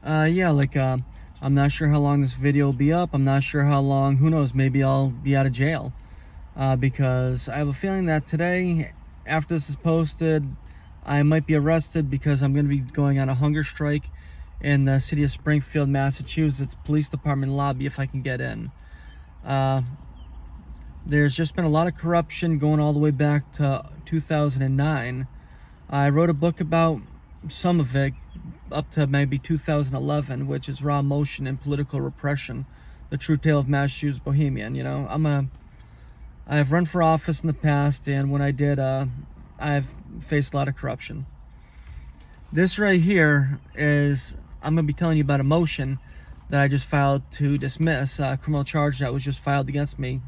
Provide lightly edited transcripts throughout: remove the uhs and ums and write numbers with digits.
Yeah, I'm not sure how long this video will be up. I'm not sure how long, who knows, maybe I'll be out of jail. Because I have a feeling that today, after this is posted, I might be arrested because I'm going to be going on a hunger strike in the city of Springfield, Massachusetts Police Department lobby if I can get in. There's just been a lot of corruption going all the way back to 2009. I wrote a book about some of it up to maybe 2011, which is Raw Motion and Political Repression, the true tale of Massachusetts Bohemian. I've run for office in the past, and when I did, I've faced a lot of corruption. This right here is, I'm going to be telling you about a motion that I just filed to dismiss a criminal charge that was just filed against me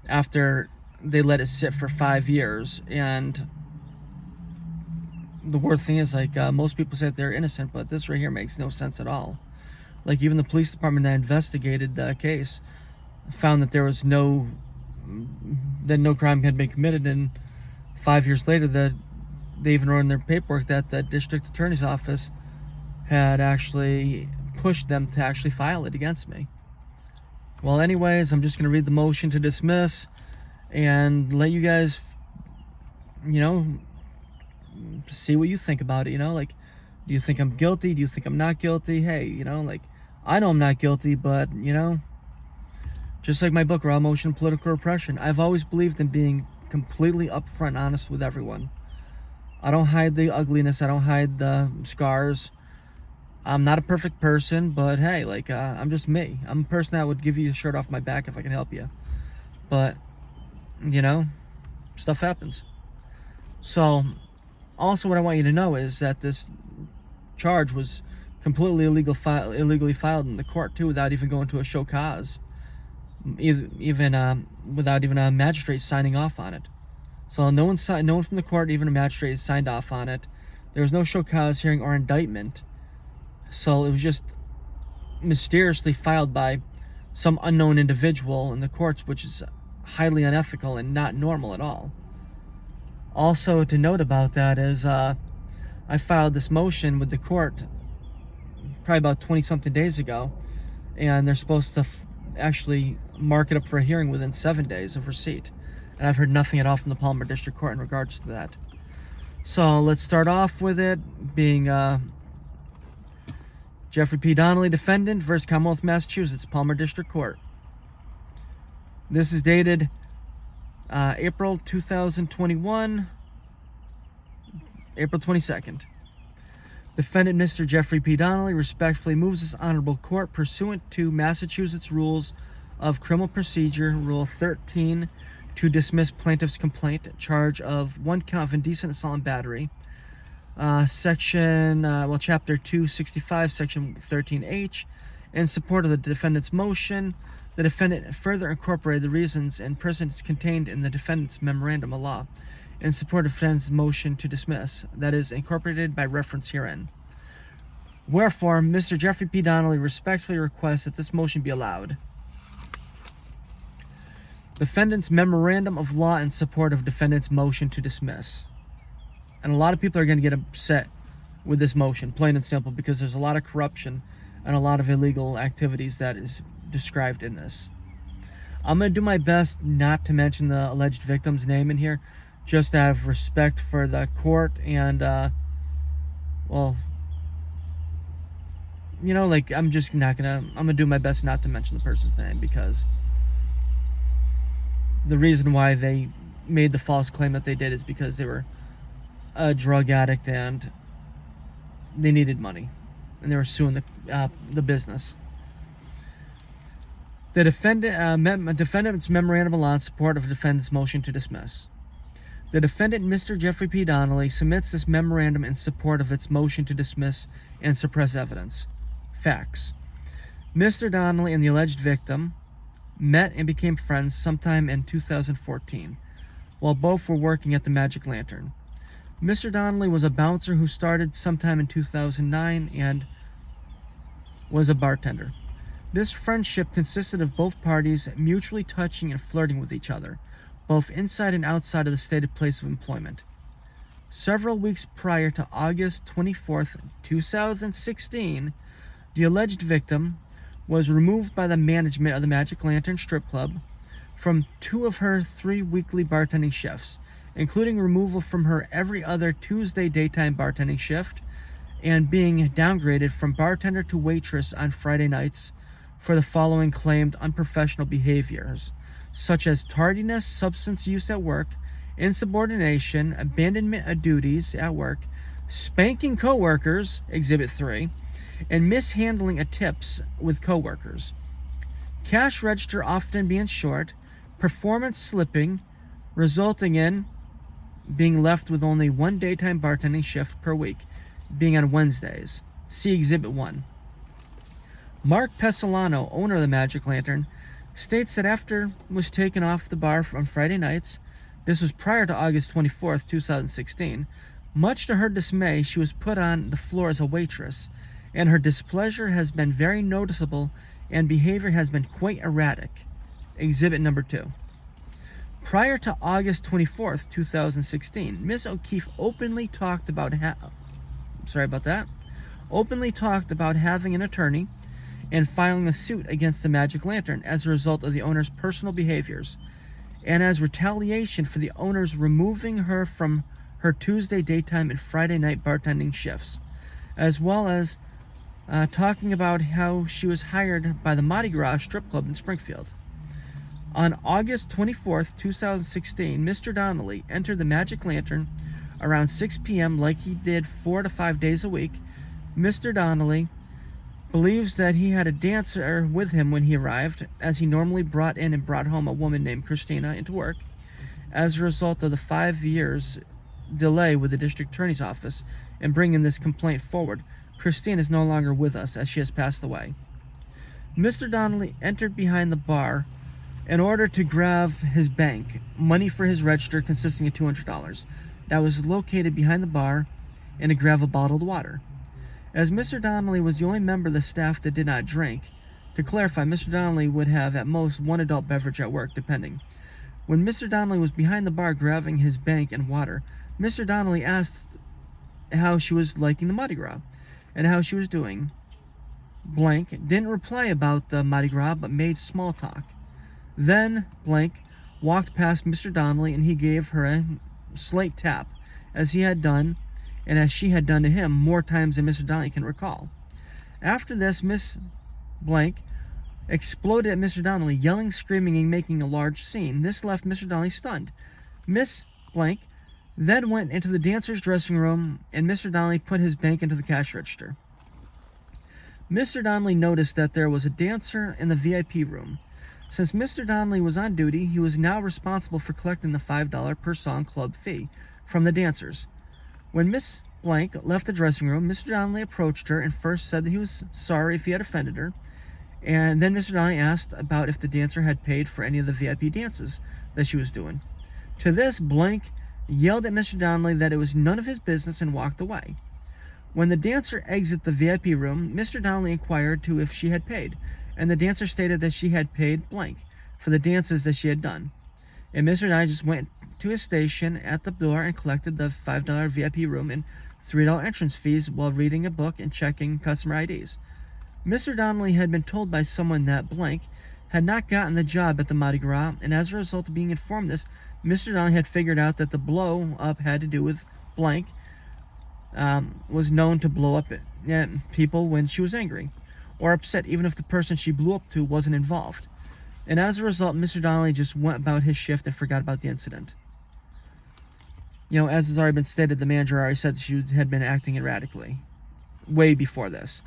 after they let it sit for 5 years. And the worst thing is, most people say that they're innocent, but this right here makes no sense at all. Like, even the police department that investigated the case found that there was no crime had been committed, and 5 years later that they even wrote in their paperwork that the district attorney's office had actually pushed them to actually file it against me. Well, anyways, I'm just going to read the motion to dismiss and let you guys, see what you think about it. Do you think I'm guilty? Do you think I'm not guilty? Hey, I know I'm not guilty, but, just like my book, Raw Motion, Political Repression, I've always believed in being completely upfront and honest with everyone. I don't hide the ugliness. I don't hide the scars. I'm not a perfect person, but hey, I'm just me. I'm a person that would give you a shirt off my back if I can help you. But, stuff happens. So, also what I want you to know is that this charge was completely illegally filed in the court, too, without even going to a show cause. Even without even a magistrate signing off on it. So no one from the court, even a magistrate, signed off on it. There was no show cause hearing or indictment. So it was just mysteriously filed by some unknown individual in the courts, which is highly unethical and not normal at all. Also to note about that is I filed this motion with the court probably about 20-something days ago, and they're supposed to actually mark it up for a hearing within 7 days of receipt. And I've heard nothing at all from the Palmer District Court in regards to that. So let's start off with it being Jeffrey P. Donnelly, defendant, versus Commonwealth of Massachusetts, Palmer District Court. This is dated April 2021, April 22nd. Defendant Mr. Jeffrey P. Donnelly respectfully moves this honorable court pursuant to Massachusetts Rules of Criminal Procedure, Rule 13, to dismiss plaintiff's complaint, charge of 1 count of indecent assault and battery, Chapter 265, Section 13H, in support of the defendant's motion. The defendant further incorporated the reasons and precedents contained in the defendant's memorandum of law in support of the defendant's motion to dismiss, that is, incorporated by reference herein. Wherefore, Mr. Jeffrey P. Donnelly respectfully requests that this motion be allowed. Defendant's memorandum of law in support of defendant's motion to dismiss. And a lot of people are going to get upset with this motion, plain and simple, because there's a lot of corruption and a lot of illegal activities that is described in this. I'm going to do my best not to mention the alleged victim's name in here, just out of respect for the court and, I'm just not going to, I'm going to do my best not to mention the person's name, because the reason why they made the false claim that they did is because they were a drug addict and they needed money, and they were suing the business. The defendant's memorandum of law in support of the defendant's motion to dismiss. The defendant, Mr. Jeffrey P. Donnelly, submits this memorandum in support of its motion to dismiss and suppress evidence. Facts. Mr. Donnelly and the alleged victim met and became friends sometime in 2014, while both were working at the Magic Lantern. Mr. Donnelly was a bouncer who started sometime in 2009 and was a bartender. This friendship consisted of both parties mutually touching and flirting with each other, both inside and outside of the stated place of employment. Several weeks prior to August 24th, 2016, The alleged victim was removed by the management of the Magic Lantern Strip Club from 2 of her 3 weekly bartending shifts, including removal from her every other Tuesday daytime bartending shift and being downgraded from bartender to waitress on Friday nights for the following claimed unprofessional behaviors, such as tardiness, substance use at work, insubordination, abandonment of duties at work, spanking coworkers, Exhibit 3, and mishandling of tips with coworkers. Cash register often being short, performance slipping, resulting in being left with only 1 daytime bartending shift per week, being on Wednesdays. See Exhibit 1. Mark Pesolano, owner of the Magic Lantern, states that after was taken off the bar on Friday nights, this was prior to August 24th, 2016, much to her dismay, she was put on the floor as a waitress, and her displeasure has been very noticeable and behavior has been quite erratic. Exhibit number 2. Prior to August 24th, 2016, Miss O'Keefe openly talked about openly talked about having an attorney and filing a suit against the Magic Lantern as a result of the owner's personal behaviors, and as retaliation for the owners removing her from her Tuesday daytime and Friday night bartending shifts, as well as talking about how she was hired by the Mardi Gras strip club in Springfield. On August 24th, 2016, Mr. Donnelly entered the Magic Lantern around 6 p.m. like he did 4 to 5 days a week. Mr. Donnelly believes that he had a dancer with him when he arrived, as he normally brought in and brought home a woman named Christina into work. As a result of the 5 years delay with the district attorney's office in bringing this complaint forward, Christine is no longer with us as she has passed away. Mr. Donnelly entered behind the bar in order to grab his bank, money for his register consisting of $200, that was located behind the bar, and to grab a bottled water. As Mr. Donnelly was the only member of the staff that did not drink, to clarify, Mr. Donnelly would have at most 1 adult beverage at work, depending. When Mr. Donnelly was behind the bar grabbing his bank and water, Mr. Donnelly asked how she was liking the Mardi Gras and how she was doing. Blank didn't reply about the Mardi Gras but made small talk. Then Blank walked past Mr. Donnelly and he gave her a slight tap, as he had done and as she had done to him more times than Mr. Donnelly can recall. After this, Miss Blank exploded at Mr. Donnelly, yelling, screaming, and making a large scene. This left Mr. Donnelly stunned. Miss Blank then went into the dancer's dressing room, and Mr. Donnelly put his bank into the cash register. Mr. Donnelly noticed that there was a dancer in the VIP room. Since Mr. Donnelly was on duty, he was now responsible for collecting the $5 per song club fee from the dancers. When Miss Blank left the dressing room, Mr. Donnelly approached her and first said that he was sorry if he had offended her, and then Mr. Donnelly asked about if the dancer had paid for any of the VIP dances that she was doing. To this, Blank yelled at Mr. Donnelly that it was none of his business and walked away. When the dancer exited the VIP room, Mr. Donnelly inquired to if she had paid, and the dancer stated that she had paid Blank for the dances that she had done. And Mr. Donnelly just went to his station at the door and collected the $5 VIP room and $3 entrance fees while reading a book and checking customer IDs. Mr. Donnelly had been told by someone that Blank had not gotten the job at the Mardi Gras, and as a result of being informed this, Mr. Donnelly had figured out that the blow up had to do with Blank was known to blow up at people when she was angry or upset, even if the person she blew up to wasn't involved. And as a result, Mr. Donnelly just went about his shift and forgot about the incident. You know, as has already been stated, the manager already said that she had been acting erratically way before this.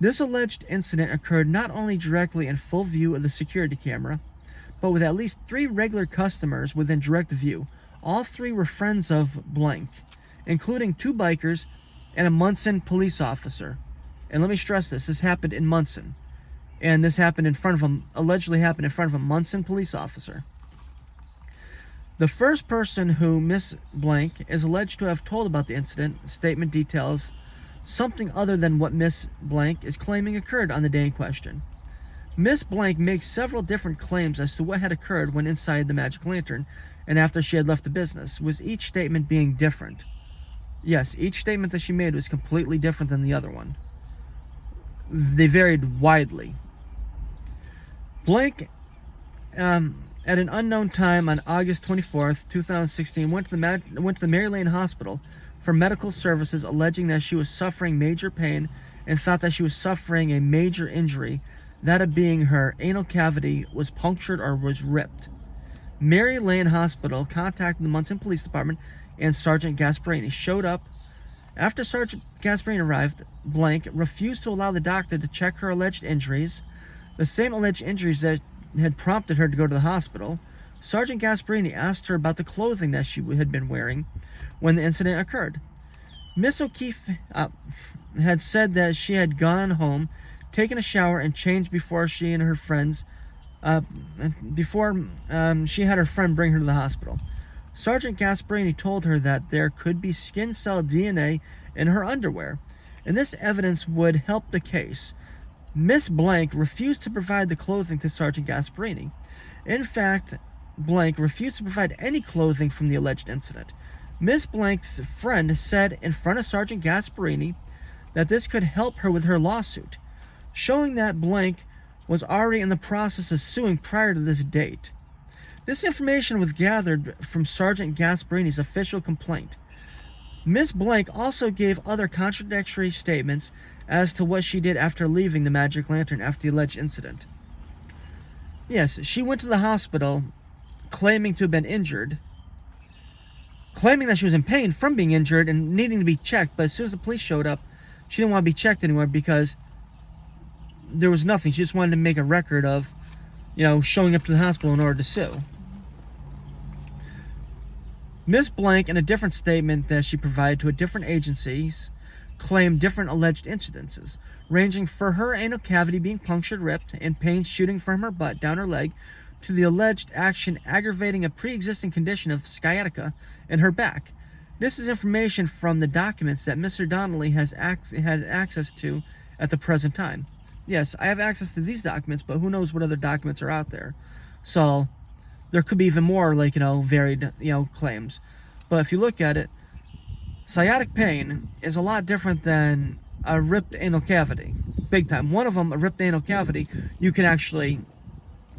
This alleged incident occurred not only directly in full view of the security camera, but with at least 3 regular customers within direct view. All 3 were friends of Blank, including 2 bikers and a Monson police officer. And let me stress this happened in Monson. And this happened allegedly happened in front of a Monson police officer. The first person who Miss Blank is alleged to have told about the incident statement details something other than what Miss Blank is claiming occurred on the day in question. Miss Blank makes several different claims as to what had occurred when inside the Magic Lantern and after she had left the business, with each statement being different. Yes, each statement that she made was completely different than the other one. they varied widely. Blank, at an unknown time on August 24th, 2016, went to the Mary Lane Hospital for medical services, alleging that she was suffering major pain and thought that she was suffering a major injury, that of being her anal cavity was punctured or was ripped. Mary Lane Hospital contacted the Monson Police Department, and Sergeant Gasparini showed up. After Sergeant Gasparini arrived, Blank refused to allow the doctor to check her alleged injuries, the same alleged injuries that had prompted her to go to the hospital. Sergeant Gasparini asked her about the clothing that she had been wearing when the incident occurred. Miss O'Keefe had said that she had gone home, taken a shower, and changed before she and her friends, she had her friend bring her to the hospital. Sergeant Gasparini told her that there could be skin cell DNA in her underwear, and this evidence would help the case. Miss Blank refused to provide the clothing to Sergeant Gasparini. In fact, Blank refused to provide any clothing from the alleged incident. Miss Blank's friend said in front of Sergeant Gasparini that this could help her with her lawsuit, showing that Blank was already in the process of suing prior to this date. This information was gathered from Sergeant Gasparini's official complaint. Miss Blank also gave other contradictory statements as to what she did after leaving the Magic Lantern after the alleged incident. Yes, she went to the hospital claiming to have been injured, claiming that she was in pain from being injured and needing to be checked, but as soon as the police showed up, she didn't want to be checked anymore because there was nothing. She just wanted to make a record of, showing up to the hospital in order to sue. Ms. Blank, in a different statement that she provided to different agencies, claimed different alleged incidences, ranging from her anal cavity being punctured, ripped, and pain shooting from her butt down her leg, to the alleged action aggravating a pre-existing condition of sciatica in her back. This is information from the documents that Mr. Donnelly had access to at the present time. Yes, I have access to these documents, but who knows what other documents are out there. So there could be even more, varied, claims. But if you look at it, sciatic pain is a lot different than a ripped anal cavity. Big time. One of them, a ripped anal cavity, you can actually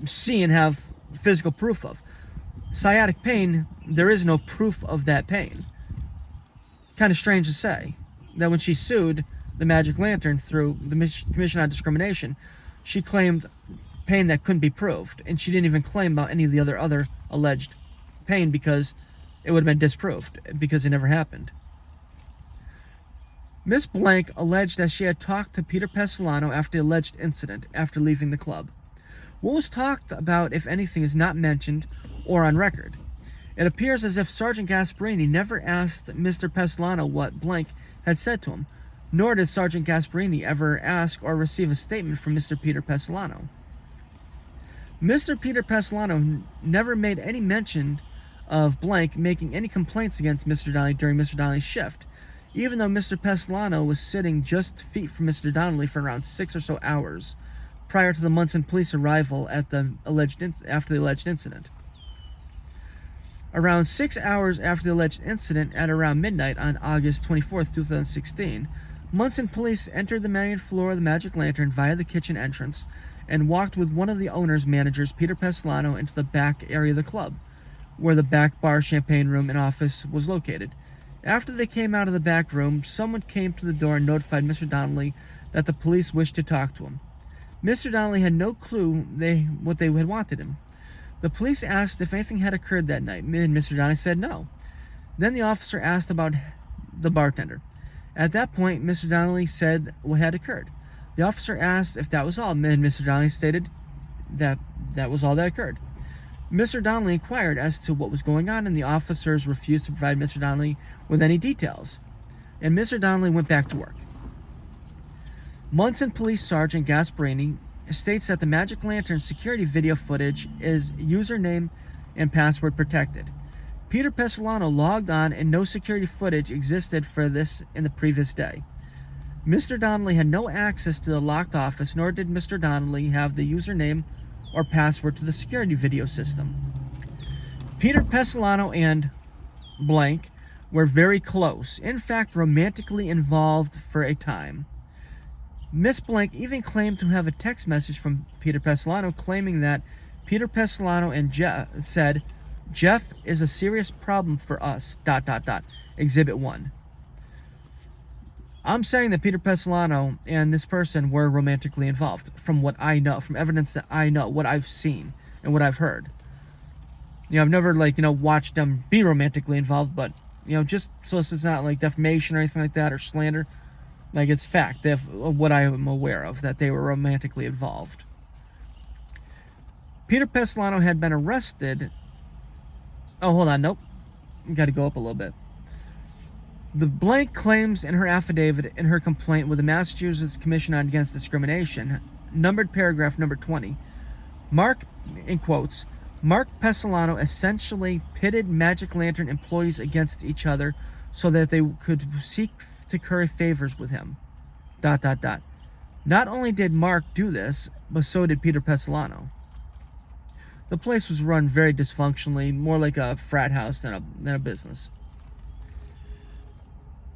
see and have physical proof of. Sciatic pain, there is no proof of that pain. Kind of strange to say that when she sued the Magic Lantern through the Commission on Discrimination, she claimed pain that couldn't be proved, and she didn't even claim about any of the other alleged pain because it would have been disproved because it never happened. Miss Blank alleged that she had talked to Peter Pessolano after the alleged incident after leaving the club. What was talked about, if anything, is not mentioned or on record. It appears as if Sergeant Gasparini never asked Mr. Pessolano what Blank had said to him, nor did Sergeant Gasparini ever ask or receive a statement from Mr. Peter Pessolano. Mr. Peter Pessolano never made any mention of Blank making any complaints against Mr. Donnelly during Mr. Donnelly's shift, even though Mr. Pessolano was sitting just feet from Mr. Donnelly for around 6 or so hours prior to the Monson police arrival at after the alleged incident. Around 6 hours after the alleged incident, at around midnight on August 24th, 2016, Monson police entered the main floor of the Magic Lantern via the kitchen entrance and walked with one of the owner's managers, Peter Pessolano, into the back area of the club, where the back bar, champagne room, and office was located. After they came out of the back room, someone came to the door and notified Mr. Donnelly that the police wished to talk to him. Mr. Donnelly had no clue what they had wanted him. The police asked if anything had occurred that night, and Mr. Donnelly said no. Then the officer asked about the bartender. At that point, Mr. Donnelly said what had occurred. The officer asked if that was all, and Mr. Donnelly stated that was all that occurred. Mr. Donnelly inquired as to what was going on, and the officers refused to provide Mr. Donnelly with any details, and Mr. Donnelly went back to work. Monson Police Sergeant Gasparini states that the Magic Lantern security video footage is username and password protected. Peter Pessolano logged on and no security footage existed for this in the previous day. Mr. Donnelly had no access to the locked office, nor did Mr. Donnelly have the username or password to the security video system. Peter Pessolano and Blank were very close, in fact romantically involved for a time. Miss Blank even claimed to have a text message from Peter Pestilano claiming that Peter Pestilano and Jeff said, "Jeff is a serious problem for us, ... Exhibit 1. I'm saying that Peter Pestilano and this person were romantically involved, from what I know, from evidence that I know, what I've seen and what I've heard. I've never, watched them be romantically involved, but, just so it's not, defamation or anything like that, or slander. It's fact, what I am aware of, that they were romantically involved. Peter Pestilano had been arrested... Oh, hold on, nope. Got to go up a little bit. The Blank claims in her affidavit in her complaint with the Massachusetts Commission on Against Discrimination, numbered paragraph number 20, Mark, in quotes, Mark Pestilano essentially pitted Magic Lantern employees against each other so that they could seek to curry favors with him, ... Not only did Mark do this, but so did Peter Pestilano. The place was run very dysfunctionally, more like a frat house than a business.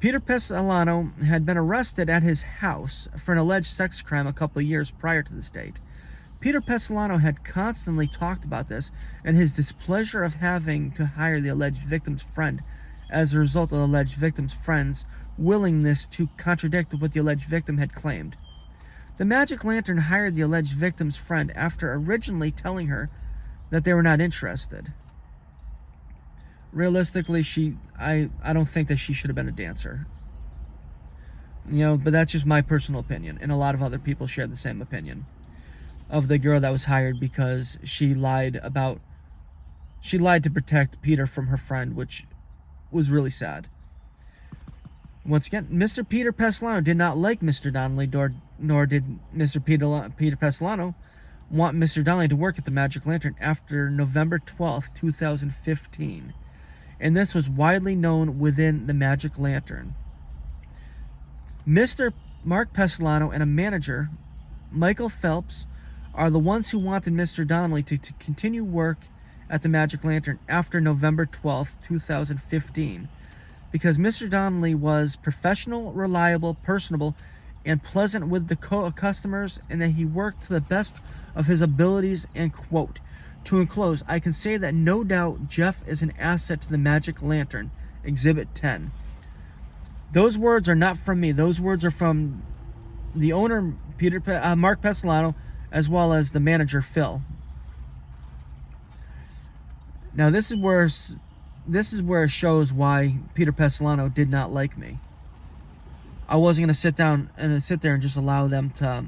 Peter Pestilano had been arrested at his house for an alleged sex crime a couple of years prior to this date. Peter Pestilano had constantly talked about this and his displeasure of having to hire the alleged victim's friend as a result of the alleged victim's friend's willingness to contradict what the alleged victim had claimed. The Magic Lantern hired the alleged victim's friend after originally telling her that they were not interested. Realistically, I don't think that she should have been a dancer. But that's just my personal opinion, and a lot of other people shared the same opinion of the girl that was hired because she lied to protect Peter from her friend, which was really sad. Once again, Mr. Peter Pestilano did not like Mr. Donnelly, nor did Mr. Peter Pestilano want Mr. Donnelly to work at the Magic Lantern after November 12th, 2015. And this was widely known within the Magic Lantern. Mr. Mark Pestilano and a manager, Michael Phelps, are the ones who wanted Mr. Donnelly to continue work at the Magic Lantern after November 12th, 2015, because Mr. Donnelly was professional, reliable, personable, and pleasant with the customers, and that he worked to the best of his abilities, and quote, to enclose, I can say that no doubt Jeff is an asset to the Magic Lantern, Exhibit 10. Those words are not from me. Those words are from the owner, Mark Pestilano, as well as the manager, Phil. Now, this is where it shows why Peter Pestilano did not like me. I wasn't going to sit there and just allow them to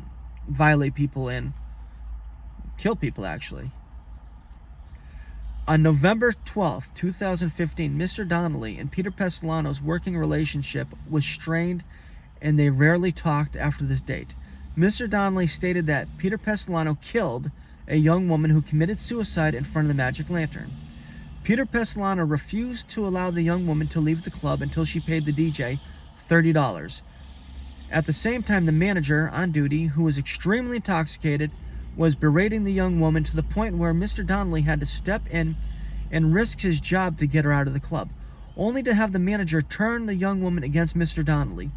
violate people and kill people, actually. On November 12th, 2015, Mr. Donnelly and Peter Pestilano's working relationship was strained, and they rarely talked after this date. Mr. Donnelly stated that Peter Pestilano killed a young woman who committed suicide in front of the Magic Lantern. Peter Pestilano refused to allow the young woman to leave the club until she paid the DJ $30. At the same time, the manager on duty, who was extremely intoxicated, was berating the young woman to the point where Mr. Donnelly had to step in and risk his job to get her out of the club, only to have the manager turn the young woman against Mr. Donnelly.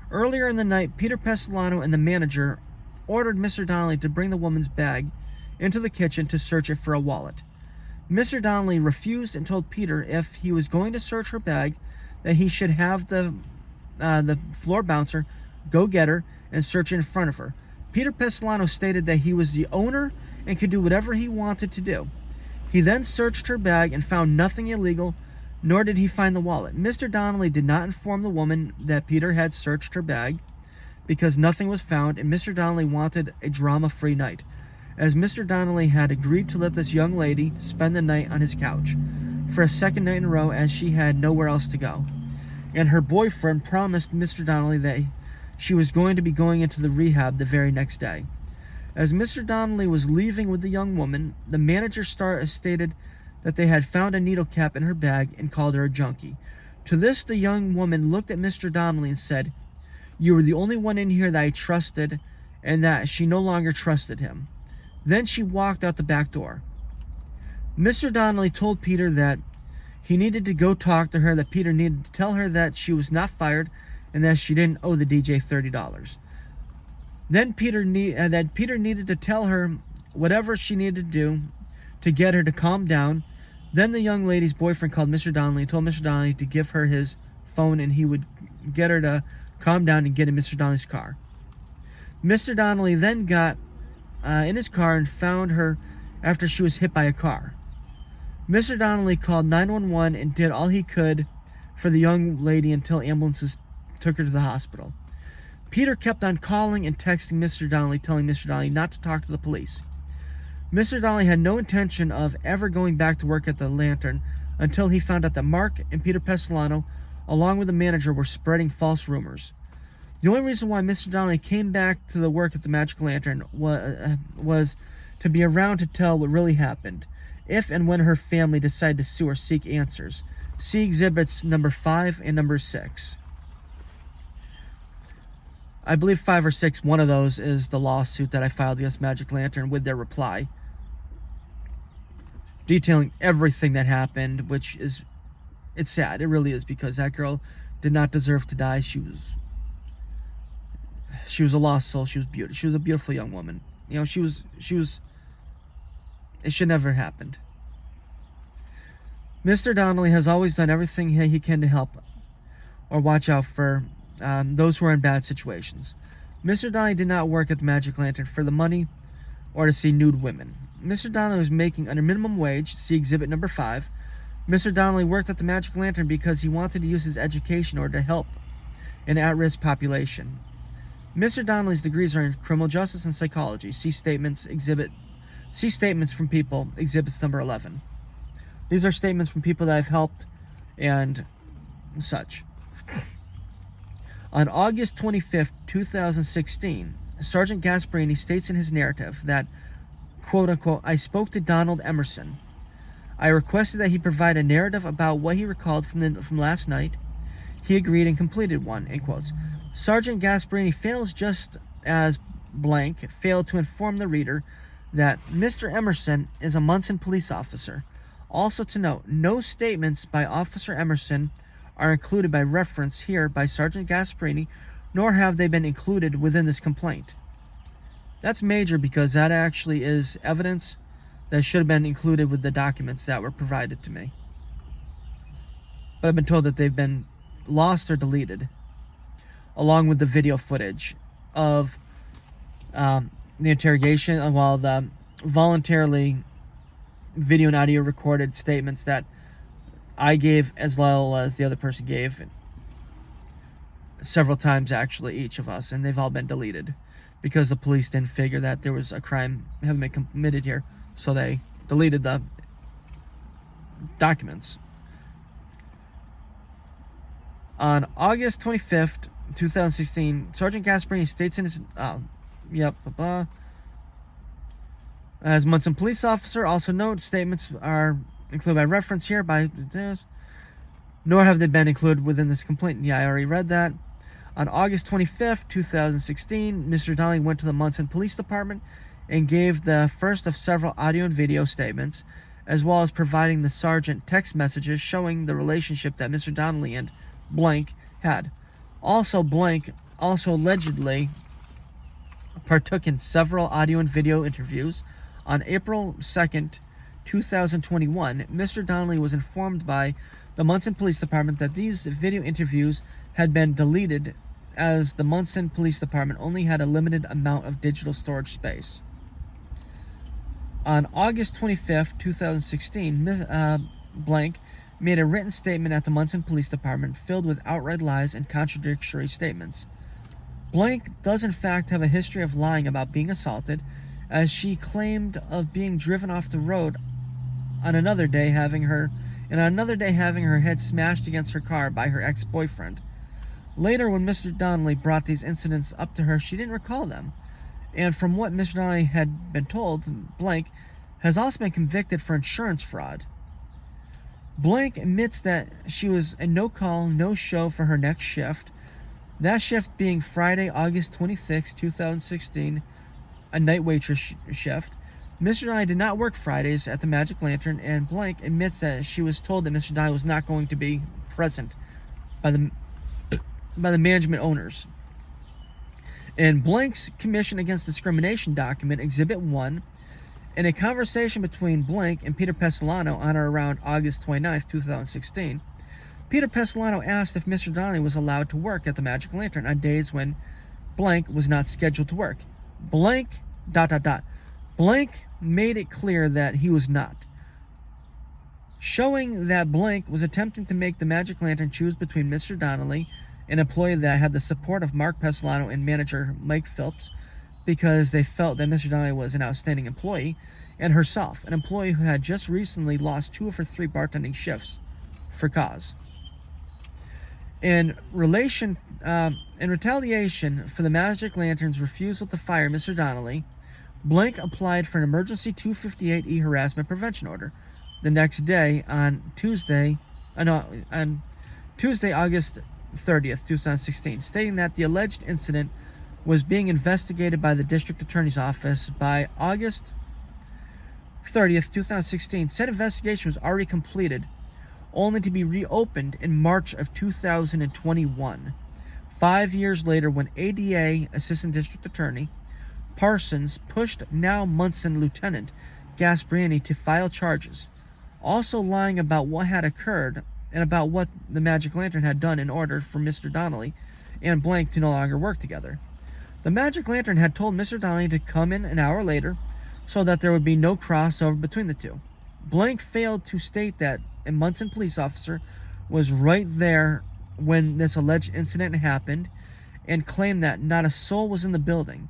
Earlier in the night, Peter Pestilano and the manager ordered Mr. Donnelly to bring the woman's bag into the kitchen to search it for a wallet. Mr. Donnelly refused and told Peter if he was going to search her bag that he should have the floor bouncer go get her and search in front of her. Peter Pestilano stated that he was the owner and could do whatever he wanted to do. He then searched her bag and found nothing illegal, nor did he find the wallet. Mr. Donnelly did not inform the woman that Peter had searched her bag because nothing was found, and Mr. Donnelly wanted a drama-free night, as Mr. Donnelly had agreed to let this young lady spend the night on his couch for a second night in a row, as she had nowhere else to go. And her boyfriend promised Mr. Donnelly that she was going to be going into the rehab the very next day. As Mr. Donnelly was leaving with the young woman, the manager stated that they had found a needle cap in her bag and called her a junkie. To this, the young woman looked at Mr. Donnelly and said, "You were the only one in here that I trusted," and that she no longer trusted him. Then she walked out the back door. Mr. Donnelly told Peter that he needed to go talk to her, that Peter needed to tell her that she was not fired and that she didn't owe the DJ $30. Then that Peter needed to tell her whatever she needed to do to get her to calm down. Then the young lady's boyfriend called Mr. Donnelly and told Mr. Donnelly to give her his phone and he would get her to calm down and get in Mr. Donnelly's car. Mr. Donnelly then got in his car and found her after she was hit by a car. Mr. Donnelly called 911 and did all he could for the young lady until ambulances took her to the hospital. Peter kept on calling and texting Mr. Donnelly, telling Mr. Donnelly not to talk to the police. Mr. Donnelly had no intention of ever going back to work at the Lantern until he found out that Mark and Peter Pestilano, along with the manager, were spreading false rumors. The only reason why Mr. Donnelly came back to the work at the Magic Lantern was to be around to tell what really happened, if and when her family decided to sue or seek answers. See exhibits number 5 and number 6. I believe 5 or 6, one of those is the lawsuit that I filed against Magic Lantern with their reply, detailing everything that happened, which is, it's sad. It really is, because that girl did not deserve to die. She was a lost soul. She was beautiful. She was a beautiful young woman. You know, she was, it should never have happened. Mr. Donnelly has always done everything he can to help or watch out for those who are in bad situations. Mr. Donnelly did not work at the Magic Lantern for the money or to see nude women. Mr. Donnelly was making under minimum wage. See exhibit number 5. Mr. Donnelly worked at the Magic Lantern because he wanted to use his education in order to help an at-risk population. Mr. Donnelly's degrees are in criminal justice and psychology. See statements from people, exhibits number 11. These are statements from people that I've helped and such. On August 25th, 2016, Sergeant Gasparini states in his narrative that, quote-unquote, I spoke to Donald Emerson. I requested that he provide a narrative about what he recalled from last night. He agreed and completed one, in quotes. Sergeant Gasparini fails just as blank failed to inform the reader that Mr. Emerson is a Monson police officer. Also to note, no statements by Officer Emerson are included by reference here by Sergeant Gasparini, nor have they been included within this complaint. That's major, because that actually is evidence that should have been included with the documents that were provided to me. But I've been told that they've been lost or deleted, along with the video footage of the interrogation, while the voluntarily video and audio recorded statements that I gave as well as the other person gave, several times actually, each of us, and they've all been deleted because the police didn't figure that there was a crime having been committed here, so they deleted the documents. On August 25th, 2016, Sergeant Gasparini states in his as Monson police officer, also note statements are included by reference here by this, nor have they been included within this complaint. Yeah, I already read that. On August 25th, 2016, Mr. Donnelly went to the Monson Police Department and gave the first of several audio and video statements, as well as providing the sergeant text messages showing the relationship that Mr. Donnelly and blank had. Also, blank also allegedly partook in several audio and video interviews. On April 2nd, 2021, Mr. Donnelly was informed by the Monson Police Department that these video interviews had been deleted, as the Monson Police Department only had a limited amount of digital storage space. On August 25th, 2016, blank made a written statement at the Monson Police Department filled with outright lies and contradictory statements. Blank does in fact have a history of lying about being assaulted, as she claimed of being driven off the road on another day, having her head smashed against her car by her ex-boyfriend. Later, when Mr. Donnelly brought these incidents up to her, she didn't recall them. And from what Mr. Donnelly had been told, blank has also been convicted for insurance fraud. Blank admits that she was a no-call, no-show for her next shift, that shift being Friday, August 26, 2016, a night waitress shift. Mr. Donnelly did not work Fridays at the Magic Lantern, and blank admits that she was told that Mr. Donnelly was not going to be present by the management owners. In Blank's Commission Against Discrimination document, Exhibit 1, in a conversation between Blank and Peter Pessolano on or around August 29, 2016, Peter Pessolano asked if Mr. Donnelly was allowed to work at the Magic Lantern on days when Blank was not scheduled to work. Blank, ... Blank made it clear that he was not, showing that Blank was attempting to make the Magic Lantern choose between Mr. Donnelly, an employee that had the support of Mark Pessolano and manager Mike Phillips, because they felt that Mr. Donnelly was an outstanding employee, and herself, an employee who had just recently lost 2 of her 3 bartending shifts for cause. In retaliation for the Magic Lantern's refusal to fire Mr. Donnelly, Blank applied for an emergency 258E harassment prevention order the next day on Tuesday, August 30th, 2016, stating that the alleged incident was being investigated by the District Attorney's Office. By August 30th, 2016, said investigation was already completed, only to be reopened in March of 2021. 5 years later, when ADA Assistant District Attorney Parsons pushed now Monson Lieutenant Gasparini to file charges, also lying about what had occurred and about what the Magic Lantern had done in order for Mr. Donnelly and Blank to no longer work together. The Magic Lantern had told Mr. Donnelly to come in an hour later so that there would be no crossover between the two. Blank failed to state that a Monson police officer was right there when this alleged incident happened and claimed that not a soul was in the building.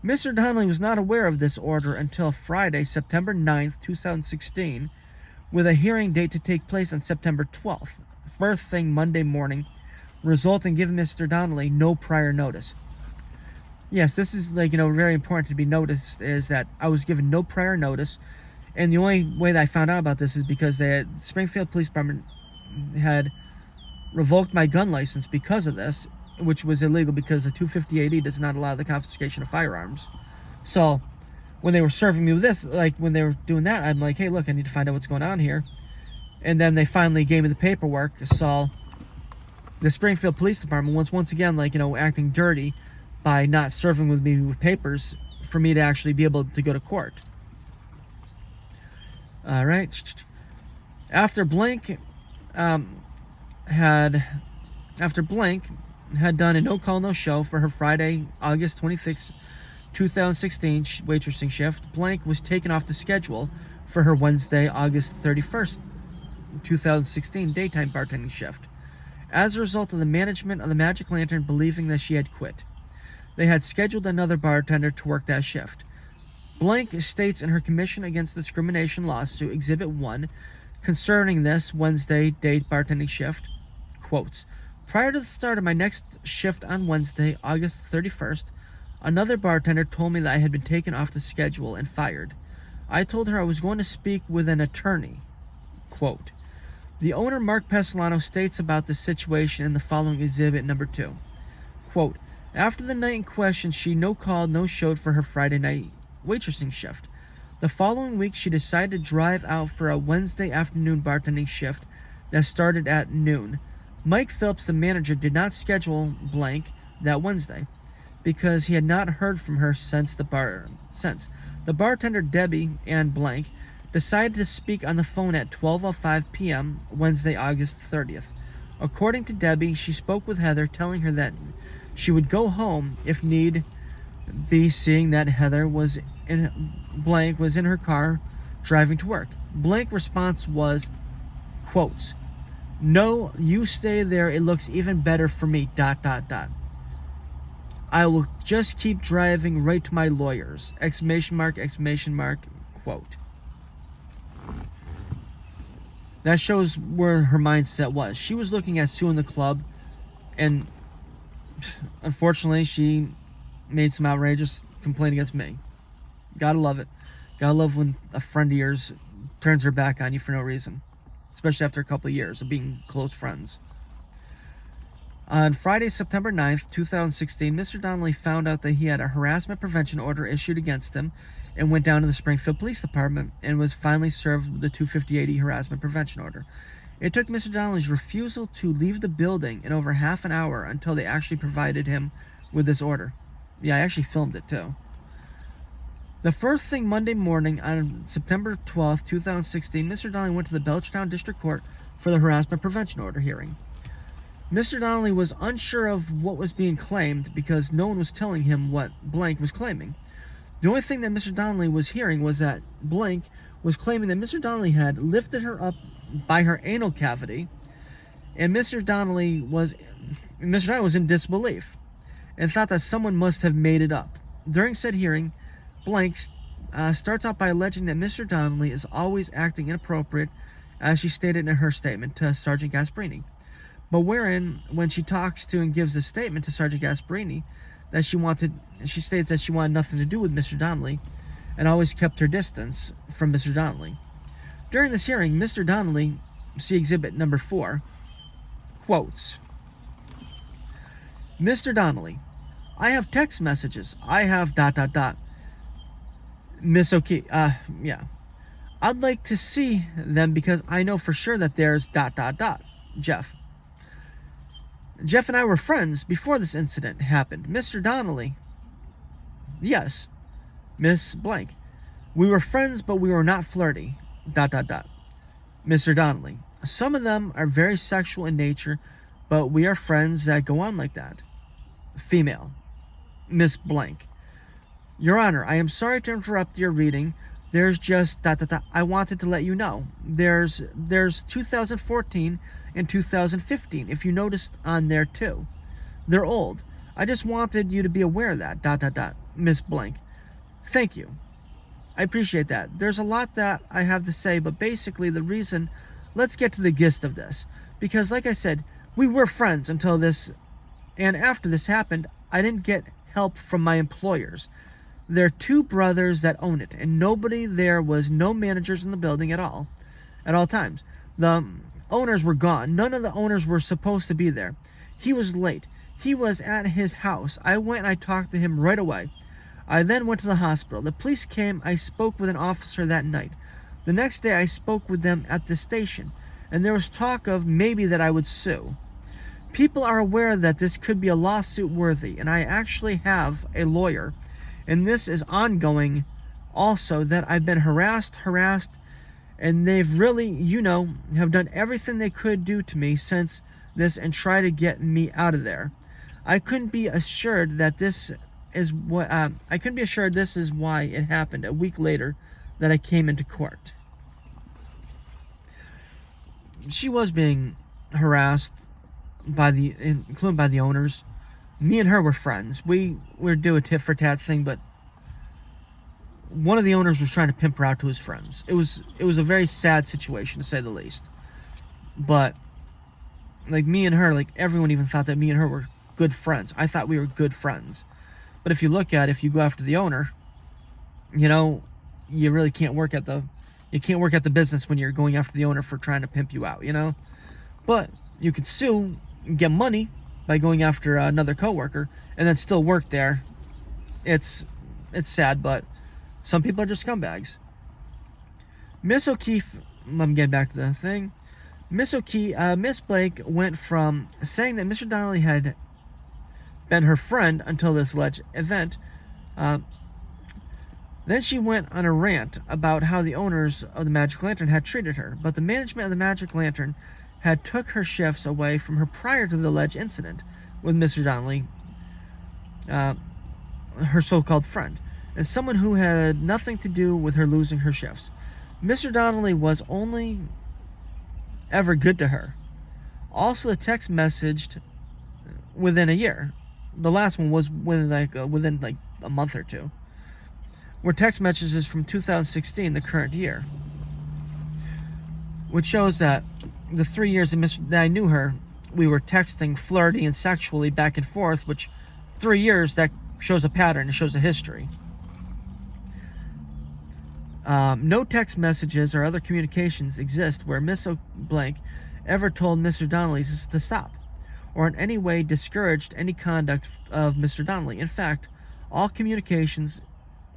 Mr. Donnelly was not aware of this order until Friday, September 9th, 2016, with a hearing date to take place on September 12th, first thing Monday morning, resulting in giving Mr. Donnelly no prior notice. Yes, this is very important to be noticed, is that I was given no prior notice, and the only way that I found out about this is because Springfield Police Department had revoked my gun license because of this, which was illegal because the 258E does not allow the confiscation of firearms. So when they were serving me with this, when they were doing that, I'm like, hey, look, I need to find out what's going on here. And then they finally gave me the paperwork. So the Springfield Police Department was once again, acting dirty by not serving with me with papers for me to actually be able to go to court. All right. After Blank had done a no-call, no-show for her Friday, August 26th, 2016 waitressing shift, Blank was taken off the schedule for her Wednesday, August 31st, 2016 daytime bartending shift, as a result of the management of the Magic Lantern believing that she had quit. They had scheduled another bartender to work that shift. Blank states in her Commission Against Discrimination lawsuit, Exhibit 1, concerning this Wednesday day bartending shift, quotes, "Prior to the start of my next shift on Wednesday, August 31st, another bartender told me that I had been taken off the schedule and fired. I told her I was going to speak with an attorney." Quote, the owner, Mark Pessolano, states about the situation in the following Exhibit number 2. Quote, "After the night in question, she no-called, no-showed for her Friday night waitressing shift. The following week, she decided to drive out for a Wednesday afternoon bartending shift that started at noon. Mike Phillips, the manager, did not schedule Blank that Wednesday because he had not heard from her since. The bartender, Debbie and Blank, decided to speak on the phone at 12:05 p.m. Wednesday, August 30th. According to Debbie, she spoke with Heather, telling her that she would go home if need be, seeing that Heather was in her car driving to work. Blank's response was, quotes, "No, you stay there. It looks even better for me, ... I will just keep driving right to my lawyers, ... quote. That shows where her mindset was. She was looking at suing the club, and unfortunately, she made some outrageous complaint against me. Gotta love it. Gotta love when a friend of yours turns her back on you for no reason, especially after a couple of years of being close friends. On Friday, September 9th, 2016, Mr. Donnelly found out that he had a harassment prevention order issued against him and went down to the Springfield Police Department and was finally served with the 258E harassment prevention order. It took Mr. Donnelly's refusal to leave the building in over half an hour until they actually provided him with this order. Yeah, I actually filmed it too. The first thing Monday morning on September 12th, 2016, Mr. Donnelly went to the Belchtown District Court for the harassment prevention order hearing. Mr. Donnelly was unsure of what was being claimed because no one was telling him what blank was claiming. The only thing that Mr. Donnelly was hearing was that blank was claiming that Mr. Donnelly had lifted her up by her anal cavity, and Mr. Donnelly was in disbelief and thought that someone must have made it up. During said hearing, blank starts out by alleging that Mr. Donnelly is always acting inappropriate, as she stated in her statement to Sergeant Gasparini. But wherein, when she talks to and gives a statement to Sergeant Gasparini, that she states that she wanted nothing to do with Mr. Donnelly and always kept her distance from Mr. Donnelly. During this hearing, Mr. Donnelly, see Exhibit number 4, quotes, Mr. Donnelly, I have text messages. I have ... Miss O'Keefe, yeah. I'd like to see them because I know for sure that there's ... Jeff. Jeff and I were friends before this incident happened. Mr. Donnelly. Yes. Miss Blank. We were friends, but we were not flirty ... Mr. Donnelly. Some of them are very sexual in nature, but we are friends that go on like that. Female. Miss Blank. Your Honor, I am sorry to interrupt your reading. There's just ... I wanted to let you know. There's 2014 and 2015, if you noticed on there too. They're old. I just wanted you to be aware of that ... Miss Blank. Thank you. I appreciate that. There's a lot that I have to say, but basically the reason, let's get to the gist of this. Because like I said, we were friends until this, and after this happened, I didn't get help from my employers. They're two brothers that own it, and nobody there was no managers in the building at all times. The owners were gone. None of the owners were supposed to be there. He was late. He was at his house. I went and I talked to him right away. I then went to the hospital. The police came. I spoke with an officer that night. The next day I spoke with them at the station, and there was talk of maybe that I would sue. People are aware that this could be a lawsuit worthy, and I actually have a lawyer, and this is ongoing also, that I've been harassed, and they've really, have done everything they could do to me since this and try to get me out of there. I couldn't be assured that this is why it happened a week later that I came into court. She was being harassed including by the owners. Me and her were friends. We were doing a tit for tat thing, but one of the owners was trying to pimp her out to his friends. It was a very sad situation, to say the least. But like me and her, like everyone even thought that me and her were good friends. I thought we were good friends. But if you if you go after the owner, you really can't work at the business when you're going after the owner for trying to pimp you out, But you could sue and get money by going after another coworker and then still work there. It's sad, but some people are just scumbags. Miss O'Keefe, I'm getting back to the thing. Miss Blake went from saying that Mr. Donnelly had been her friend until this alleged event. Then she went on a rant about how the owners of the Magic Lantern had treated her, but the management of the Magic Lantern had took her shifts away from her prior to the alleged incident with Mr. Donnelly, her so-called friend, and someone who had nothing to do with her losing her shifts. Mr. Donnelly was only ever good to her. Also, the text messaged within a year. The last one was within a month or two. Were text messages from 2016, the current year, which shows that the 3 years that I knew her, we were texting flirty and sexually back and forth, which 3 years, that shows a pattern, it shows a history. No text messages or other communications exist where Miss Blank ever told Mr. Donnelly to stop, or in any way discouraged any conduct of Mr. Donnelly. In fact, all communications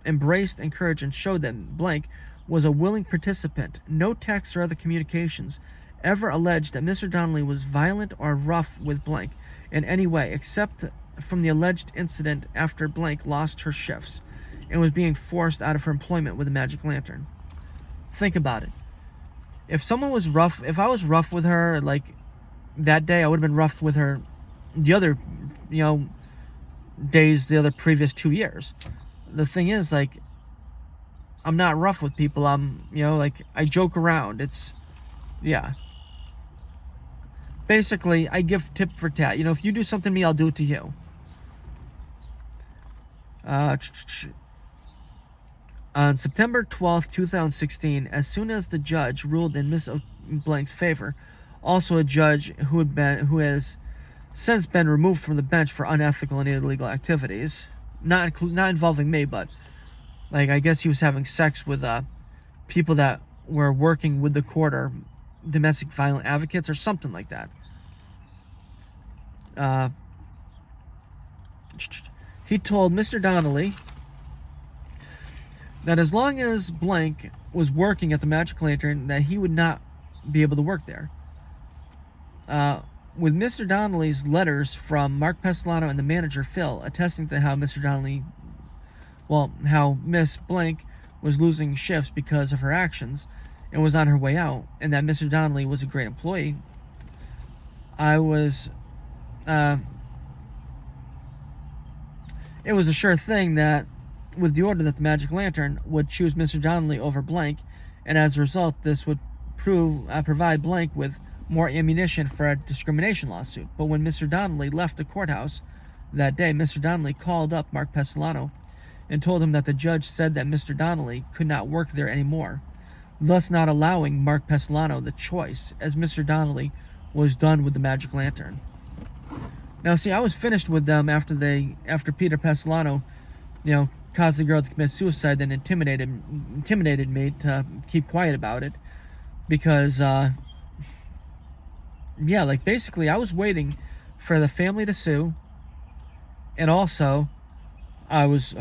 embraced, encouraged, and showed that Blank was a willing participant. No texts or other communications ever alleged that Mr. Donnelly was violent or rough with Blank in any way, except from the alleged incident after blank lost her shifts and was being forced out of her employment with the Magic Lantern. Think about it. If I was rough with her, like, that day, I would have been rough with her the other, days, the other previous 2 years. The thing is, like, I'm not rough with people. I joke around. Yeah. Basically, I give tip for tat. If you do something to me, I'll do it to you. On September 12th, 2016, as soon as the judge ruled in Miss Blank's favor, also a judge who has since been removed from the bench for unethical and illegal activities, not involving me, but, like, I guess he was having sex with people that were working with the court or domestic violence advocates or something like that. He told Mr. Donnelly that as long as blank was working at the Magic Lantern, that he would not be able to work there. With Mr. Donnelly's letters from Mark Pesolano and the manager Phil attesting to how how Miss Blank was losing shifts because of her actions and was on her way out, and that Mr. Donnelly was a great employee, it was a sure thing that with the order that the Magic Lantern would choose Mr. Donnelly over blank, and as a result, this would provide blank with more ammunition for a discrimination lawsuit. But when Mr. Donnelly left the courthouse that day, Mr. Donnelly called up Mark Pesolano and told him that the judge said that Mr. Donnelly could not work there anymore, thus not allowing Mark Pesolano the choice, as Mr. Donnelly was done with the Magic Lantern. Now, see, I was finished with them after Peter Pesolano, caused the girl to commit suicide, then intimidated me to keep quiet about it, because, basically, I was waiting for the family to sue, and also, I was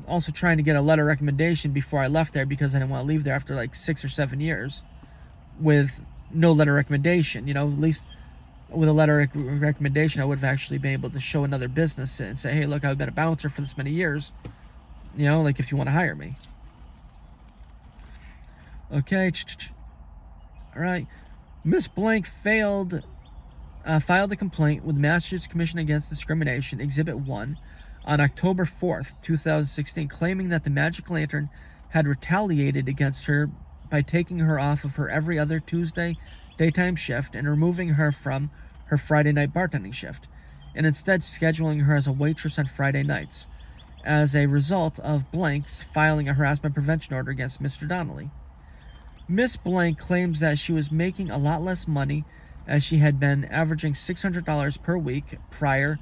also trying to get a letter of recommendation before I left there, because I didn't want to leave there after like 6 or 7 years with no letter of recommendation. At least with a letter of recommendation, I would have actually been able to show another business and say, hey, look, I've been a bouncer for this many years. If you want to hire me. Okay. All right. Miss Blank filed a complaint with the Massachusetts Commission Against Discrimination, Exhibit 1, on October 4th, 2016, claiming that the Magic Lantern had retaliated against her by taking her off of her every other Tuesday daytime shift and removing her from her Friday night bartending shift, and instead scheduling her as a waitress on Friday nights, as a result of Blank's filing a harassment prevention order against Mr. Donnelly. Miss Blank claims that she was making a lot less money, as she had been averaging $600 per week prior,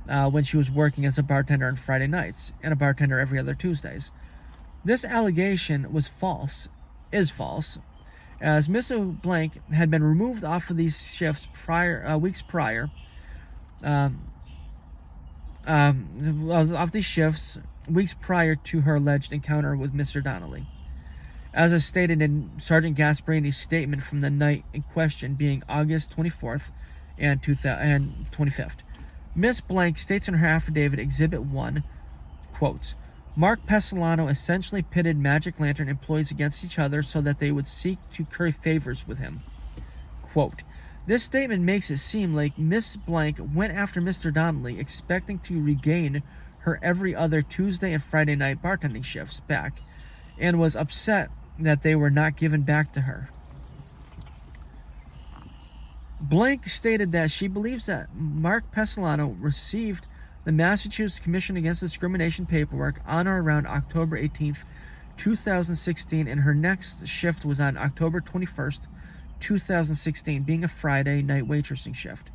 when she was working as a bartender on Friday nights and a bartender every other Tuesdays. This allegation is false, as Miss Blank had been removed off of these shifts weeks prior, weeks prior to her alleged encounter with Mr. Donnelly. As is stated in Sergeant Gasparini's statement from the night in question, being August 24th and 25th. Miss Blank states in her affidavit, Exhibit 1, quotes, Mark Pesolano essentially pitted Magic Lantern employees against each other so that they would seek to curry favors with him. Quote, this statement makes it seem like Miss Blank went after Mr. Donnelly expecting to regain her every other Tuesday and Friday night bartending shifts back, and was upset that they were not given back to her. Blank stated that she believes that Mark Pesolano received the Massachusetts Commission Against Discrimination paperwork on or around October 18th, 2016, and her next shift was on October 21st, 2016, being a Friday night waitressing shift.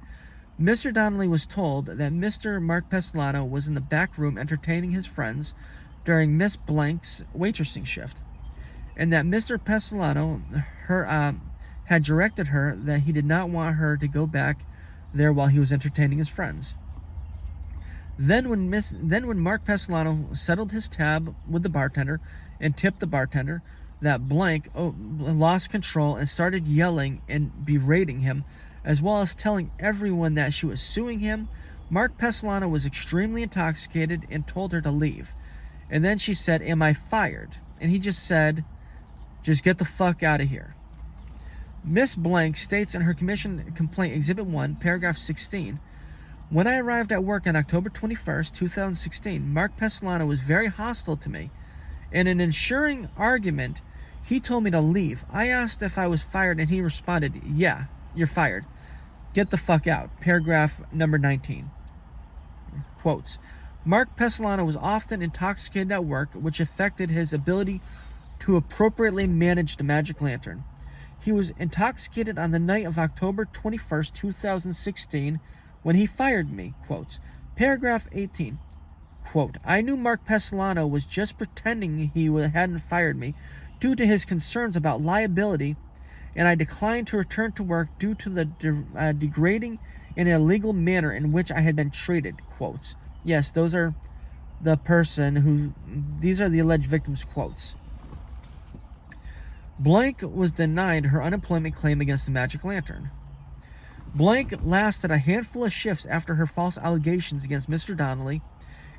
Mr. Donnelly was told that Mr. Mark Pesolano was in the back room entertaining his friends during Miss Blank's waitressing shift, and that Mr. Pesolano had directed her that he did not want her to go back there while he was entertaining his friends. Then when Mark Pesolano settled his tab with the bartender and tipped the bartender, that Blank lost control and started yelling and berating him, as well as telling everyone that she was suing him Mark Pesolano was extremely intoxicated and told her to leave. And then she said, "Am I fired?" And he just said, "Just get the fuck out of here." Miss Blank states in her commission complaint, Exhibit 1, paragraph 16, "When I arrived at work on October 21st, 2016, Mark Pesolano was very hostile to me. In an ensuing argument, he told me to leave. I asked if I was fired, and he responded, 'Yeah, you're fired. Get the fuck out.'" Paragraph number 19. Quotes, "Mark Pesolano was often intoxicated at work, which affected his ability to appropriately manage the Magic Lantern. He was intoxicated on the night of October 21st, 2016, when he fired me." Quotes. Paragraph 18. Quote, "I knew Mark Pesolano was just pretending he hadn't fired me due to his concerns about liability, and I declined to return to work due to the degrading and illegal manner in which I had been treated." Quotes. Yes, those are these are the alleged victim's quotes. Blank was denied her unemployment claim against the Magic Lantern. Blank lasted a handful of shifts after her false allegations against Mr. Donnelly,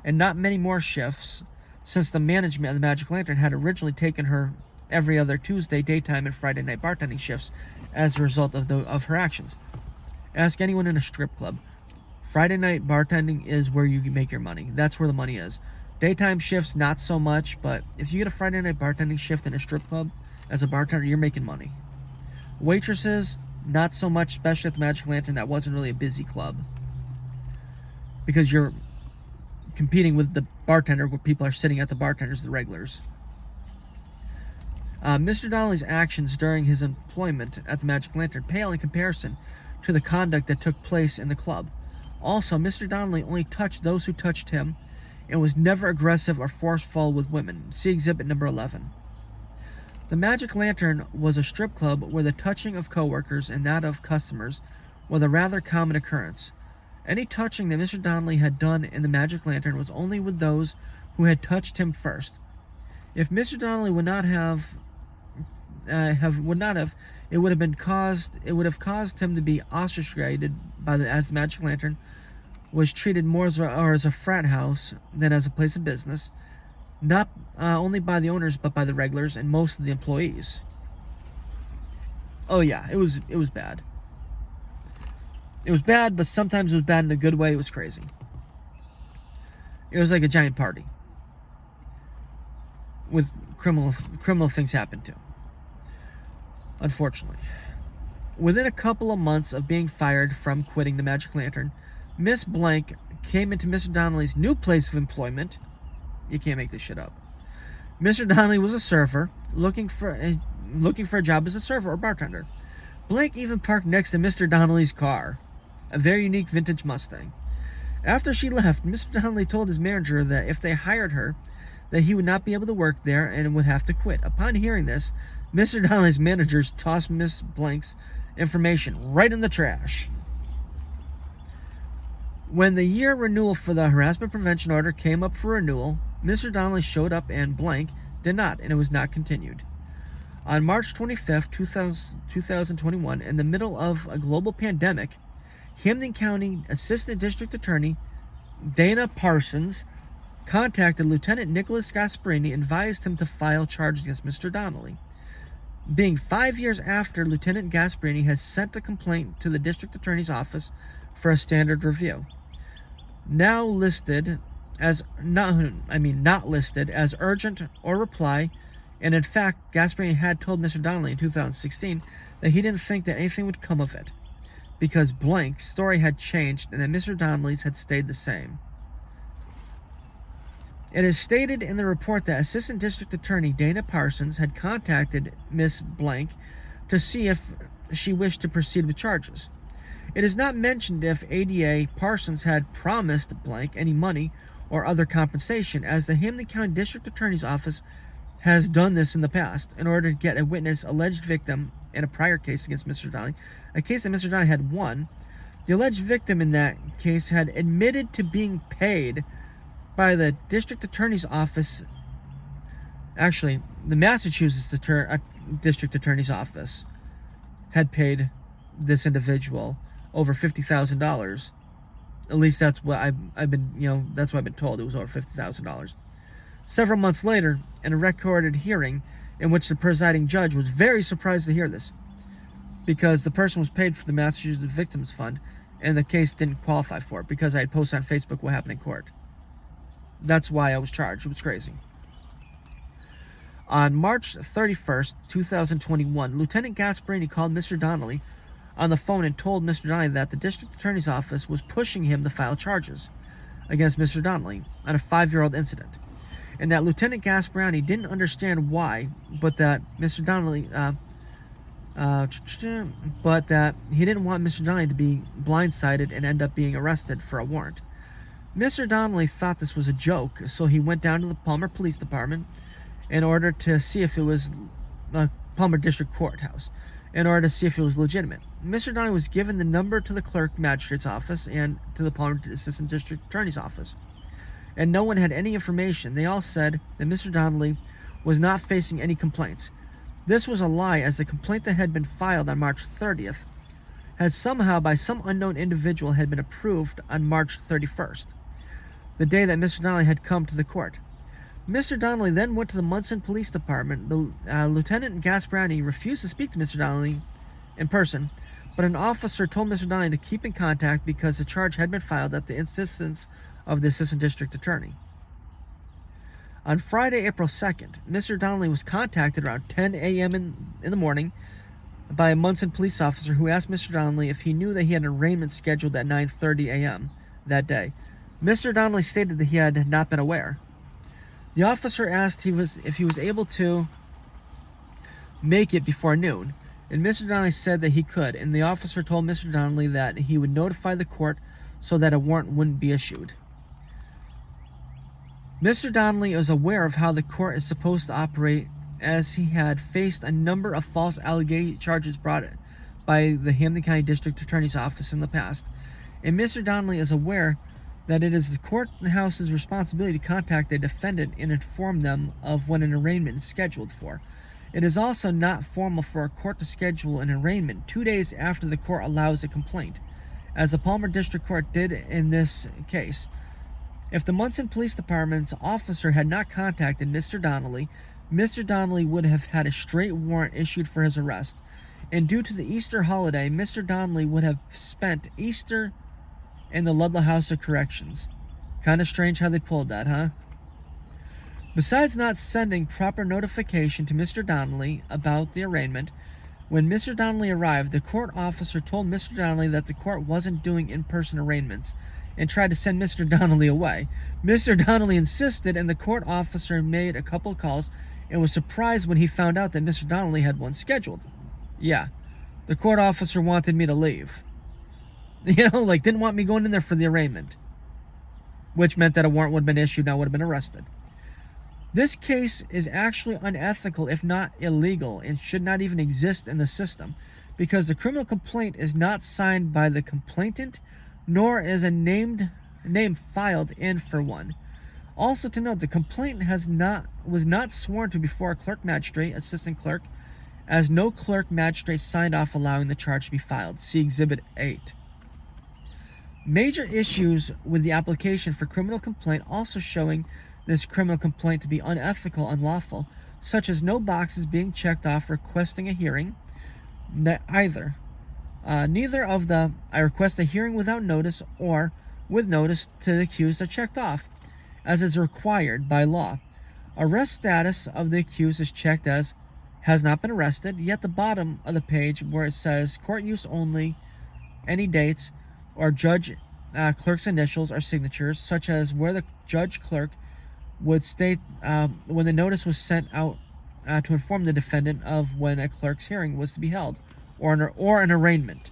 and not many more shifts, since the management of the Magic Lantern had originally taken her every other Tuesday daytime and Friday night bartending shifts as a result of her actions. Ask anyone in a strip club. Friday night bartending is where you make your money. That's where the money is. Daytime shifts, not so much, but if you get a Friday night bartending shift in a strip club as a bartender, you're making money. Waitresses, not so much, especially at the Magic Lantern. That wasn't really a busy club, because you're competing with the bartender, where people are sitting at the bartenders, the regulars. Mr. Donnelly's actions during his employment at the Magic Lantern pale in comparison to the conduct that took place in the club. Also, Mr. Donnelly only touched those who touched him and was never aggressive or forceful with women. See Exhibit number 11. The Magic Lantern was a strip club where the touching of coworkers and that of customers was a rather common occurrence. Any touching that Mr. Donnelly had done in the Magic Lantern was only with those who had touched him first. If Mr. Donnelly would have caused him to be ostracized as the Magic Lantern was treated more as a frat house than as a place of business, not only by the owners but by the regulars and most of the employees. Oh yeah, it was bad. It was bad, but sometimes it was bad in a good way. It was crazy. It was like a giant party with criminal things happened to. Unfortunately, within a couple of months of being fired from quitting the Magic Lantern, Miss Blank came into Mr. Donnelly's new place of employment. You can't make this shit up. Mr. Donnelly was a server, looking for a job as a server or bartender. Blank even parked next to Mr. Donnelly's car, a very unique vintage Mustang. After she left, Mr. Donnelly told his manager that if they hired her, that he would not be able to work there and would have to quit. Upon hearing this, Mr. Donnelly's managers tossed Miss Blank's information right in the trash. When the year renewal for the harassment prevention order came up for renewal, Mr. Donnelly showed up and Blank did not, and it was not continued. On March 25th, 2021, in the middle of a global pandemic, Hamden County Assistant District Attorney Dana Parsons contacted Lieutenant Nicholas Gasparini and advised him to file charges against Mr. Donnelly. Being 5 years after Lieutenant Gasparini has sent a complaint to the District Attorney's Office for a standard review. Not listed as urgent or reply, and in fact, Gasparini had told Mr. Donnelly in 2016 that he didn't think that anything would come of it, because Blank's story had changed and that Mr. Donnelly's had stayed the same. It is stated in the report that Assistant District Attorney Dana Parsons had contacted Miss Blank to see if she wished to proceed with charges. It is not mentioned if ADA Parsons had promised Blank any money or other compensation, as the Hamden County District Attorney's Office has done this in the past in order to get a witness alleged victim in a prior case against Mr. Donnelly, a case that Mr. Donnelly had won. The alleged victim in that case had admitted to being paid by the District Attorney's Office. Actually, the Massachusetts District Attorney's Office had paid this individual over $50,000 At least that's what I've been, that's what I've been told. It was over $50,000. Several months later, in a recorded hearing in which the presiding judge was very surprised to hear this, because the person was paid for the Massachusetts Victims Fund, and the case didn't qualify for it because I had posted on Facebook what happened in court. That's why I was charged. It was crazy. On March 31st, 2021, Lieutenant Gasparini called Mr. Donnelly on the phone and told Mr. Donnelly that the district attorney's office was pushing him to file charges against Mr. Donnelly on a 5-year-old incident, and that Lieutenant Gasparini didn't understand why, but that Mr. Donnelly, but that he didn't want Mr. Donnelly to be blindsided and end up being arrested for a warrant. Mr. Donnelly thought this was a joke, so he went down to the Palmer Police Department in order to see if it was Palmer District Courthouse, in order to see if it was legitimate. Mr. Donnelly was given the number to the clerk magistrate's office and to the Palmer Assistant District Attorney's office, and no one had any information. They all said that Mr. Donnelly was not facing any complaints. This was a lie, as the complaint that had been filed on March 30th had somehow by some unknown individual had been approved on March 31st, the day that Mr. Donnelly had come to the court. Mr. Donnelly then went to the Monson Police Department. Lieutenant Gasparini refused to speak to Mr. Donnelly in person, but an officer told Mr. Donnelly to keep in contact because the charge had been filed at the insistence of the Assistant District Attorney. On Friday, April 2nd, Mr. Donnelly was contacted around 10 a.m. in the morning by a Monson police officer who asked Mr. Donnelly if he knew that he had an arraignment scheduled at 9:30 a.m. that day. Mr. Donnelly stated that he had not been aware. The officer asked if he was able to make it before noon, and Mr. Donnelly said that he could, and the officer told Mr. Donnelly that he would notify the court so that a warrant wouldn't be issued. Mr. Donnelly is aware of how the court is supposed to operate, as he had faced a number of false charges brought by the Hampden County District Attorney's Office in the past, and Mr. Donnelly is aware that it is the courthouse's responsibility to contact the defendant and inform them of when an arraignment is scheduled for. It is also not formal for a court to schedule an arraignment 2 days after the court allows a complaint, as the Palmer District Court did in this case. If the Monson Police Department's officer had not contacted Mr. Donnelly would have had a straight warrant issued for his arrest, and due to the Easter holiday, Mr. Donnelly would have spent Easter in the Ludlow House of Corrections. Kind of strange how they pulled that, huh? Besides not sending proper notification to Mr. Donnelly about the arraignment, when Mr. Donnelly arrived, the court officer told Mr. Donnelly that the court wasn't doing in-person arraignments and tried to send Mr. Donnelly away. Mr. Donnelly insisted, and the court officer made a couple of calls and was surprised when he found out that Mr. Donnelly had one scheduled. Yeah, the court officer wanted me to leave. Didn't want me going in there for the arraignment, which meant that a warrant would have been issued and I would have been arrested. This case is actually unethical, if not illegal, and should not even exist in the system, because the criminal complaint is not signed by the complainant, nor is a name filed in for one. Also to note, the complainant was not sworn to before a clerk magistrate, assistant clerk, as no clerk magistrate signed off allowing the charge to be filed. See Exhibit 8. Major issues with the application for criminal complaint also showing this criminal complaint to be unethical, unlawful, such as no boxes being checked off requesting a hearing. Neither of the I request a hearing without notice or with notice to the accused are checked off, as is required by law. Arrest status of the accused is checked as has not been arrested, yet the bottom of the page where it says court use only, any dates, or judge clerk's initials or signatures, such as where the judge clerk would state when the notice was sent out to inform the defendant of when a clerk's hearing was to be held, or an arraignment.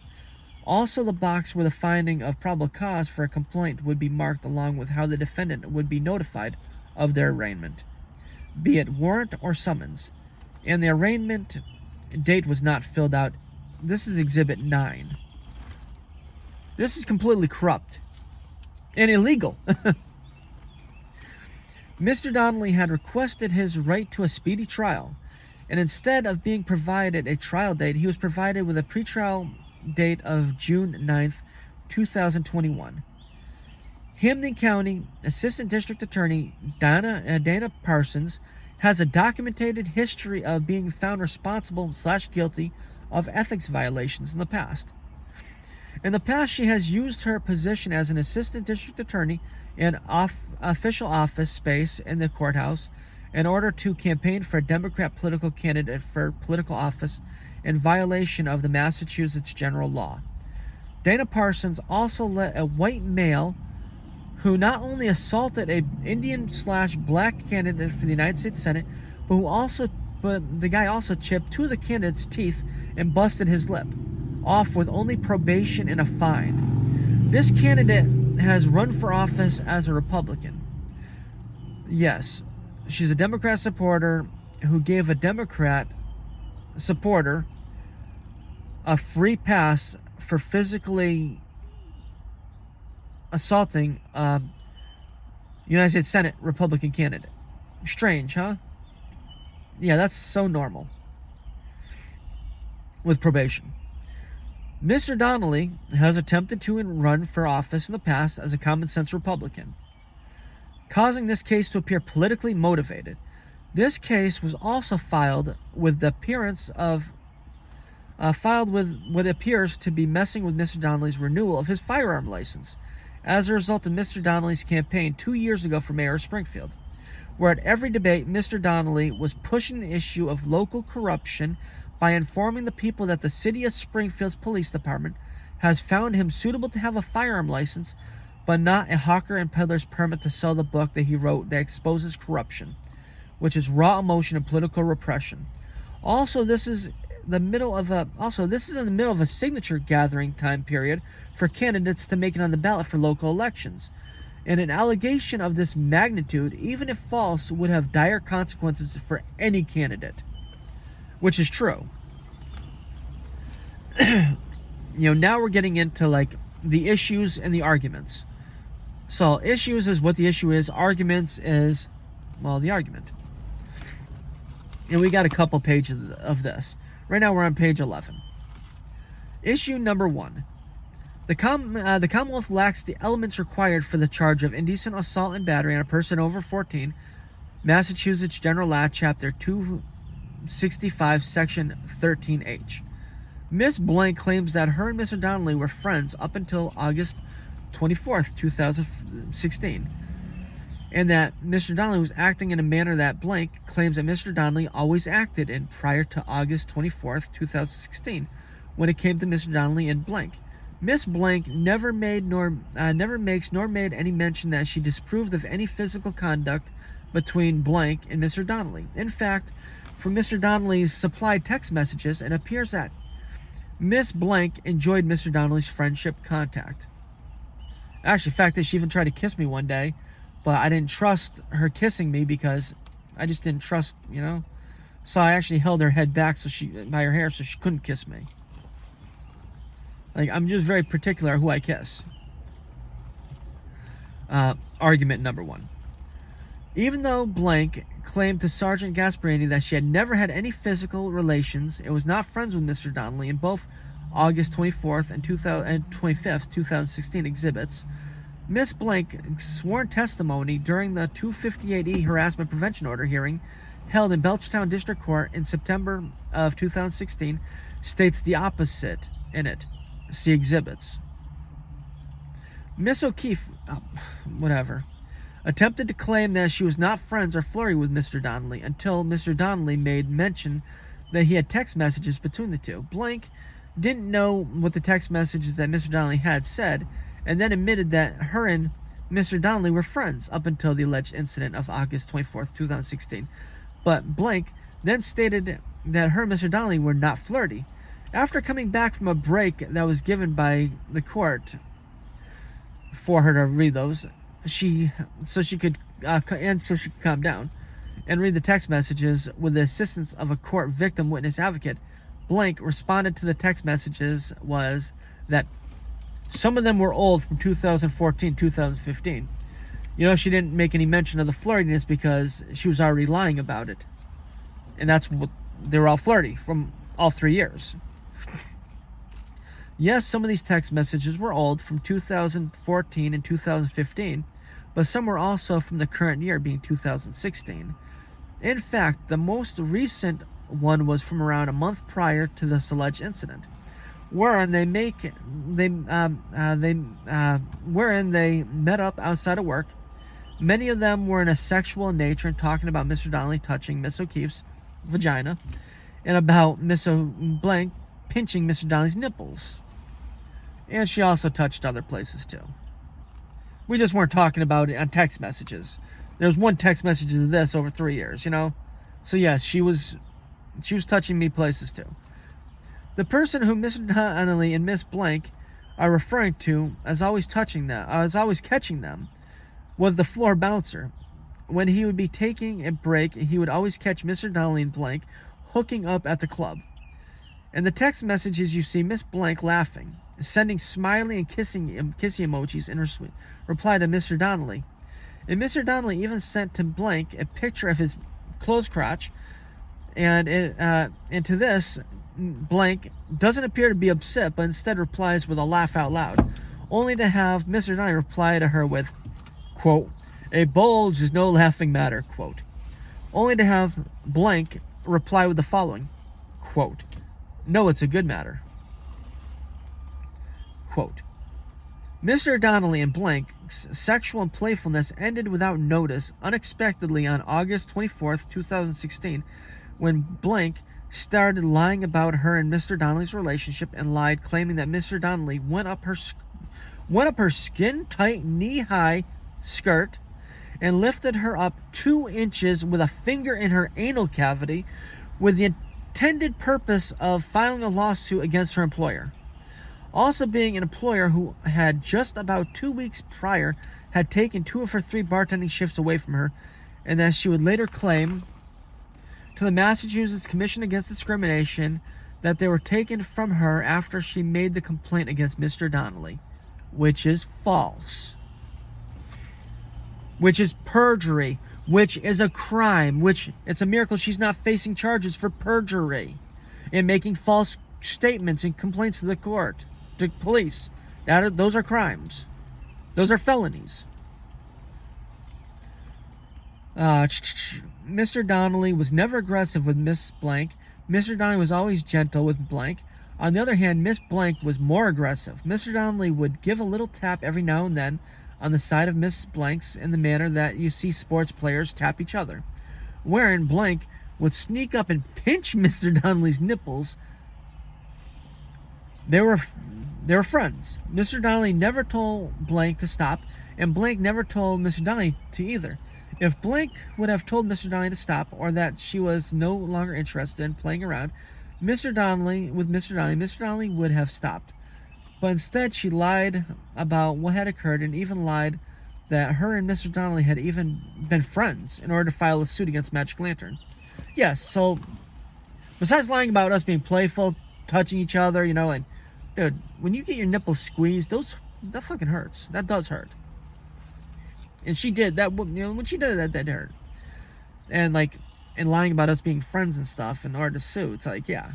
Also, the box where the finding of probable cause for a complaint would be marked, along with how the defendant would be notified of their arraignment, be it warrant or summons. And the arraignment date was not filled out. This is Exhibit 9. This is completely corrupt and illegal. Mr. Donnelly had requested his right to a speedy trial, and instead of being provided a trial date, he was provided with a pretrial date of June 9th, 2021. Hamden County Assistant District Attorney Dana Parsons has a documented history of being found responsible/guilty of ethics violations in the past. In the past, she has used her position as an assistant district attorney and official office space in the courthouse in order to campaign for a Democrat political candidate for political office in violation of the Massachusetts general law. Dana Parsons also let a white male who not only assaulted a Indian/black candidate for the United States Senate, but the guy also chipped two of the candidate's teeth and busted his lip off with only probation and a fine. This candidate has run for office as a Republican. Yes, she's a Democrat supporter who gave a Democrat supporter a free pass for physically assaulting a United States Senate Republican candidate. Strange, huh? Yeah, that's so normal. With probation. Mr. Donnelly has attempted to run for office in the past as a common sense Republican, causing this case to appear politically motivated. This case was also filed with what appears to be messing with Mr. Donnelly's renewal of his firearm license as a result of Mr. Donnelly's campaign 2 years ago for mayor of Springfield, where at every debate Mr. Donnelly was pushing the issue of local corruption by informing the people that the city of Springfield's police department has found him suitable to have a firearm license, but not a hawker and peddler's permit to sell the book that he wrote that exposes corruption, which is raw emotion and political repression. Also, this is in the middle of a signature gathering time period for candidates to make it on the ballot for local elections. And an allegation of this magnitude, even if false, would have dire consequences for any candidate. Which is true. Now we're getting into like the issues and the arguments. So issues is what the issue is. Arguments is, well, the argument. And we got a couple pages of this. Right now we're on page 11. Issue number 1. The Commonwealth lacks the elements required for the charge of indecent assault and battery on a person over 14. Massachusetts General Law, Chapter 265, Section 13H. Miss Blank claims that her and Mr. Donnelly were friends up until August 24th, 2016, and that Mr. Donnelly was acting in a manner that Blank claims that Mr. Donnelly always acted in prior to August 24th, 2016, when it came to Mr. Donnelly and Blank. Miss Blank never makes nor made any mention that she disapproved of any physical conduct between Blank and Mr. Donnelly. In fact, from Mr. Donnelly's supplied text messages, it appears that Miss Blank enjoyed Mr. Donnelly's friendship contact. Actually, the fact that she even tried to kiss me one day, but I didn't trust her kissing me because I just didn't trust, So I actually held her head back by her hair so she couldn't kiss me. Like, I'm just very particular who I kiss. Argument number 1. Even though Blank claimed to Sergeant Gasparini that she had never had any physical relations and was not friends with Mr. Donnelly in both August 24th and 25th, 2016 exhibits, Miss Blank's sworn testimony during the 258E harassment prevention order hearing held in Belchtown District Court in September of 2016 states the opposite in it. See exhibits. Miss O'Keefe, attempted to claim that she was not friends or flirty with Mr. Donnelly until Mr. Donnelly made mention that he had text messages between the two. Blank didn't know what the text messages that Mr. Donnelly had said, and then admitted that her and Mr. Donnelly were friends up until the alleged incident of August 24th, 2016. But Blank then stated that her and Mr. Donnelly were not flirty. After coming back from a break that was given by the court for her to read those, so she could calm down and read the text messages with the assistance of a court victim witness advocate, Blank responded to the text messages was that some of them were old from 2014, 2015. She didn't make any mention of the flirtiness because she was already lying about it. And that's what they were all flirty from all 3 years. Yes, some of these text messages were old, from 2014 and 2015, but some were also from the current year, being 2016. In fact, the most recent one was from around a month prior to this alleged incident, wherein wherein they met up outside of work. Many of them were in a sexual nature and talking about Mr. Donnelly touching Miss O'Keefe's vagina and about Miss Blank pinching Mr. Donnelly's nipples. And she also touched other places too. We just weren't talking about it on text messages. There was one text message of this over 3 years, you know? So yes, she was touching me places too. The person who Mr. Donnelly and Miss Blank are referring to as always catching them, was the floor bouncer. When he would be taking a break, he would always catch Mr. Donnelly and Blank hooking up at the club. In the text messages, you see Miss Blank laughing, sending smiley and kissy emojis in her reply to Mr. Donnelly. And Mr. Donnelly even sent to Blank a picture of his closed crotch, and to this, Blank doesn't appear to be upset, but instead replies with a laugh out loud, only to have Mr. Donnelly reply to her with, quote, "A bulge is no laughing matter," quote. Only to have Blank reply with the following, quote, "No, it's a good matter." Quote, Mr. Donnelly and Blank's sexual and playfulness ended without notice unexpectedly on August 24th, 2016, when Blank started lying about her and Mr. Donnelly's relationship and lied, claiming that Mr. Donnelly went up her skin-tight, knee-high skirt and lifted her up 2 inches with a finger in her anal cavity with the intended purpose of filing a lawsuit against her employer. Also being an employer who had just about 2 weeks prior had taken 2 of her 3 bartending shifts away from her, and that she would later claim to the Massachusetts Commission Against Discrimination that they were taken from her after she made the complaint against Mr. Donnelly, which is false, which is perjury, which is a crime, which it's a miracle she's not facing charges for perjury and making false statements and complaints to the court, to police. Those are crimes. Those are felonies. Mr. Donnelly was never aggressive with Miss Blank. Mr. Donnelly was always gentle with Blank. On the other hand, Miss Blank was more aggressive. Mr. Donnelly would give a little tap every now and then on the side of Miss Blank's in the manner that you see sports players tap each other, wherein Blank would sneak up and pinch Mr. Donnelly's nipples. They were friends. Mr. Donnelly never told Blank to stop, and Blank never told Mr. Donnelly to either. If Blank would have told Mr. Donnelly to stop, or that she was no longer interested in playing around Mr. Donnelly would have stopped. But instead, she lied about what had occurred and even lied that her and Mr. Donnelly had even been friends in order to file a suit against Magic Lantern. Yes, so besides lying about us being playful, touching each other, you know, and dude, when you get your nipples squeezed, that fucking hurts. That does hurt. And she did that, you know, when she did that, that hurt. And lying about us being friends and stuff in order to sue, it's like, yeah.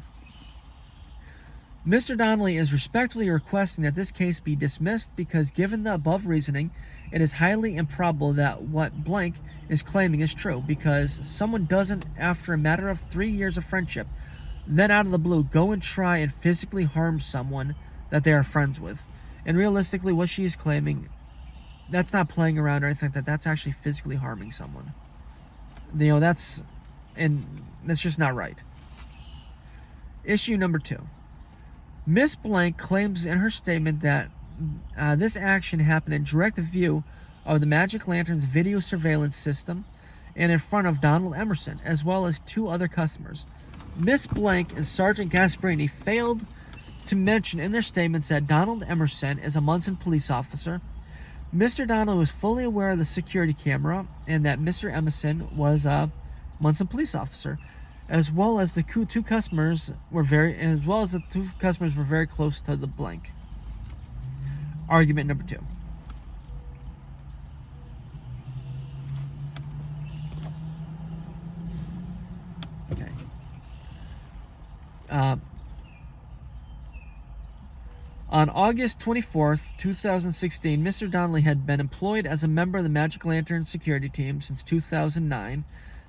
Mr. Donnelly is respectfully requesting that this case be dismissed because, given the above reasoning, it is highly improbable that what Blank is claiming is true, because someone doesn't, after a matter of 3 years of friendship, then out of the blue go and try and physically harm someone that they are friends with. And realistically, what she is claiming, that's not playing around or anything like that. That's actually physically harming someone. You know, that's just not right. Issue number 2. Miss Blank claims in her statement that this action happened in direct view of the Magic Lantern's video surveillance system and in front of Donald Emerson, as well as 2 other customers. Miss Blank and Sergeant Gasparini failed to mention in their statements that Donald Emerson is a Monson police officer. Mr. Donnelly was fully aware of the security camera and that Mr. Emerson was a Monson police officer, as well as the 2 customers were very close to the Blank. Argument number 2. Okay. On August 24th, 2016, Mr. Donnelly had been employed as a member of the Magic Lantern security team since 2009,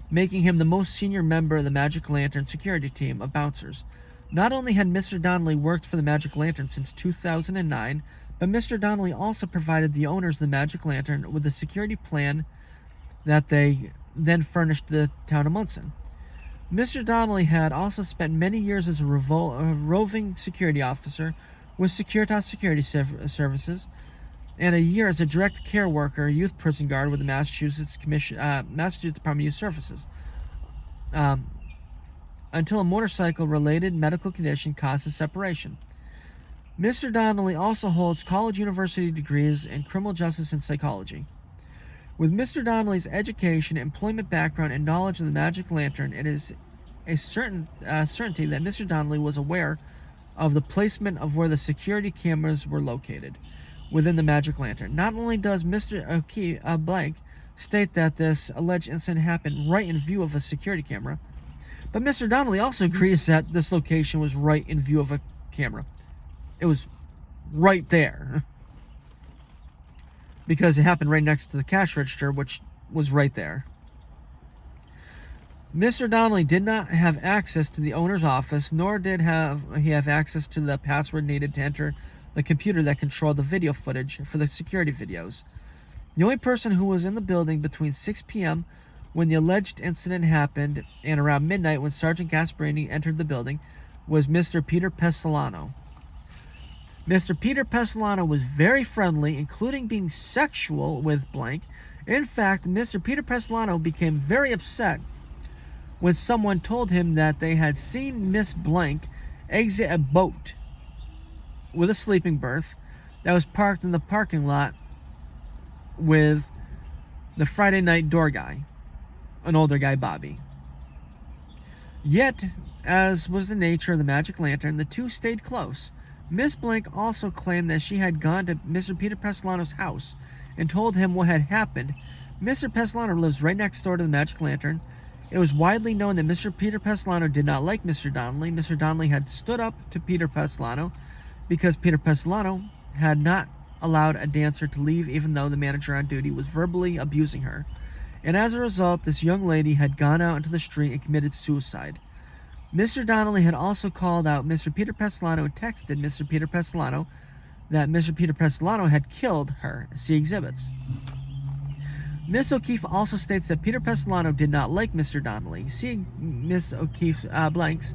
making him the most senior member of the Magic Lantern security team of bouncers. Not only had Mr. Donnelly worked for the Magic Lantern since 2009, but Mr. Donnelly also provided the owners of the Magic Lantern with a security plan that they then furnished the town of Monson. Mr. Donnelly had also spent many years as a roving security officer with Securitas Security Services, and a year as a direct care worker, youth prison guard with the Massachusetts Department of Youth Services, until a motorcycle-related medical condition caused his separation. Mr. Donnelly also holds college university degrees in criminal justice and psychology. With Mr. Donnelly's education, employment background, and knowledge of the Magic Lantern, it is a certainty that Mr. Donnelly was aware of the placement of where the security cameras were located within the Magic Lantern. Not only does Mr. O'Keefe blank state that this alleged incident happened right in view of a security camera, but Mr. Donnelly also agrees that this location was right in view of a camera. It was right there, because it happened right next to the cash register, which was right there. Mr. Donnelly did not have access to the owner's office, nor did he have access to the password needed to enter the computer that controlled the video footage for the security videos. The only person who was in the building between 6 p.m. when the alleged incident happened and around midnight when Sergeant Gasparini entered the building was Mr. Peter Pestilano. Mr. Peter Pestilano was very friendly, including being sexual with blank. In fact, Mr. Peter Pestilano became very upset when someone told him that they had seen Miss Blank exit a boat with a sleeping berth that was parked in the parking lot with the Friday night door guy, an older guy, Bobby. Yet, as was the nature of the Magic Lantern, the two stayed close. Miss Blank also claimed that she had gone to Mr. Peter Pestilano's house and told him what had happened. Mr. Pestilano lives right next door to the Magic Lantern. It was widely known that Mr. Peter Pestilano did not like Mr. Donnelly. Mr. Donnelly had stood up to Peter Pestilano because Peter Pestilano had not allowed a dancer to leave even though the manager on duty was verbally abusing her. And as a result, this young lady had gone out into the street and committed suicide. Mr. Donnelly had also called out Mr. Peter Pestilano and texted Mr. Peter Pestilano that Mr. Peter Pestilano had killed her. See exhibits. Miss O'Keefe also states that Peter Pestilano did not like Mr. Donnelly. See Miss O'Keefe Blank's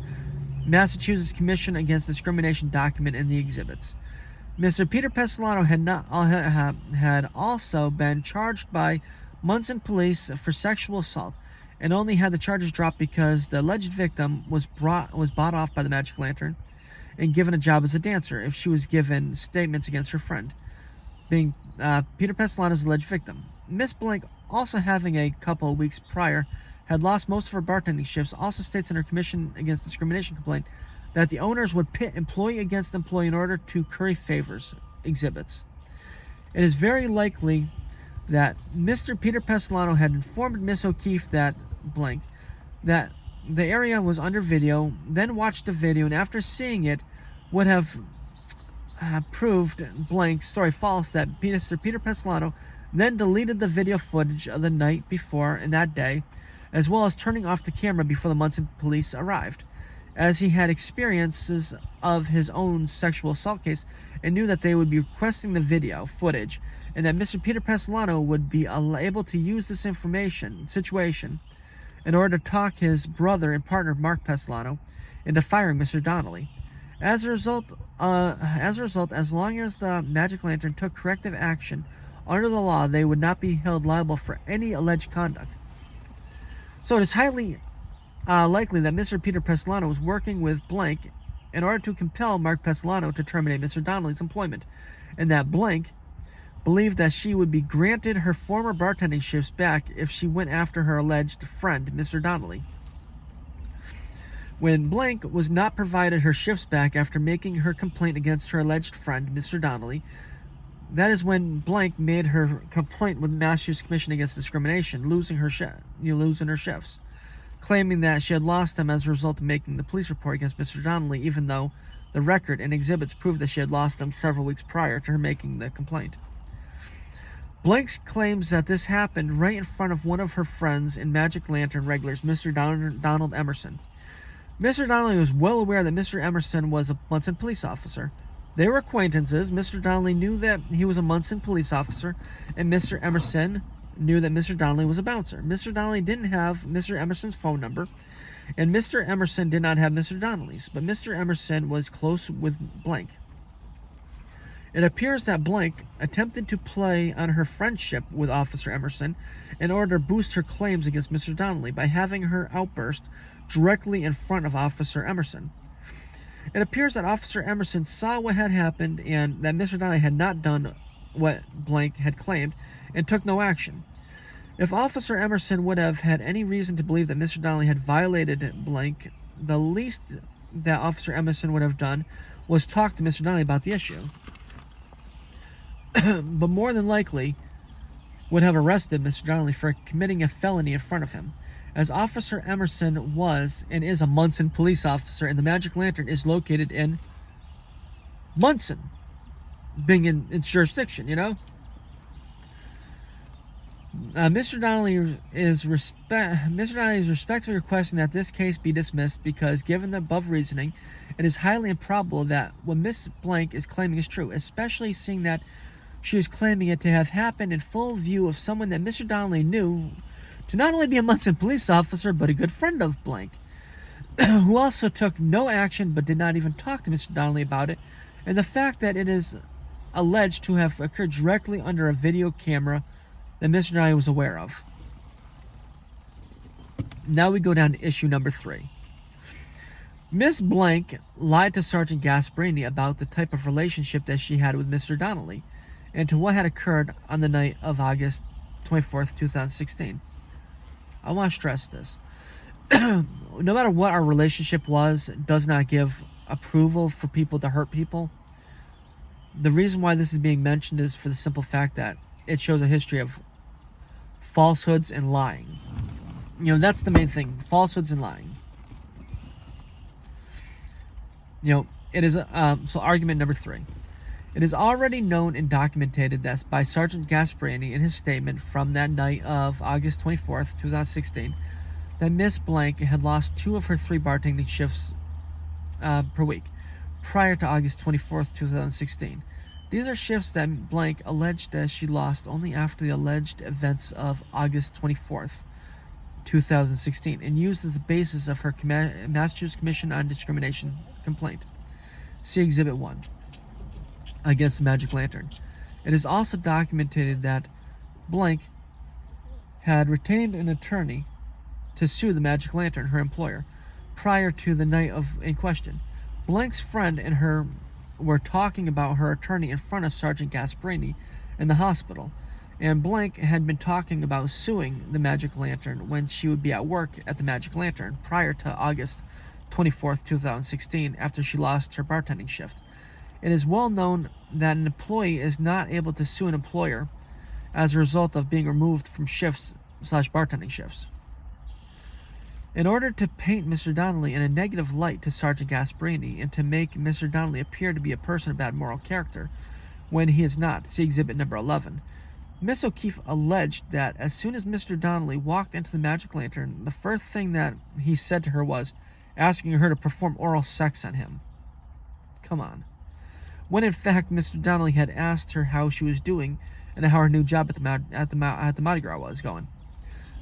Massachusetts Commission Against Discrimination document in the exhibits. Mr. Peter Pestilano had also been charged by Monson police for sexual assault, and only had the charges dropped because the alleged victim was bought off by the Magic Lantern and given a job as a dancer if she was given statements against her friend, being Peter Pestilano's alleged victim. Miss Blank, also having a couple of weeks prior had lost most of her bartending shifts, also states in her Commission Against Discrimination complaint that the owners would pit employee against employee in order to curry favors. Exhibits. It is very likely that Mr. Peter Pestilano had informed Miss O'Keefe that blank that the area was under video, then watched the video, and after seeing it would have proved blank story false that Mr. Peter Pestilano then deleted the video footage of the night before and that day, as well as turning off the camera before the Monson police arrived, as he had experiences of his own sexual assault case and knew that they would be requesting the video footage and that Mr. Peter Pestilano would be able to use this situation in order to talk his brother and partner Mark Pestilano into firing Mr. Donnelly. As a result, as long as the Magic Lantern took corrective action under the law, they would not be held liable for any alleged conduct. So it is highly likely that Mr. Peter Pestilano was working with blank in order to compel Mark Pestilano to terminate Mr. Donnelly's employment, and that blank believed that she would be granted her former bartending shifts back if she went after her alleged friend, Mr. Donnelly. When blank was not provided her shifts back after making her complaint against her alleged friend, Mr. Donnelly, that is when blank made her complaint with the Massachusetts Commission Against Discrimination, losing her shifts, claiming that she had lost them as a result of making the police report against Mr. Donnelly, even though The record and exhibits proved that she had lost them several weeks prior to her making the complaint. Blank claims that this happened right in front of one of her friends and Magic Lantern regulars, Mr. Donald Emerson. Mr. Donnelly was well aware that Mr. Emerson was a Monson police officer. They were acquaintances. Mr. Donnelly knew that he was a Monson police officer, and Mr. Emerson knew that Mr. Donnelly was a bouncer. Mr. Donnelly didn't have Mr. Emerson's phone number, and Mr. Emerson did not have Mr. Donnelly's, but Mr. Emerson was close with Blank. It appears that Blank attempted to play on her friendship with Officer Emerson in order to boost her claims against Mr. Donnelly by having her outburst directly in front of Officer Emerson. It appears that Officer Emerson saw what had happened and that Mr. Donnelly had not done what Blank had claimed and took no action. If Officer Emerson would have had any reason to believe that Mr. Donnelly had violated Blank, the least that Officer Emerson would have done was talk to Mr. Donnelly about the issue. But more than likely would have arrested Mr. Donnelly for committing a felony in front of him, as Officer Emerson was and is a Monson police officer, and the Magic Lantern is located in Monson, being in its jurisdiction, you know? Mr. Donnelly is respectfully requesting that this case be dismissed because, given the above reasoning, it is highly improbable that what Miss Blank is claiming is true, especially seeing that she is claiming it to have happened in full view of someone that Mr. Donnelly knew to not only be a Monson police officer, but a good friend of Blank, who also took no action but did not even talk to Mr. Donnelly about it, and the fact that it is alleged to have occurred directly under a video camera that Mr. Donnelly was aware of. Now we go down to issue number 3. Miss Blank lied to Sergeant Gasparini about the type of relationship that she had with Mr. Donnelly and to what had occurred on the night of August 24th, 2016. I want to stress this. No matter what our relationship was, it does not give approval for people to hurt people. The reason why this is being mentioned is for the simple fact that it shows a history of falsehoods and lying. You know, that's the main thing. Falsehoods and lying. You know, it is, so argument number 3. It is already known and documented that by Sergeant Gasparini in his statement from that night of August 24th, 2016, that Miss Blank had lost 2 of her 3 bartending shifts per week prior to August 24th, 2016. These are shifts that Blank alleged that she lost only after the alleged events of August 24th, 2016, and used as the basis of her Massachusetts Commission on Discrimination complaint. See Exhibit 1 against the Magic Lantern. It is also documented that Blank had retained an attorney to sue the Magic Lantern, her employer, prior to the night in question. Blank's friend and her were talking about her attorney in front of Sergeant Gasparini in the hospital, and Blank had been talking about suing the Magic Lantern when she would be at work at the Magic Lantern prior to August 24th, 2016, after she lost her bartending shift. It is well known that an employee is not able to sue an employer as a result of being removed from shifts/bartending shifts. In order to paint Mr. Donnelly in a negative light to Sergeant Gasparini and to make Mr. Donnelly appear to be a person of bad moral character when he is not, see Exhibit number 11, Miss O'Keefe alleged that as soon as Mr. Donnelly walked into the Magic Lantern, the first thing that he said to her was asking her to perform oral sex on him. Come on. When in fact Mr. Donnelly had asked her how she was doing and how her new job at the Mardi Gras was going.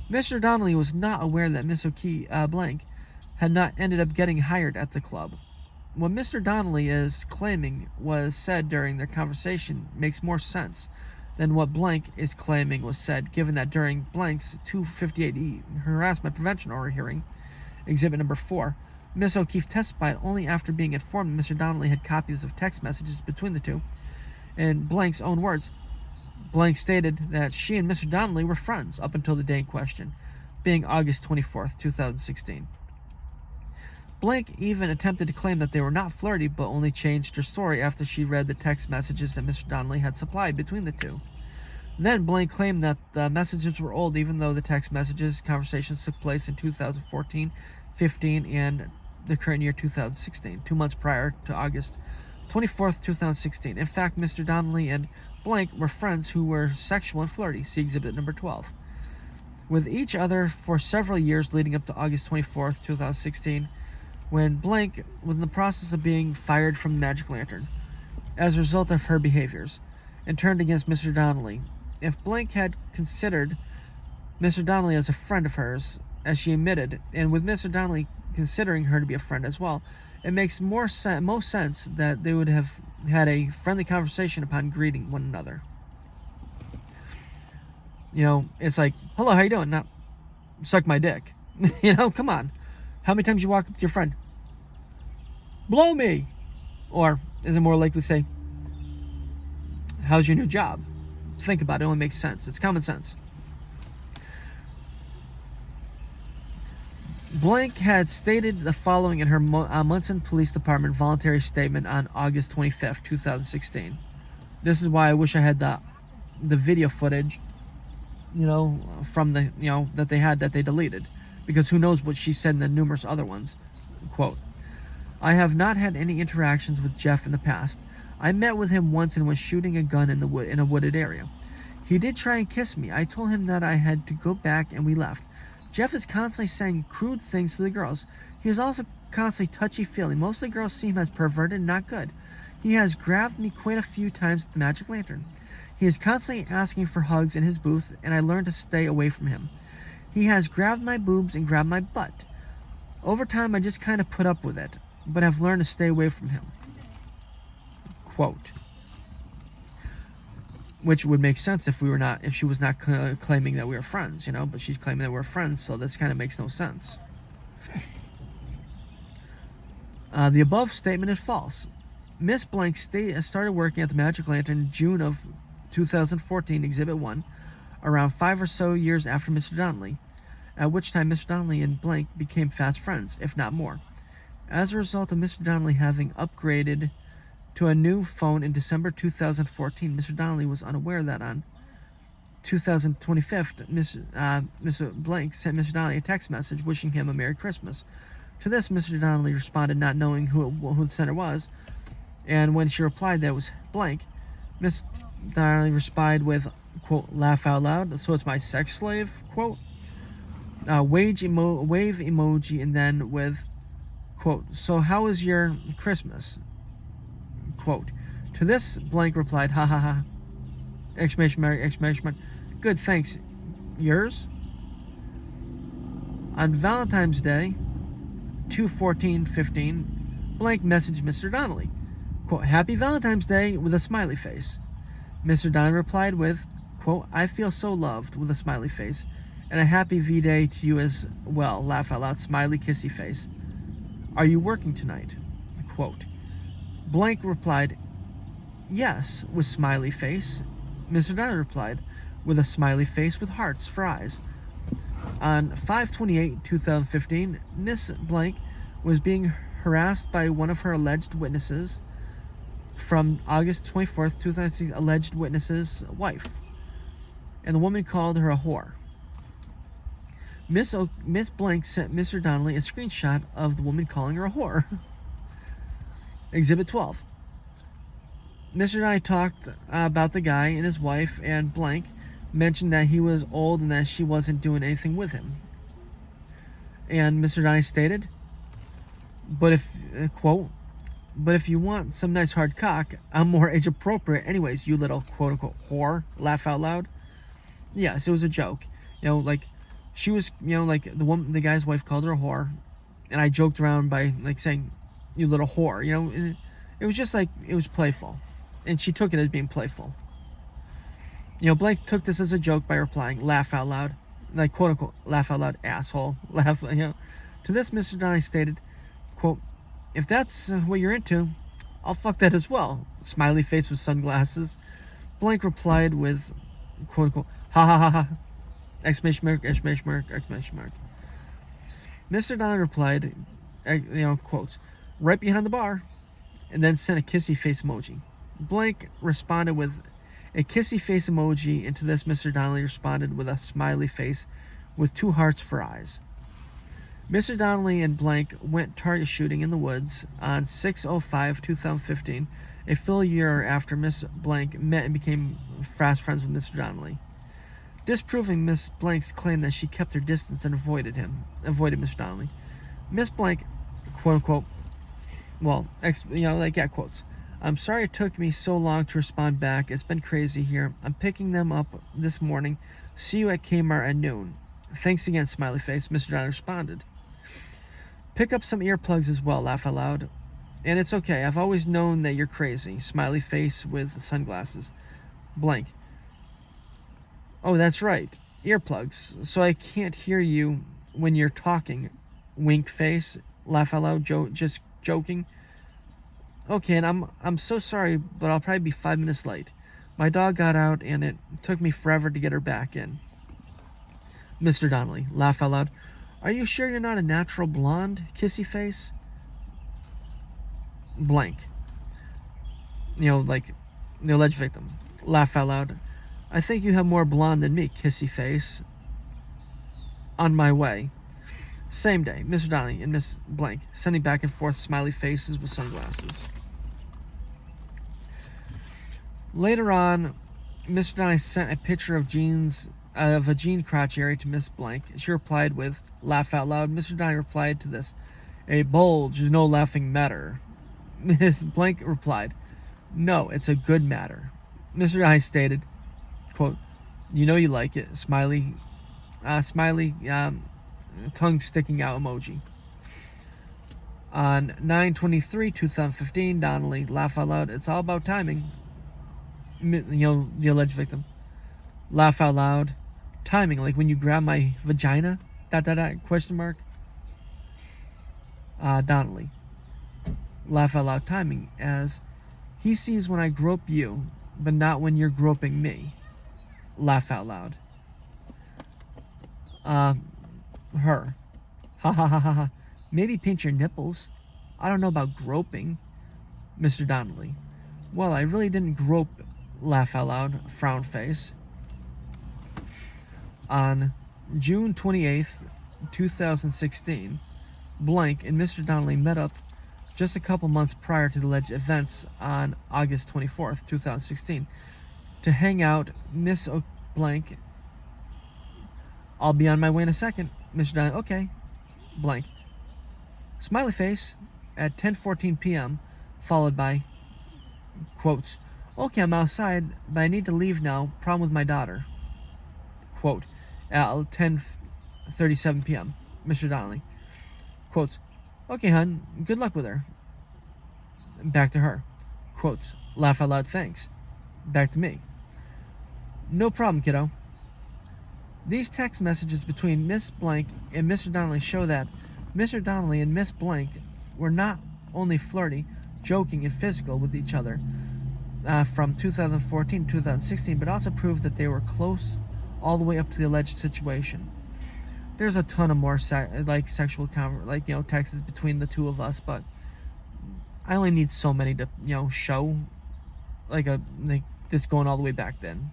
Mr. Donnelly was not aware that Miss O'Keefe Blank had not ended up getting hired at the club. What Mr. Donnelly is claiming was said during their conversation makes more sense than what Blank is claiming was said, given that during Blank's 258E harassment prevention order hearing, Exhibit number 4, Miss O'Keefe testified only after being informed that Mr. Donnelly had copies of text messages between the two. In Blank's own words, Blank stated that she and Mr. Donnelly were friends up until the day in question, being August 24th, 2016. Blank even attempted to claim that they were not flirty, but only changed her story after she read the text messages that Mr. Donnelly had supplied between the two. Then Blank claimed that the messages were old, even though the text messages conversations took place in 2014, 15, and the current year 2016, 2 months prior to August 24th, 2016. In fact, Mr. Donnelly and blank were friends who were sexual and flirty. See exhibit number 12. With each other for several years leading up to August 24th, 2016, when blank was in the process of being fired from the Magic Lantern as a result of her behaviors and turned against Mr. Donnelly. If blank had considered Mr. Donnelly as a friend of hers, as she admitted, and with Mr. Donnelly considering her to be a friend as well, it makes most sense that they would have had a friendly conversation upon greeting one another. You know, it's like, hello, how you doing? Not suck my dick. You know, come on. How many times you walk up to your friend? Blow me! Or is it more likely to say, how's your new job? Think about it, it only makes sense. It's common sense. Blank had stated the following in her Monson Police Department voluntary statement on August 25th, 2016. This is why I wish I had the video footage, you know, from the, you know, that they had that they deleted. Because who knows what she said in the numerous other ones. Quote, I have not had any interactions with Jeff in the past. I met with him once and was shooting a gun in a wooded area. He did try and kiss me. I told him that I had to go back and we left. Jeff is constantly saying crude things to the girls. He is also constantly touchy-feely. Most of the girls see him as perverted and not good. He has grabbed me quite a few times at the Magic Lantern. He is constantly asking for hugs in his booth, and I learned to stay away from him. He has grabbed my boobs and grabbed my butt. Over time, I just kind of put up with it, but I've learned to stay away from him. Quote. Which would make sense if she was not claiming that we were friends, you know, but she's claiming that we're friends, so this kind of makes no sense. The above statement is false. Miss Blank started working at the Magic Lantern in June of 2014, Exhibit 1, around 5 or so years after Mr. Donnelly, at which time Mr. Donnelly and Blank became fast friends, if not more. As a result of Mr. Donnelly having upgraded to a new phone in December 2014, Mr. Donnelly was unaware that on 2025, Mr. Blank sent Mr. Donnelly a text message wishing him a Merry Christmas. To this, Mr. Donnelly responded not knowing who the sender was, and when she replied that it was Blank, Miss Donnelly responded with, quote, laugh out loud, so it's my sex slave, quote, wave emoji, and then with, quote, so how was your Christmas? Quote, to this, Blank replied, ha ha ha, exclamation mark, exclamation mark, good, thanks, yours? On Valentine's Day, 2/14/15, Blank messaged Mr. Donnelly, quote, happy Valentine's Day, with a smiley face. Mr. Donnelly replied with, quote, I feel so loved, with a smiley face, and a happy V-Day to you as well, laugh out loud, smiley kissy face. Are you working tonight? Quote, Blank replied, yes, with smiley face. Mr. Donnelly replied, with a smiley face with hearts for eyes. On 5/28/2015, Miss Blank was being harassed by one of her alleged witnesses from August 24th, 2016, alleged witness's wife. And the woman called her a whore. Miss Blank sent Mr. Donnelly a screenshot of the woman calling her a whore. Exhibit 12. Mr. Donnelly talked about the guy and his wife, and Blank mentioned that he was old and that she wasn't doing anything with him. And Mr. Donnelly stated, but if, quote, but if you want some nice hard cock, I'm more age appropriate anyways, you little quote unquote whore, laugh out loud. Yes, it was a joke. You know, like, she was, you know, like, the guy's wife called her a whore, and I joked around by, like, saying, you little whore, you know, and it was just like, it was playful, and she took it as being playful. You know, Blake took this as a joke by replying, laugh out loud, like, quote unquote, laugh out loud, asshole, laugh, you know. To this, Mr. Donnelly stated, quote, if that's what you're into, I'll fuck that as well, smiley face with sunglasses. Blank replied with, quote unquote, ha ha ha ha, exclamation mark, exclamation mark, exclamation mark. Mr. Donnelly replied, you know, quotes, right behind the bar, and then sent a kissy face emoji. Blank responded with a kissy face emoji, and to this, Mr. Donnelly responded with a smiley face with two hearts for eyes. Mr. Donnelly and blank went target shooting in the woods on 6/05/2015, a full year after Miss Blank met and became fast friends with Mr. Donnelly, disproving Miss Blank's claim that she kept her distance and avoided Mr. Donnelly. Miss Blank, quote unquote, quotes. I'm sorry it took me so long to respond back. It's been crazy here. I'm picking them up this morning. See you at Kmart at noon. Thanks again, smiley face. Mr. Donnelly responded. Pick up some earplugs as well, laugh out loud. And it's okay. I've always known that you're crazy. Smiley face with sunglasses. Blank. Oh, that's right. Earplugs. So I can't hear you when you're talking. Wink face. Laugh out loud. Just joking. Okay, and I'm so sorry, but I'll probably be 5 minutes late. My dog got out, and it took me forever to get her back in. Mr. Donnelly. Laugh out loud. Are you sure you're not a natural blonde? Kissy face. Blank. Like the alleged victim. Laugh out loud. I think you have more blonde than me, kissy face. On my way. Same day, Mr. Donnelly and Miss Blank sending back and forth smiley faces with sunglasses. Later on, Mr. Donnelly sent a picture of a jean crotch area to Miss Blank. She replied with, laugh out loud. Mr. Donnelly replied to this, a bulge is no laughing matter. Miss Blank replied, no, it's a good matter. Mr. Donnelly stated, quote, you know you like it, smiley, tongue sticking out emoji. On 9/23/2015, Donnelly, laugh out loud, it's all about timing. The alleged victim. Laugh out loud. Timing, like when you grab my vagina? ... question mark. Donnelly. Laugh out loud. Timing, as he sees when I grope you, but not when you're groping me. Laugh out loud. Her. Ha ha ha ha ha. Maybe pinch your nipples. I don't know about groping. Mr. Donnelly. Well, I really didn't grope. Laugh out loud. Frown face. On June 28th, 2016, Blank and Mr. Donnelly met up just a couple months prior to the alleged events on August 24th, 2016, to hang out. Miss Blank, I'll be on my way in a second. Mr. Donnelly, okay. Blank. Smiley face at 10:14 p.m., followed by, quotes, okay, I'm outside, but I need to leave now. Problem with my daughter. Quote, at 10:37 p.m., Mr. Donnelly. Quotes, okay, hun, good luck with her. Back to her. Quotes, laugh out loud, thanks. Back to me. No problem, kiddo. These text messages between Miss Blank and Mr. Donnelly show that Mr. Donnelly and Miss Blank were not only flirty, joking, and physical with each other from 2014 to 2016, but also proved that they were close all the way up to the alleged situation. There's a ton of more sexual texts between the two of us, but I only need so many to show this going all the way back then.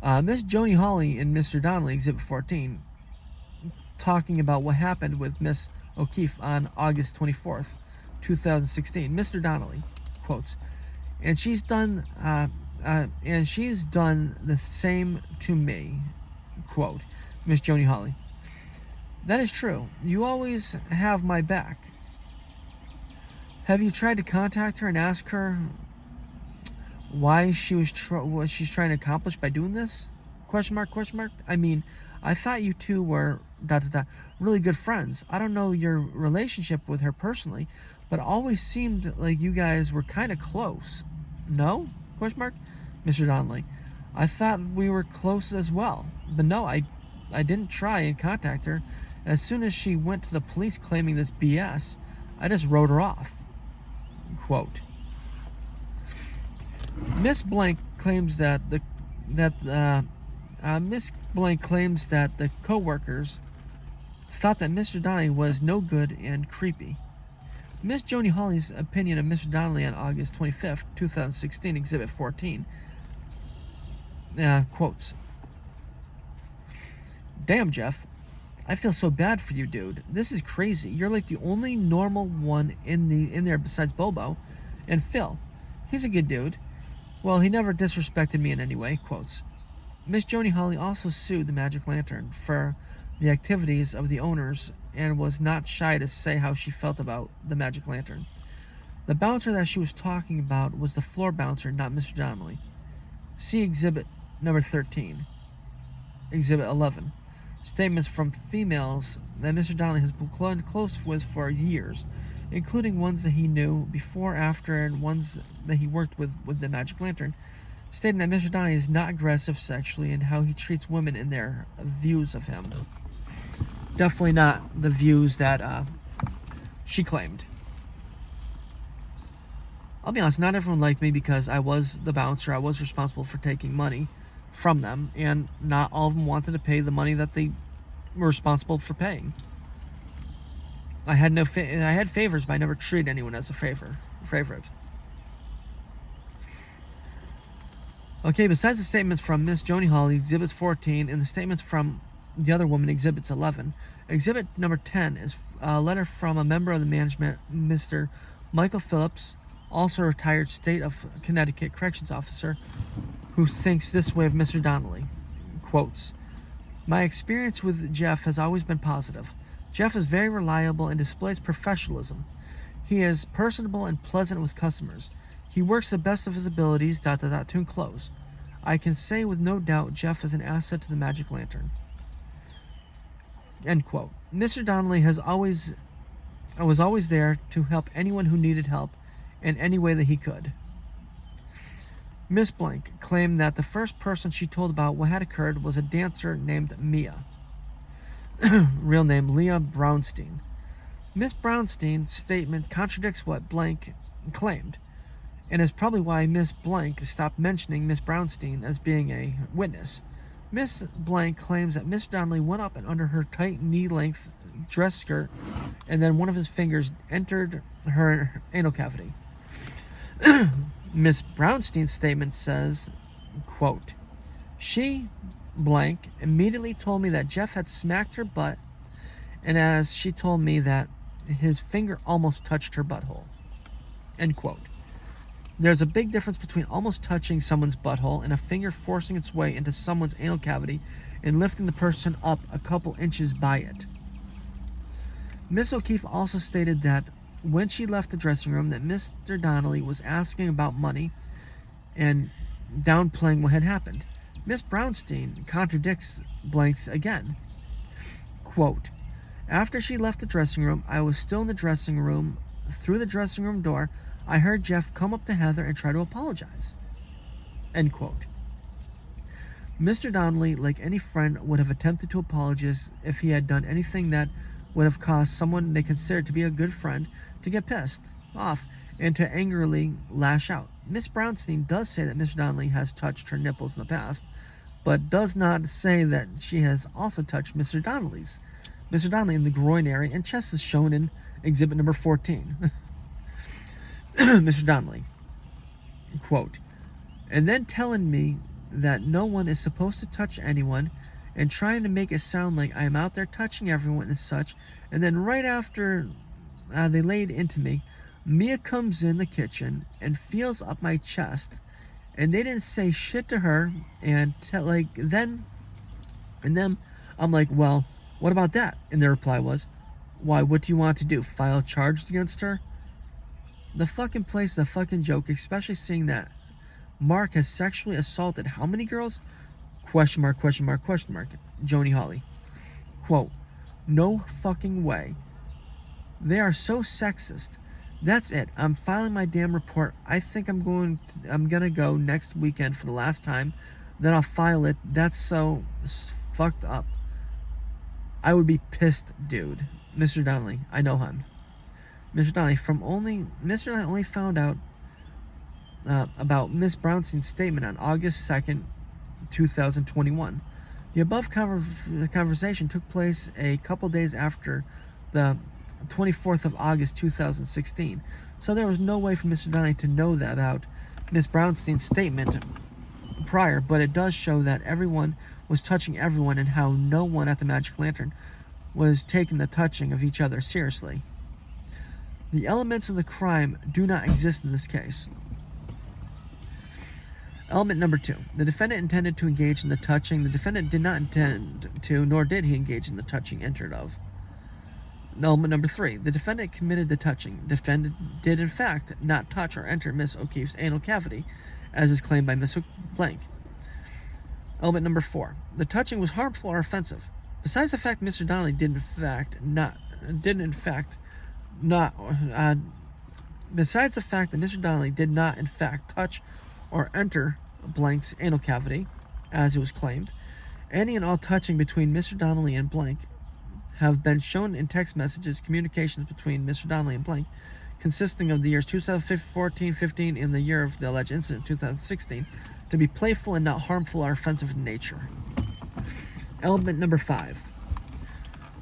Miss Joni Hawley and Mr. Donnelly, Exhibit 14, talking about what happened with Miss O'Keefe on August 24th, 2016. Mr. Donnelly quotes, and she's done the same to me. Quote, Miss Joni Hawley. That is true. You always have my back. Have you tried to contact her and ask her why what she's trying to accomplish by doing this? Question mark. I mean, I thought you two were ... really good friends. I don't know your relationship with her personally, but it always seemed like you guys were kind of close. No? Question mark. Mr. Donnelly. I thought we were close as well, but no, I didn't try and contact her. As soon as she went to the police claiming this BS, I just wrote her off. Quote. Miss Blank claims that the co-workers thought that Mr. Donnelly was no good and creepy. Miss Joni Hawley's opinion of Mr. Donnelly on August 25th, 2016, Exhibit 14, quotes, damn, Jeff, I feel so bad for you, dude. This is crazy. You're like the only normal one in there besides Bobo and Phil. He's a good dude. Well, he never disrespected me in any way, quotes. Miss Joni Holly also sued the Magic Lantern for the activities of the owners and was not shy to say how she felt about the Magic Lantern. The bouncer that she was talking about was the floor bouncer, not Mr. Donnelly. See Exhibit number 13. Exhibit 11. Statements from females that Mr. Donnelly has been close with for years, including ones that he knew before, after, and ones that he worked with the Magic Lantern, stating that Mr. Donnelly is not aggressive sexually and how he treats women in their views of him. Definitely not the views that she claimed. I'll be honest, not everyone liked me because I was the bouncer. I was responsible for taking money from them, and not all of them wanted to pay the money that they were responsible for paying. I had I had favors, but I never treated anyone as a favorite. Okay, besides the statements from Miss Joni Holly, Exhibit 14, and the statements from the other woman, Exhibits 11, Exhibit number 10 is a letter from a member of the management, Mr. Michael Phillips, also a retired state of Connecticut corrections officer, who thinks this way of Mr. Donnelly. Quotes, "My experience with Jeff has always been positive. Jeff is very reliable and displays professionalism. He is personable and pleasant with customers. He works the best of his abilities, to close. I can say with no doubt Jeff is an asset to the Magic Lantern." End quote. Mr. Donnelly was always there to help anyone who needed help in any way that he could. Miss Blank claimed that the first person she told about what had occurred was a dancer named Mia. Real name Leah Brownstein. Miss Brownstein's statement contradicts what Blank claimed, and is probably why Miss Blank stopped mentioning Miss Brownstein as being a witness. Miss Blank claims that Mr. Donnelly went up and under her tight knee-length dress skirt, and then one of his fingers entered her anal cavity. Miss Brownstein's statement says, quote, "She, Blank, immediately told me that Jeff had smacked her butt, and as she told me that his finger almost touched her butthole." End quote. There's a big difference between almost touching someone's butthole and a finger forcing its way into someone's anal cavity and lifting the person up a couple inches by it. Miss O'Keefe also stated that when she left the dressing room that Mr. Donnelly was asking about money and downplaying what had happened. Miss Brownstein contradicts Blanks again. Quote, "After she left the dressing room, I was still in the dressing room. Through the dressing room door, I heard Jeff come up to Heather and try to apologize." End quote. Mr. Donnelly, like any friend, would have attempted to apologize if he had done anything that would have caused someone they considered to be a good friend to get pissed off and to angrily lash out. Miss Brownstein does say that Mr. Donnelly has touched her nipples in the past, but does not say that she has also touched Mr. Donnelly in the groin area and chest, is shown in Exhibit number 14. Mr. Donnelly, quote, "And then telling me that no one is supposed to touch anyone and trying to make it sound like I am out there touching everyone and such, and then right after they laid into me, Mia comes in the kitchen and feels up my chest, and they didn't say shit to her, and then I'm like, well, what about that?" And their reply was, "Why, what do you want to do, file charges against her?" The fucking place is a fucking joke, especially seeing that Mark has sexually assaulted how many girls? Question mark, question mark, question mark. Joni Holly. Quote, "No fucking way. They are so sexist. That's it. I'm filing my damn report. I think I'm gonna go next weekend for the last time. Then I'll file it. That's so fucked up. I would be pissed, dude." Mr. Donnelly, I know, hun. Mr. Donnelly, Mr. Donnelly only found out about Miss Brownstein's statement on August 2nd, 2021. The above conversation took place a couple days after the 24th of August 2016, so there was no way for Mr. Donnelly to know that about Miss Brownstein's statement prior, but it does show that everyone was touching everyone and how no one at the Magic Lantern was taking the touching of each other seriously. The elements of the crime do not exist in this case. Element number 2. The defendant intended to engage in the touching. The defendant did not intend to, nor did he engage in the touching entered of. Element number 3. The defendant committed the touching. Defendant did in fact not touch or enter Miss O'Keefe's anal cavity, as is claimed by Miss Blank. Element number 4. The touching was harmful or offensive. Besides the fact Mr. Donnelly did in fact not besides the fact that Mr. Donnelly did not in fact touch or enter Blank's anal cavity, as it was claimed, any and all touching between Mr. Donnelly and Blank have been shown in text messages, communications between Mr. Donnelly and Blank, consisting of the years 2014, 15, and the year of the alleged incident, 2016, to be playful and not harmful or offensive in nature. Element number 5.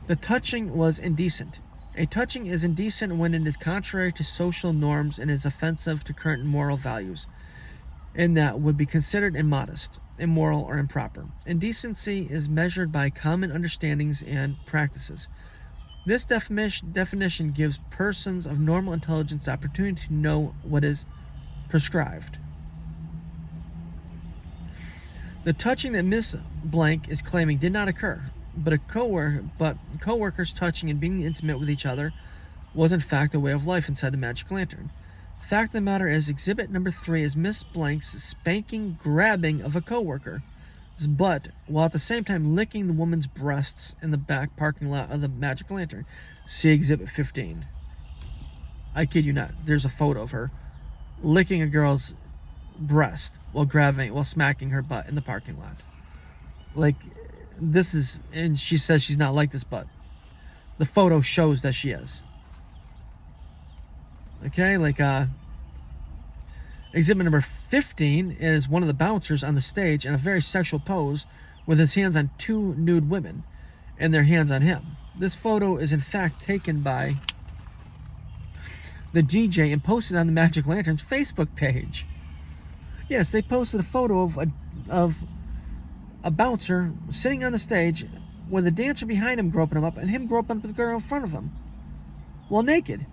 The touching was indecent. A touching is indecent when it is contrary to social norms and is offensive to current moral values, and that would be considered immodest, immoral, or improper. Indecency is measured by common understandings and practices. This definition gives persons of normal intelligence the opportunity to know what is prescribed. The touching that Miss Blank is claiming did not occur, but co-workers touching and being intimate with each other was in fact a way of life inside the Magic Lantern. Fact of the matter is, exhibit number 3 is Miss Blank's spanking grabbing of a co-worker's butt while at the same time licking the woman's breasts in the back parking lot of the Magic Lantern. See exhibit 15. I kid you not. There's a photo of her licking a girl's breast while smacking her butt in the parking lot. Like, this is, and she says she's not like this, but the photo shows that she is. Okay, exhibit number 15 is one of the bouncers on the stage in a very sexual pose with his hands on 2 nude women and their hands on him. This photo is in fact taken by the DJ and posted on the Magic Lantern's Facebook page. Yes, they posted a photo of a bouncer sitting on the stage with a dancer behind him groping him up and him groping up the girl in front of him while naked,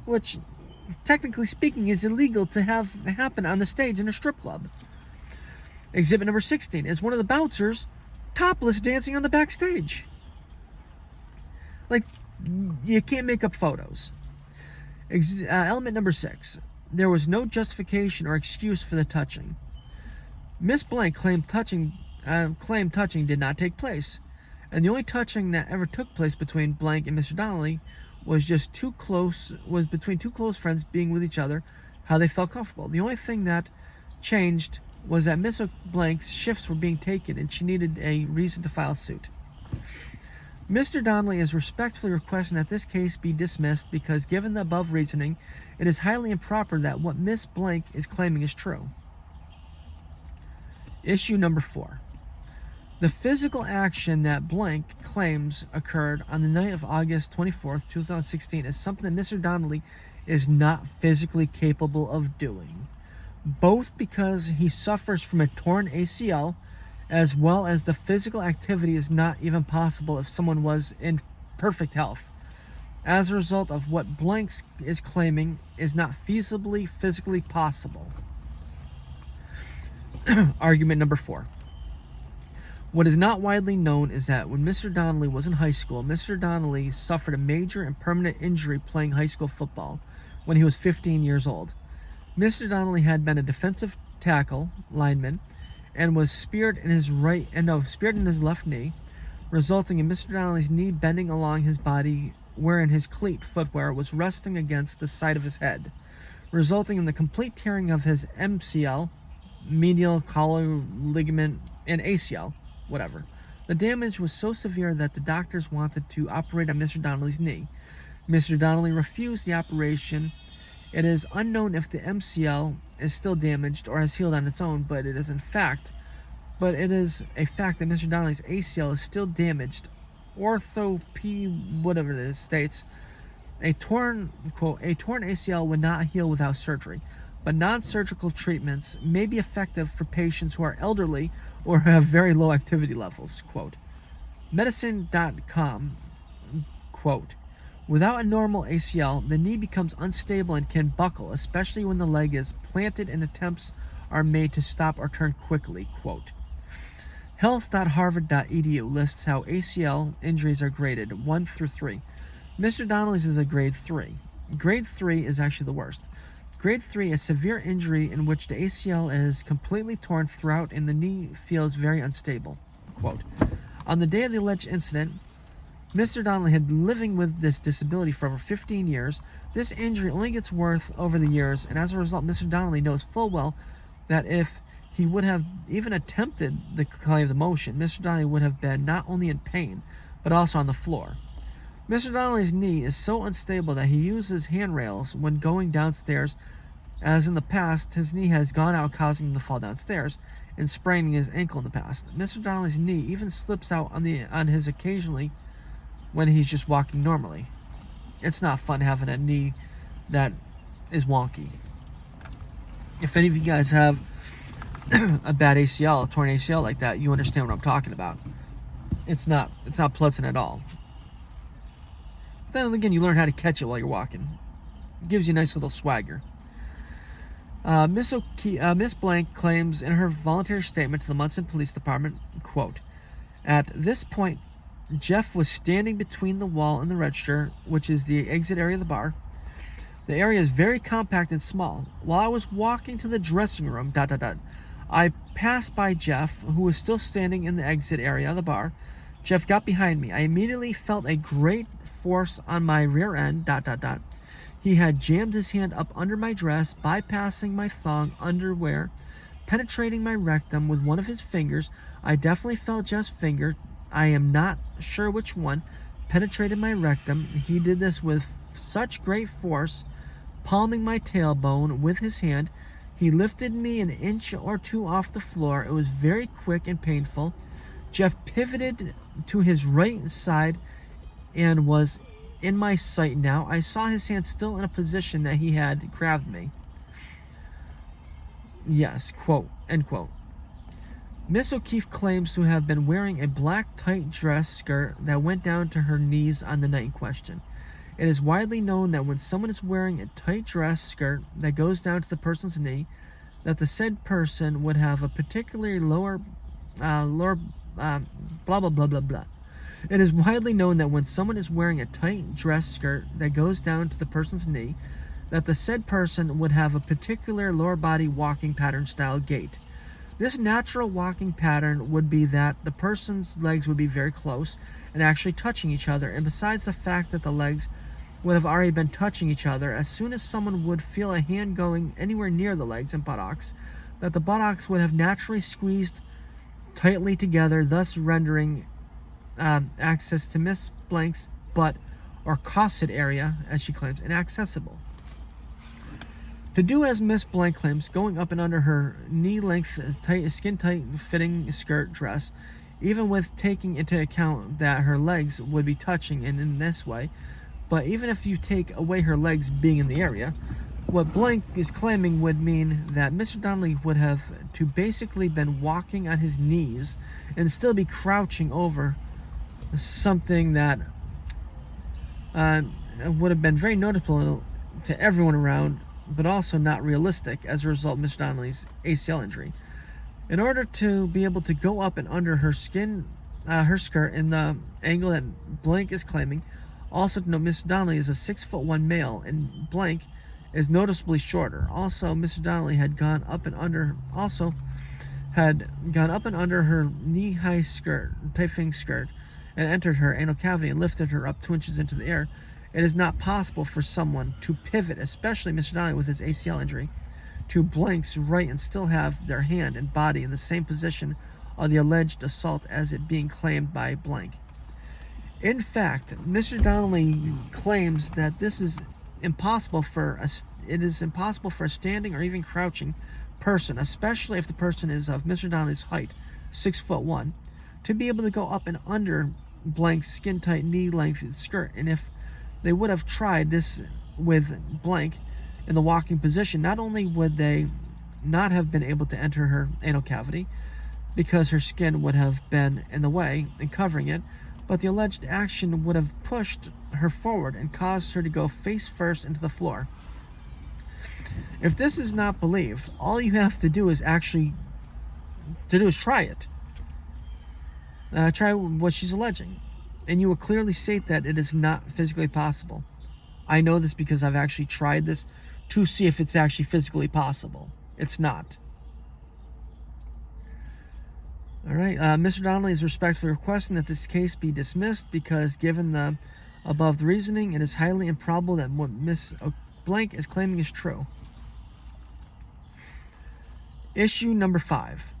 which, technically speaking, is illegal to have happen on the stage in a strip club. Exhibit number 16 is one of the bouncers topless dancing on the backstage. Like, you can't make up photos. Element number 6. There was no justification or excuse for the touching. Miss Blank claimed touching did not take place, and the only touching that ever took place between Blank and Mr. Donnelly was between 2 close friends being with each other, how they felt comfortable. The only thing that changed was that Miss Blank's shifts were being taken and she needed a reason to file suit. Mr. Donnelly is respectfully requesting that this case be dismissed because, given the above reasoning, it is highly improper that what Miss Blank is claiming is true. Issue number 4. The physical action that Blank claims occurred on the night of August 24th, 2016 is something that Mr. Donnelly is not physically capable of doing, both because he suffers from a torn ACL, as well as the physical activity is not even possible if someone was in perfect health. As a result of what Blank is claiming is not feasibly physically possible. Argument number 4. What is not widely known is that when Mr. Donnelly was in high school, Mr. Donnelly suffered a major and permanent injury playing high school football when he was 15 years old. Mr. Donnelly had been a defensive tackle lineman and was speared in his left knee, resulting in Mr. Donnelly's knee bending along his body, wherein his cleat footwear was resting against the side of his head, resulting in the complete tearing of his MCL, medial collar ligament, and ACL, whatever. The damage was so severe that the doctors wanted to operate on Mr. Donnelly's knee. Mr. Donnelly refused the operation. It is unknown if the MCL is still damaged or has healed on its own, but it is a fact that Mr. Donnelly's ACL is still damaged. Whatever it is, states a torn ACL would not heal without surgery, but non-surgical treatments may be effective for patients who are elderly or have very low activity levels, quote. Medicine.com, quote, without a normal ACL, the knee becomes unstable and can buckle, especially when the leg is planted and attempts are made to stop or turn quickly, quote. Health.harvard.edu lists how ACL injuries are graded 1 through 3. Mr. Donnelly's is a grade 3. Grade 3 is actually the worst. Grade 3 is severe injury in which the ACL is completely torn throughout and the knee feels very unstable. Quote, on the day of the alleged incident, Mr. Donnelly had been living with this disability for over 15 years. This injury only gets worse over the years, and as a result, Mr. Donnelly knows full well that if he would have even attempted the claim of the motion, Mr. Donnelly would have been not only in pain, but also on the floor. Mr. Donnelly's knee is so unstable that he uses handrails when going downstairs, as in the past, his knee has gone out causing him to fall downstairs and spraining his ankle in the past. Mr. Donnelly's knee even slips out on his occasionally when he's just walking normally. It's not fun having a knee that is wonky. If any of you guys have a bad ACL, a torn ACL like that, you understand what I'm talking about. It's not pleasant at all. But then again, you learn how to catch it while you're walking. It gives you a nice little swagger. Miss Blank claims in her voluntary statement to the Monson Police Department, quote, at this point, Jeff was standing between the wall and the register, which is the exit area of the bar. The area is very compact and small. While I was walking to the dressing room, I passed by Jeff, who was still standing in the exit area of the bar. Jeff got behind me. I immediately felt a great force on my rear end, He had jammed his hand up under my dress, bypassing my thong underwear, penetrating my rectum with one of his fingers. I definitely felt Jeff's finger, I am not sure which one, penetrated my rectum. He did this with such great force, palming my tailbone with his hand. He lifted me an inch or two off the floor. It was very quick and painful. Jeff pivoted to his right side and was in my sight now. I saw his hand still in a position that he had grabbed me. Yes, quote, end quote. Miss O'Keefe claims to have been wearing a black tight dress skirt that went down to her knees on the night in question. It is widely known that when someone is wearing a tight dress skirt that goes down to the person's knee, that the said person would have a particularly lower, blah, blah, blah, blah, blah. It is widely known that when someone is wearing a tight dress skirt that goes down to the person's knee, that the said person would have a particular lower body walking pattern style gait. This natural walking pattern would be that the person's legs would be very close and actually touching each other, and besides the fact that the legs would have already been touching each other, as soon as someone would feel a hand going anywhere near the legs and buttocks, that the buttocks would have naturally squeezed tightly together, thus rendering access to Miss Blank's butt or corset area, as she claims, inaccessible. To do as Miss Blank claims, going up and under her knee-length, skin-tight fitting skirt dress, even with taking into account that her legs would be touching in this way, but even if you take away her legs being in the area, what Blank is claiming would mean that Mr. Donnelly would have to basically been walking on his knees and still be crouching over something that would have been very noticeable to everyone around, but also not realistic as a result of Mr. Donnelly's ACL injury. In order to be able to go up and under her skirt in the angle that Blank is claiming, also to note Mr. Donnelly is a 6'1" male, and Blank is noticeably shorter. Also, Mr. Donnelly had gone up and under her knee-high skirt, tight-fitting skirt, and entered her anal cavity and lifted her up 2 inches into the air. It is not possible for someone to pivot, especially Mr. Donnelly with his ACL injury, to Blank's right and still have their hand and body in the same position of the alleged assault as it being claimed by Blank. In fact, Mr. Donnelly claims that this is impossible for a standing or even crouching person, especially if the person is of Mr. Donnelly's height, 6'1", to be able to go up and under Blank's skin-tight knee-length skirt. And if they would have tried this with Blank in the walking position, not only would they not have been able to enter her anal cavity, because her skin would have been in the way and covering it, but the alleged action would have pushed her forward and caused her to go face first into the floor. If this is not believed, all you have to do is try it. Try what she's alleging, and you will clearly state that it is not physically possible. I know this because I've actually tried this to see if it's actually physically possible. It's not. All right, Mr. Donnelly is respectfully requesting that this case be dismissed because, given the above reasoning, it is highly improbable that what Miss Blank is claiming is true. Issue number 5.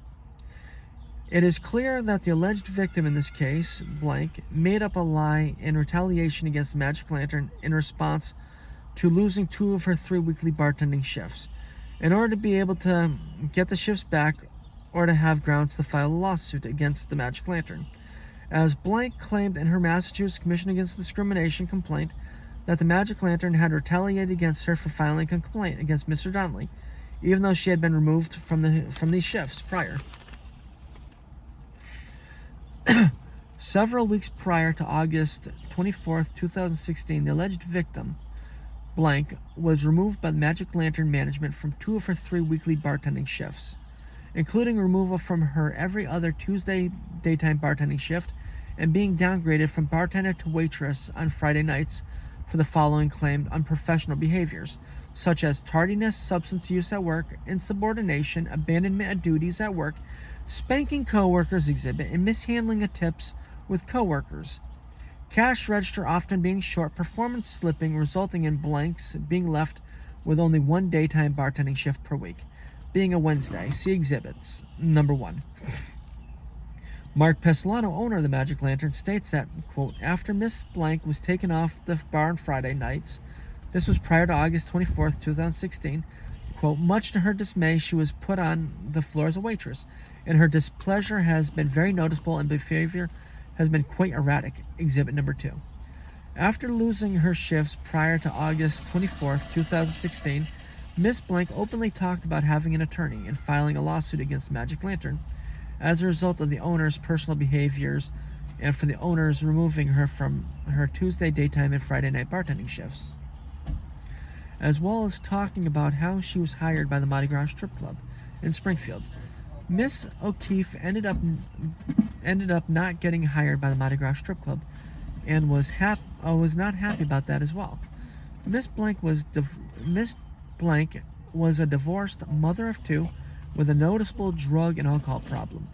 It is clear that the alleged victim in this case, Blank, made up a lie in retaliation against the Magic Lantern in response to losing 2 of her 3 weekly bartending shifts. In order to be able to get the shifts back or to have grounds to file a lawsuit against the Magic Lantern. As Blank claimed in her Massachusetts Commission Against Discrimination complaint that the Magic Lantern had retaliated against her for filing a complaint against Mr. Donnelly, even though she had been removed from these shifts prior. Several weeks prior to August 24th, 2016, the alleged victim, Blank, was removed by the Magic Lantern management from 2 of her 3 weekly bartending shifts, including removal from her every other Tuesday daytime bartending shift and being downgraded from bartender to waitress on Friday nights for the following claimed unprofessional behaviors, such as tardiness, substance use at work, insubordination, abandonment of duties at work, spanking coworkers exhibit, and mishandling of tips with coworkers. Cash register often being short, performance slipping, resulting in Blanks being left with only 1 daytime bartending shift per week, being a Wednesday. See exhibits. Number 1. Mark Pesolano, owner of the Magic Lantern, states that, quote, after Miss Blank was taken off the bar on Friday nights, this was prior to August 24th, 2016, quote, much to her dismay, she was put on the floor as a waitress, and her displeasure has been very noticeable and behavior has been quite erratic. Exhibit number 2. After losing her shifts prior to August 24th, 2016, Miss Blank openly talked about having an attorney and filing a lawsuit against Magic Lantern as a result of the owner's personal behaviors and for the owners removing her from her Tuesday daytime and Friday night bartending shifts, as well as talking about how she was hired by the Mardi Gras Strip Club in Springfield. Miss O'Keefe ended up not getting hired by the Mardi Gras Strip Club and was not happy about that as well. Miss Blank was a divorced mother of 2 with a noticeable drug and alcohol problem.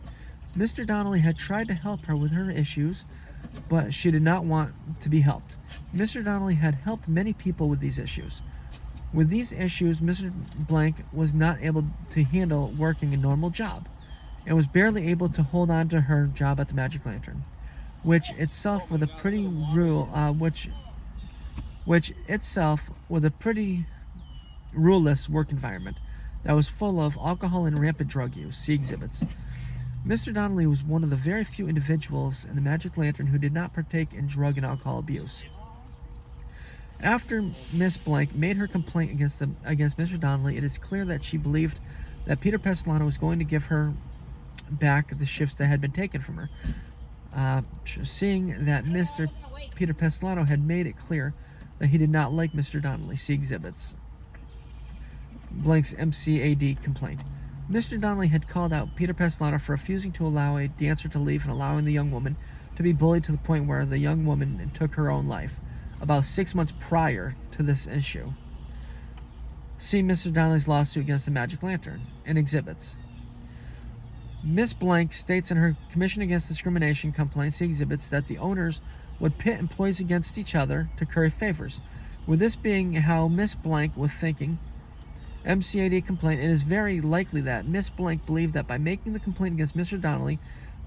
Mr. Donnelly had tried to help her with her issues, but she did not want to be helped. Mr. Donnelly had helped many people with these issues. With these issues, Mr. Blank was not able to handle working a normal job and was barely able to hold on to her job at the Magic Lantern, which itself was a pretty ruleless work environment that was full of alcohol and rampant drug use. See exhibits. Mr. Donnelly was one of the very few individuals in the Magic Lantern who did not partake in drug and alcohol abuse. After Miss Blank made her complaint against Mr. Donnelly, it is clear that she believed that Peter Pesolano was going to give her back the shifts that had been taken from her. Seeing that Mr. Peter Pesolano had made it clear that he did not like Mr. Donnelly. See exhibits. Blank's MCAD complaint. Mr. Donnelly had called out Peter Pesolano for refusing to allow a dancer to leave and allowing the young woman to be bullied to the point where the young woman took her own life, about 6 months prior to this issue. See Mr. Donnelly's lawsuit against the Magic Lantern in exhibits. Miss Blank states in her Commission Against Discrimination complaint, see exhibits, that the owners would pit employees against each other to curry favors. With this being how Miss Blank was thinking, MCAD complaint, it is very likely that Miss Blank believed that by making the complaint against Mr. Donnelly,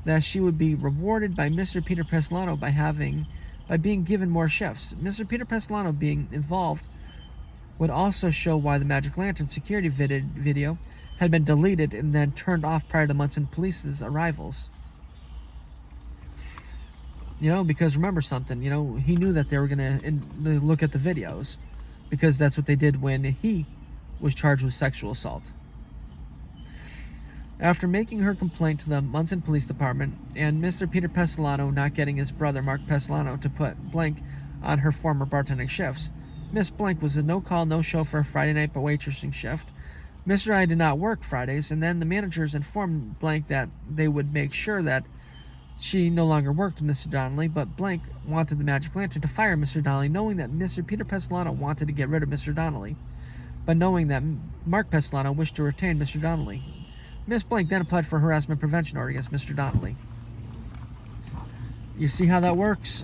that she would be rewarded by Mr. Peter Pesolano by being given more shifts. Mr. Peter Pesolano being involved would also show why the Magic Lantern security video had been deleted and then turned off prior to Monson police's arrivals. Because remember something, he knew that they were going to look at the videos because that's what they did when he was charged with sexual assault. After making her complaint to the Monson Police Department and Mr. Peter Pestilano not getting his brother Mark Pestilano to put blank on her former bartending shifts, Miss Blank was a no-call, no-show for a Friday night waitressing shift. Mr. I did not work Fridays, and then the managers informed Blank that they would make sure that she no longer worked with Mr. Donnelly, but Blank wanted the Magic Lantern to fire Mr. Donnelly, knowing that Mr. Peter Pestilano wanted to get rid of Mr. Donnelly, but knowing that Mark Pestilano wished to retain Mr. Donnelly. Miss Blank then applied for a harassment prevention order against Mr. Donnelly. You see how that works?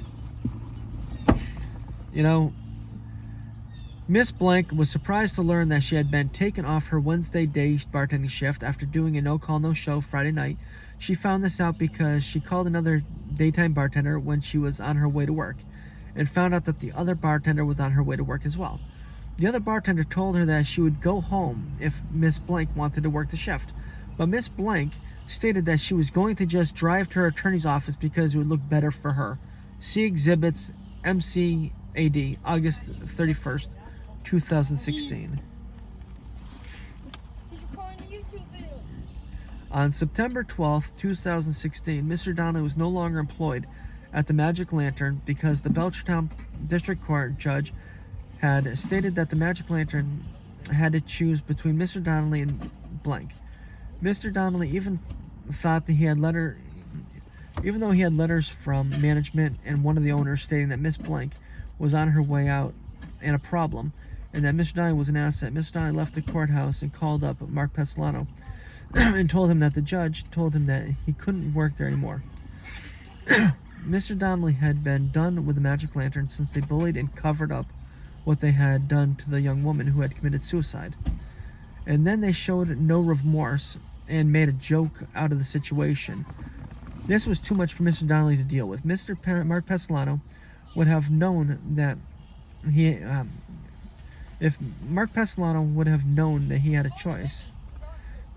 You know, Miss Blank was surprised to learn that she had been taken off her Wednesday day bartending shift after doing a no-call, no-show Friday night. She found this out because she called another daytime bartender when she was on her way to work and found out that the other bartender was on her way to work as well. The other bartender told her that she would go home if Miss Blank wanted to work the shift, but Miss Blank stated that she was going to just drive to her attorney's office because it would look better for her. See Exhibits MCAD, August 31st, 2016. On September 12th, 2016, Mr. Donnelly was no longer employed at the Magic Lantern because the Belchertown District Court judge had stated that the Magic Lantern had to choose between Mr. Donnelly and blank. Mr. Donnelly even thought that even though he had letters from management and one of the owners stating that Miss Blank was on her way out and a problem, and that Mr. Donnelly was an asset, Mr. Donnelly left the courthouse and called up Mark Pestilano and told him that the judge told him that he couldn't work there anymore. Mr. Donnelly had been done with the Magic Lantern since they bullied and covered up what they had done to the young woman who had committed suicide. And then they showed no remorse and made a joke out of the situation. This was too much for Mr. Donnelly to deal with. Mark Pestilano would have known that if Mark Pestilano would have known that he had a choice,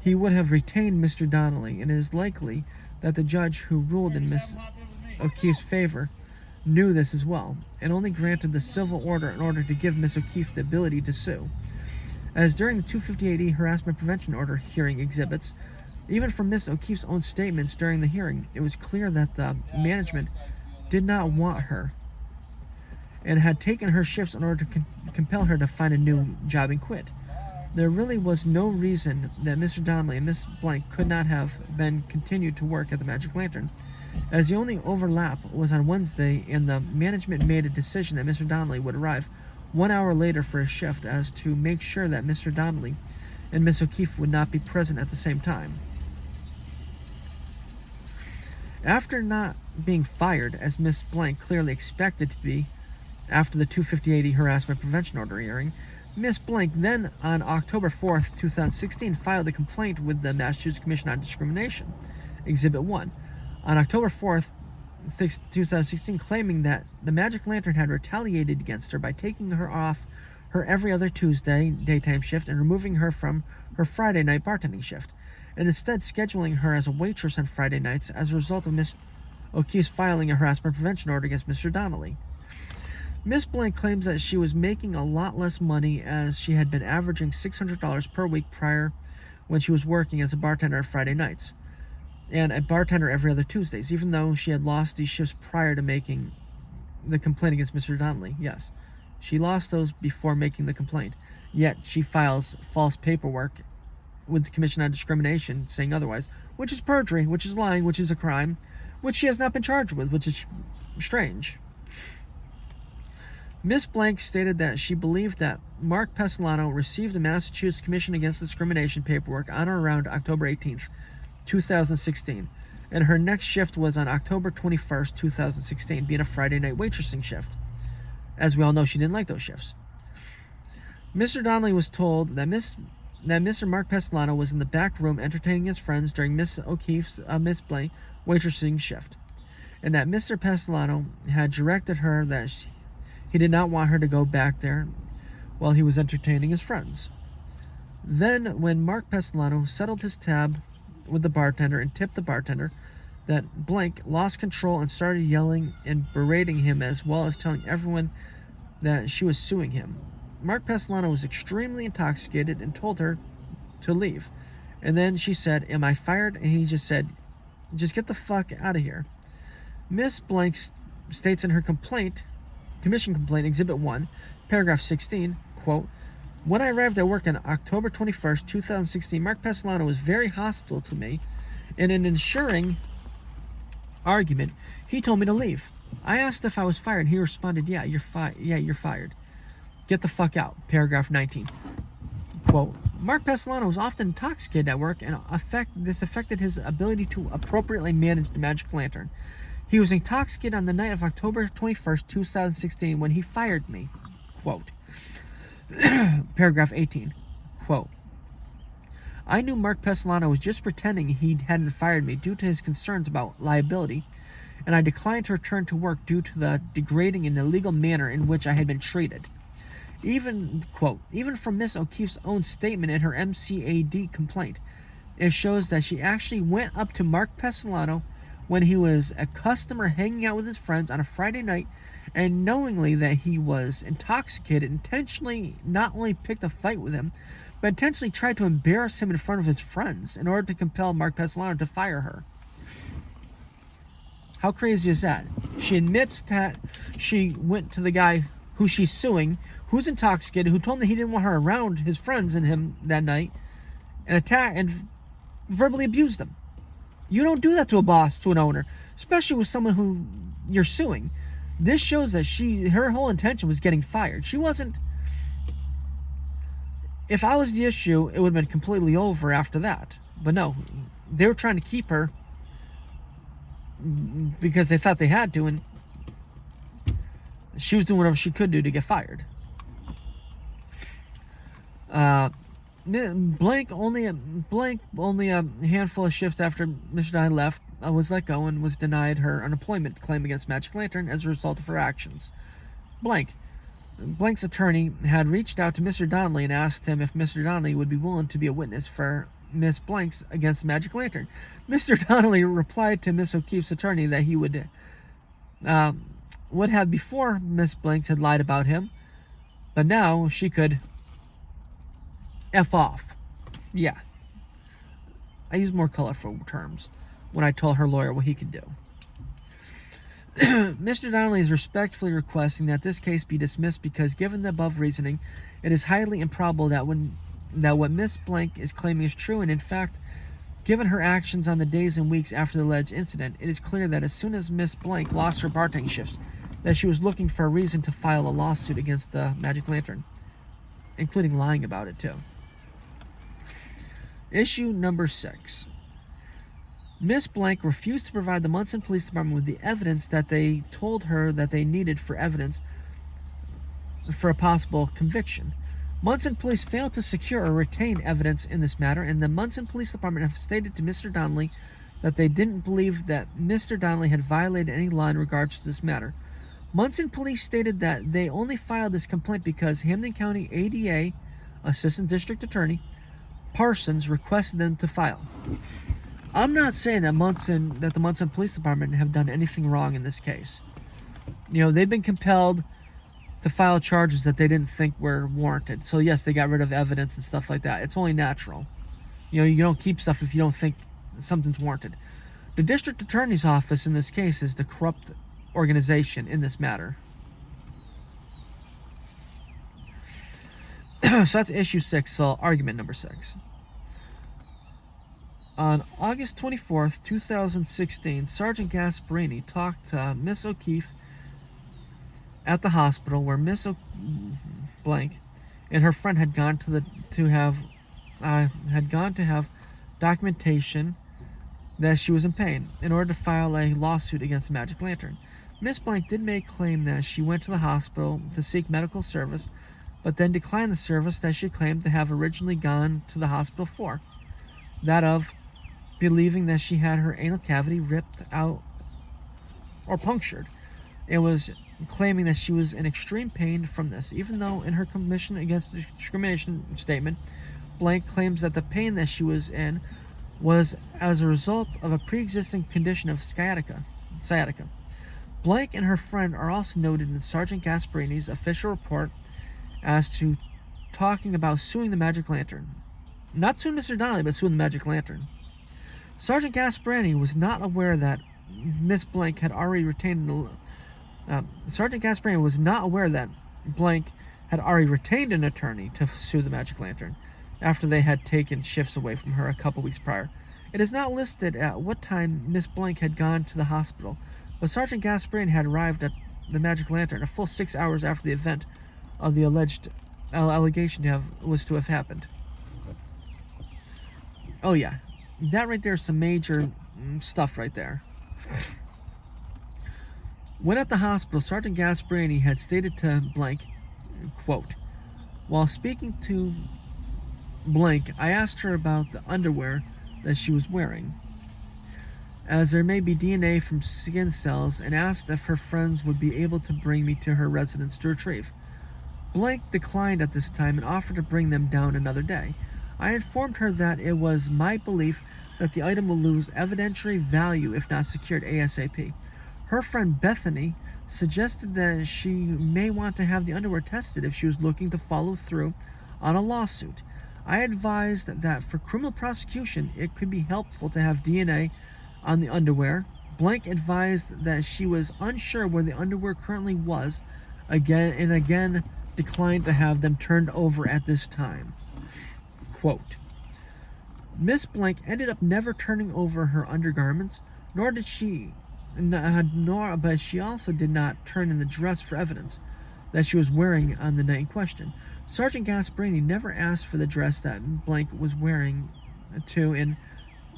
he would have retained Mr. Donnelly, and it is likely that the judge who ruled in Miss O'Keefe's favor knew this as well, and only granted the civil order in order to give Miss O'Keefe the ability to sue. As during the 258E harassment prevention order hearing exhibits, even from Miss O'Keefe's own statements during the hearing, it was clear that the management did not want her and had taken her shifts in order to compel her to find a new job and quit. There really was no reason that Mr. Donnelly and Miss Blank could not have been continued to work at the Magic Lantern, as the only overlap was on Wednesday, and the management made a decision that Mr. Donnelly would arrive 1 hour later for his shift as to make sure that Mr. Donnelly and Miss O'Keefe would not be present at the same time. After not being fired, as Miss Blank clearly expected to be after the 258E harassment prevention order hearing, Miss Blank then, on October 4th, 2016, filed a complaint with the Massachusetts Commission on Discrimination, Exhibit 1, on October 4th, 2016, claiming that the Magic Lantern had retaliated against her by taking her off her every other Tuesday daytime shift and removing her from her Friday night bartending shift, and instead scheduling her as a waitress on Friday nights as a result of Miss O'Keefe's filing a harassment prevention order against Mr. Donnelly. Miss Blank claims that she was making a lot less money, as she had been averaging $600 per week prior when she was working as a bartender on Friday nights and a bartender every other Tuesdays, even though she had lost these shifts prior to making the complaint against Mr. Donnelly. Yes, she lost those before making the complaint, yet she files false paperwork with the Commission on Discrimination saying otherwise, which is perjury, which is lying, which is a crime, which she has not been charged with, which is strange. Miss Blank stated that she believed that Mark Pestilano received the Massachusetts Commission Against Discrimination paperwork on or around October 18th, 2016, and her next shift was on October 21st, 2016, being a Friday night waitressing shift. As we all know, she didn't like those shifts. Mr. Donnelly was told that Mr. Mark Pestilano was in the back room entertaining his friends during Miss O'Keefe's Miss Blank waitressing shift, and that Mr. Pestilano had directed her that he did not want her to go back there while he was entertaining his friends. Then, when Mark Pestilano settled his tab with the bartender and tipped the bartender, that Blank lost control and started yelling and berating him, as well as telling everyone that she was suing him. Mark Pestilano was extremely intoxicated and told her to leave, And then she said, "Am I fired?" And he just said, "Just get the fuck out of here." Miss Blank states in her commission complaint, Exhibit 1, paragraph 16, quote, "When I arrived at work on October 21st, 2016, Mark Pesolano was very hostile to me. In an ensuring argument, he told me to leave. I asked if I was fired, and he responded, yeah, you're fired. Get the fuck out." Paragraph 19. Quote, "Mark Pesolano was often intoxicated at work, and this affected his ability to appropriately manage the magic lantern. He was intoxicated on the night of October 21st, 2016, when he fired me." Quote. Paragraph 18. Quote, "I knew Mark Pesolano was just pretending he hadn't fired me due to his concerns about liability, and I declined to return to work due to the degrading and illegal manner in which I had been treated." Even from Miss O'Keefe's own statement in her MCAD complaint, it shows that she actually went up to Mark Pesolano when he was a customer hanging out with his friends on a Friday night, and knowingly that he was intoxicated, intentionally not only picked a fight with him, but intentionally tried to embarrass him in front of his friends in order to compel Mark Pesolano to fire her. How crazy is that? She admits that she went to the guy who she's suing, who's intoxicated, who told him that he didn't want her around his friends and him that night, and attacked and verbally abused them. You don't do that to a boss, to an owner, especially with someone who you're suing. This shows that her whole intention was getting fired. She wasn't. If I was the issue, it would have been completely over after that. But no, they were trying to keep her because they thought they had to, and she was doing whatever she could do to get fired. Blank only a handful of shifts after Mr. Dye left was let go and was denied her unemployment claim against Magic Lantern as a result of her actions. Blank's attorney had reached out to Mr. Donnelly and asked him if Mr. Donnelly would be willing to be a witness for Miss Blank's against Magic Lantern. Mr. Donnelly replied to Miss O'Keefe's attorney that he would have before Miss Blanks had lied about him, but now she could F off. Yeah. I use more colorful terms when I told her lawyer what he could do. Mr. Donnelly is respectfully requesting that this case be dismissed because, given the above reasoning, it is highly improbable that what Miss Blank is claiming is true, and in fact, given her actions on the days and weeks after the alleged incident, it is clear that as soon as Miss Blank lost her bartending shifts, that she was looking for a reason to file a lawsuit against the Magic Lantern, including lying about it too. Issue number 6. Miss Blank refused to provide the Monson Police Department with the evidence that they told her that they needed for evidence for a possible conviction. Monson Police failed to secure or retain evidence in this matter, and the Monson Police Department have stated to Mr. Donnelly that they didn't believe that Mr. Donnelly had violated any law in regards to this matter. Monson Police stated that they only filed this complaint because Hampden County ADA, Assistant District Attorney, Parsons requested them to file. I'm not saying that the Monson Police Department have done anything wrong in this case. They've been compelled to file charges that they didn't think were warranted. So yes, they got rid of evidence and stuff like that. It's only natural. You don't keep stuff if you don't think something's warranted. The District Attorney's Office in this case is the corrupt organization in this matter. So that's issue 6, so argument number 6. On August 24th, 2016, Sergeant Gasparini talked to Miss O'Keefe at the hospital where Miss Blank and her friend had gone to have documentation that she was in pain in order to file a lawsuit against the Magic Lantern. Miss Blank did make claim that she went to the hospital to seek medical service, but then declined the service that she claimed to have originally gone to the hospital for, that of believing that she had her anal cavity ripped out or punctured. It was claiming that she was in extreme pain from this, even though in her commission against discrimination statement, Blank claims that the pain that she was in was as a result of a pre-existing condition of sciatica. Blank and her friend are also noted in Sergeant Gasparini's official report as to talking about suing the Magic Lantern. not suing Mr. Donnelly, but suing the Magic Lantern. Sergeant Gasparini was not aware that Miss Blank had already retained Sergeant Gasparini was not aware that Blank had already retained an attorney to sue the Magic Lantern after they had taken shifts away from her a couple weeks prior. It is not listed at what time Miss Blank had gone to the hospital, but Sergeant Gasparini had arrived at the Magic Lantern a full 6 hours after the event of the alleged allegation was to have happened. Oh yeah, that right there is some major stuff right there. When at the hospital, Sergeant Gasparini had stated to Blank, quote, "While speaking to Blank, I asked her about the underwear that she was wearing, as there may be DNA from skin cells, and asked if her friends would be able to bring me to her residence to retrieve. Blank declined at this time and offered to bring them down another day. I informed her that it was my belief that the item will lose evidentiary value if not secured ASAP. Her friend Bethany suggested that she may want to have the underwear tested if she was looking to follow through on a lawsuit. I advised that for criminal prosecution, it could be helpful to have DNA on the underwear. Blank advised that she was unsure where the underwear currently was, again declined to have them turned over at this time." Quote, Miss Blank ended up never turning over her undergarments, but she also did not turn in the dress for evidence that she was wearing on the night in question. Sergeant Gasparini never asked for the dress that Blank was wearing to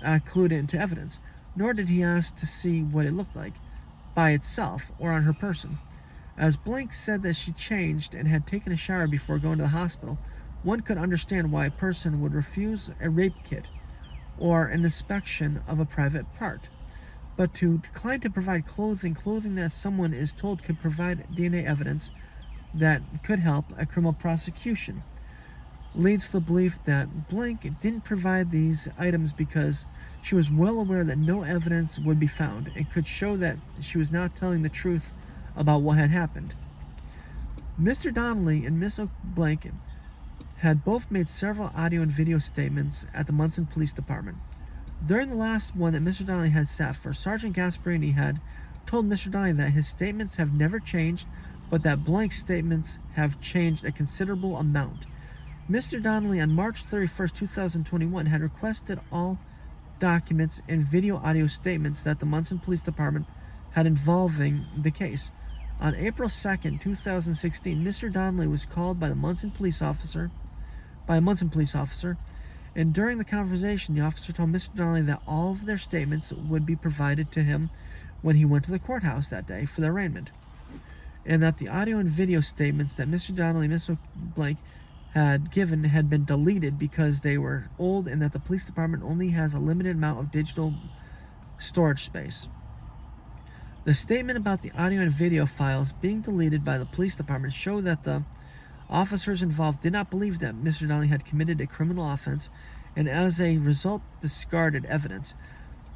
include it into evidence, nor did he ask to see what it looked like by itself or on her person. As Blank said that she changed and had taken a shower before going to the hospital, one could understand why a person would refuse a rape kit or an inspection of a private part. But to decline to provide clothing that someone is told could provide DNA evidence that could help a criminal prosecution, leads to the belief that Blank didn't provide these items because she was well aware that no evidence would be found and could show that she was not telling the truth about what had happened. Mr. Donnelly and Miss Blank had both made several audio and video statements at the Monson Police Department. During the last one that Mr. Donnelly had sat for, Sergeant Gasparini had told Mr. Donnelly that his statements have never changed, but that Blank's statements have changed a considerable amount. Mr. Donnelly, on March 31st, 2021, had requested all documents and video audio statements that the Monson Police Department had involving the case. On April 2nd, 2016, Mr. Donnelly was called by a Monson police officer, and during the conversation, the officer told Mr. Donnelly that all of their statements would be provided to him when he went to the courthouse that day for the arraignment, and that the audio and video statements that Mr. Donnelly and Mr. Blank had given had been deleted because they were old and that the police department only has a limited amount of digital storage space. The statement about the audio and video files being deleted by the police department showed that the officers involved did not believe that Mr. Donnelly had committed a criminal offense, and as a result discarded evidence.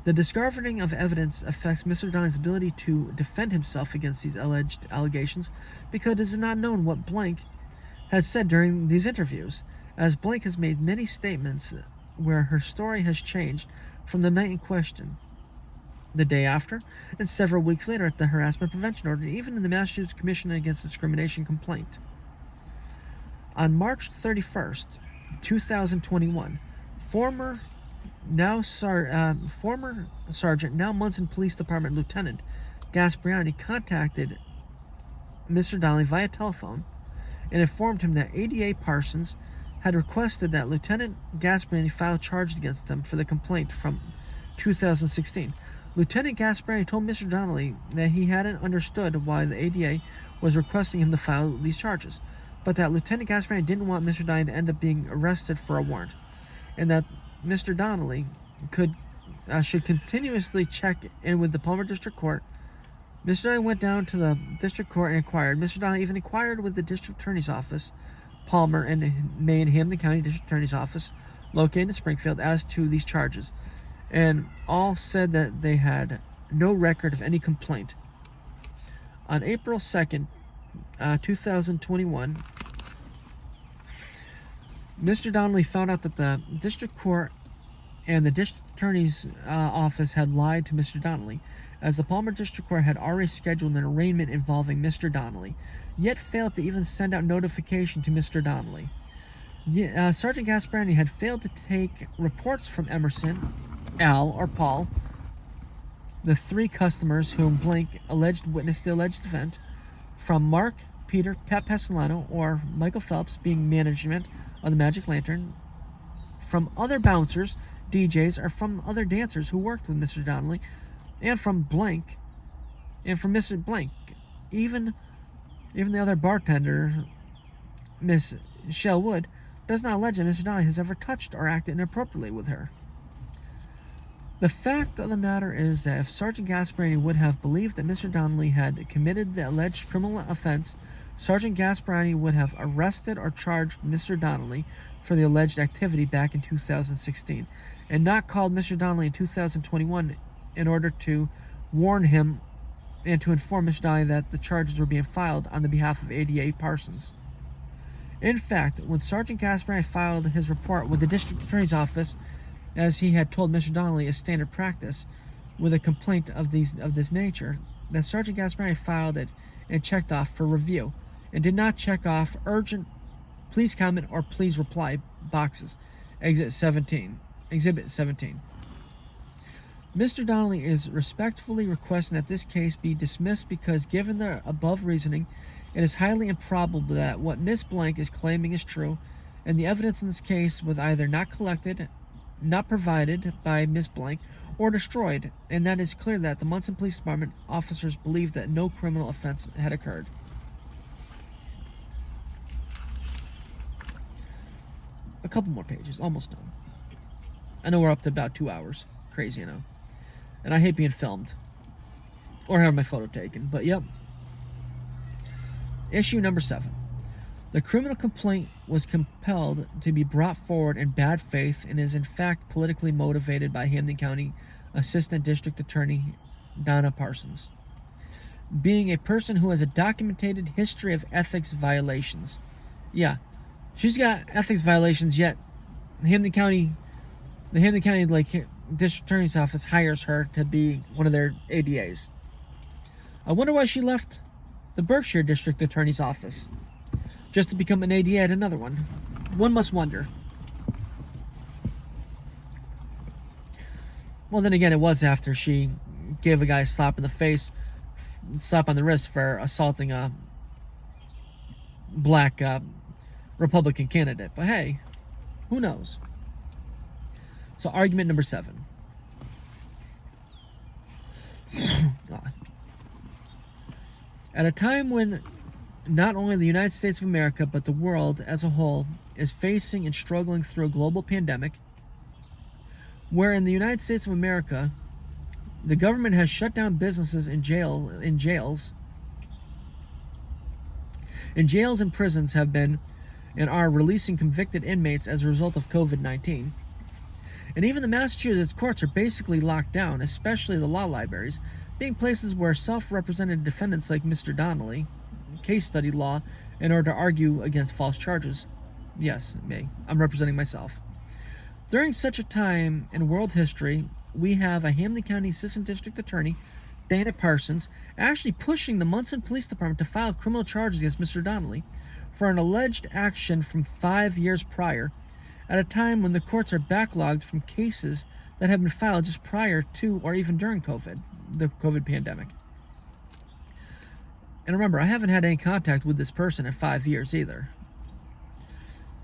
The discarding of evidence affects Mr. Donnelly's ability to defend himself against these alleged allegations because it is not known what Blank had said during these interviews, as Blank has made many statements where her story has changed from the night in question, the day after, and several weeks later at the harassment prevention order, and even in the Massachusetts Commission Against Discrimination complaint. On March 31st, 2021, former Sergeant, now Monson Police Department Lieutenant Gasparini contacted Mr. Donnelly via telephone and informed him that ADA Parsons had requested that Lieutenant Gasparini file charges against him for the complaint from 2016. Lieutenant Gasparini told Mr. Donnelly that he hadn't understood why the ADA was requesting him to file these charges, but that Lieutenant Gasparini didn't want Mr. Donnelly to end up being arrested for a warrant, and that Mr. Donnelly should continuously check in with the Palmer District Court. Mr. Donnelly went down to the District Court and inquired. Mr. Donnelly even inquired with the District Attorney's Office, Palmer and Manham, the County District Attorney's Office, located in Springfield, as to these charges, and all said that they had no record of any complaint. On April 2nd, 2021, Mr. Donnelly found out that the district court and the district attorney's office had lied to Mr. Donnelly, as the Palmer District Court had already scheduled an arraignment involving Mr. Donnelly, yet failed to even send out notification to Mr. Donnelly. Sergeant Gasparini had failed to take reports from Emerson, Al, or Paul, the three customers whom Blank alleged witnessed the alleged event, from Mark, Peter, Pat Pasolano, or Michael Phelps being management of the Magic Lantern, from other bouncers, DJs, or from other dancers who worked with Mr. Donnelly, and from Blank, and from Mr. Blank. Even the other bartender, Miss Shell Wood, does not allege that Mr. Donnelly has ever touched or acted inappropriately with her. The fact of the matter is that if Sergeant Gasparini would have believed that Mr. Donnelly had committed the alleged criminal offense, Sergeant Gasparini would have arrested or charged Mr. Donnelly for the alleged activity back in 2016, and not called Mr. Donnelly in 2021 in order to warn him and to inform Mr. Donnelly that the charges were being filed on the behalf of ADA Parsons. In fact, when Sergeant Gasparini filed his report with the District Attorney's Office, as he had told Mr. Donnelly is standard practice, with a complaint of this nature, that Sergeant Gasparini filed it and checked off for review, and did not check off urgent, please comment, or please reply boxes. Exhibit 17. Mr. Donnelly is respectfully requesting that this case be dismissed because, given the above reasoning, it is highly improbable that what Miss Blank is claiming is true, and the evidence in this case was either not collected, not provided by Miss Blank, or destroyed, and that is clear that the Monson Police Department officers believed that no criminal offense had occurred. A couple more pages, almost done. I know we're up to about 2 hours. Crazy, you know. And I hate being filmed or having my photo taken, but yep. Issue number 7. The criminal complaint was compelled to be brought forward in bad faith and is in fact politically motivated by Hampden County Assistant District Attorney Donna Parsons, being a person who has a documented history of ethics violations. Yeah, she's got ethics violations, yet the Hampden County District Attorney's Office hires her to be one of their ADAs. I wonder why she left the Berkshire District Attorney's Office just to become an ADA at another one. One must wonder. Well, then again, it was after she gave a guy a slap in the face, slap on the wrist for assaulting a black Republican candidate. But hey, who knows? So, argument number 7. God. At a time when not only the United States of America, but the world as a whole is facing and struggling through a global pandemic, where in the United States of America, the government has shut down businesses in jails and prisons have been and are releasing convicted inmates as a result of COVID-19. And even the Massachusetts courts are basically locked down, especially the law libraries, being places where self-represented defendants like Mr. Donnelly case study law in order to argue against false charges. Yes, me. I'm representing myself. During such a time in world history, we have a Hampden County Assistant District Attorney, Dana Parsons, actually pushing the Monson Police Department to file criminal charges against Mr. Donnelly for an alleged action from 5 years prior, at a time when the courts are backlogged from cases that have been filed just prior to or even during the COVID pandemic. And remember, I haven't had any contact with this person in 5 years either.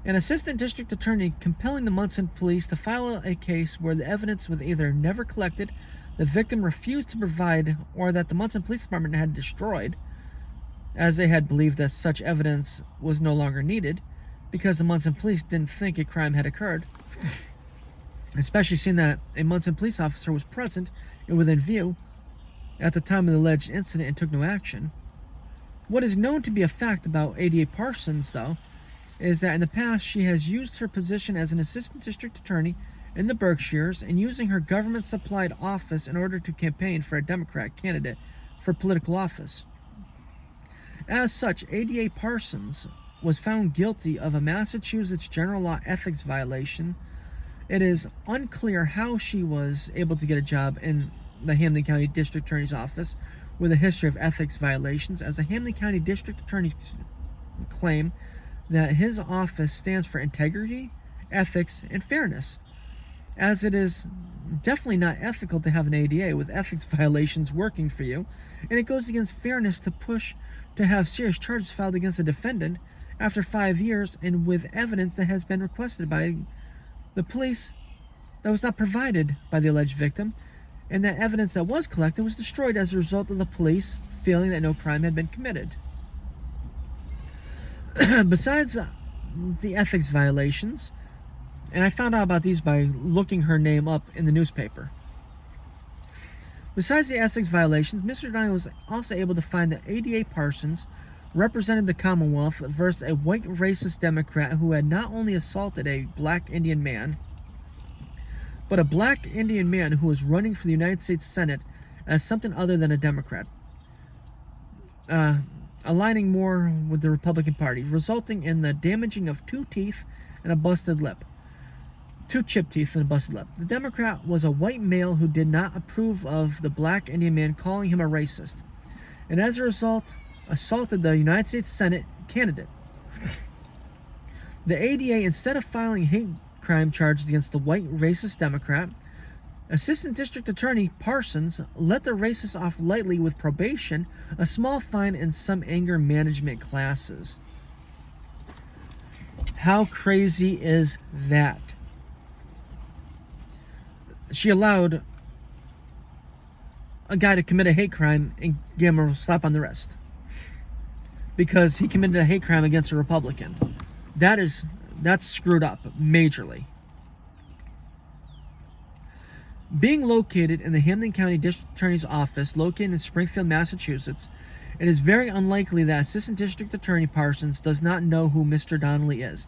An assistant district attorney compelling the Monson police to file a case where the evidence was either never collected, the victim refused to provide, or that the Monson Police Department had destroyed, as they had believed that such evidence was no longer needed, because the Monson police didn't think a crime had occurred, especially seeing that a Monson police officer was present and within view at the time of the alleged incident and took no action. What is known to be a fact about ADA Parsons, though, is that in the past she has used her position as an assistant district attorney in the Berkshires and using her government-supplied office in order to campaign for a Democrat candidate for political office. As such, ADA Parsons was found guilty of a Massachusetts general law ethics violation. It is unclear how she was able to get a job in the Hamden County District Attorney's Office with a history of ethics violations, as the Hamden County District Attorney claim that his office stands for integrity, ethics, and fairness, as it is definitely not ethical to have an ADA with ethics violations working for you, and it goes against fairness to push to have serious charges filed against a defendant after 5 years and with evidence that has been requested by the police that was not provided by the alleged victim, and that evidence that was collected was destroyed as a result of the police feeling that no crime had been committed. Besides the ethics violations, and I found out about these by looking her name up in the newspaper. Besides the ethics violations, Mr. Donnelly was also able to find that ADA Parsons represented the Commonwealth versus a white racist Democrat who had not only assaulted a black Indian man, but a black Indian man who was running for the United States Senate as something other than a Democrat, aligning more with the Republican Party, resulting in the damaging of 2 teeth and a busted lip. 2 chipped teeth and a busted lip. The Democrat was a white male who did not approve of the black Indian man, calling him a racist, and as a result, assaulted the United States Senate candidate. The ADA, instead of filing hate crime charges against the white racist Democrat, Assistant District Attorney Parsons let the racist off lightly with probation, a small fine, and some anger management classes. How crazy is that? She allowed a guy to commit a hate crime and give him a slap on the wrist because he committed a hate crime against a Republican. That's screwed up majorly. Being located in the Hamden County District Attorney's Office, located in Springfield, Massachusetts, it is very unlikely that Assistant District Attorney Parsons does not know who Mr. Donnelly is.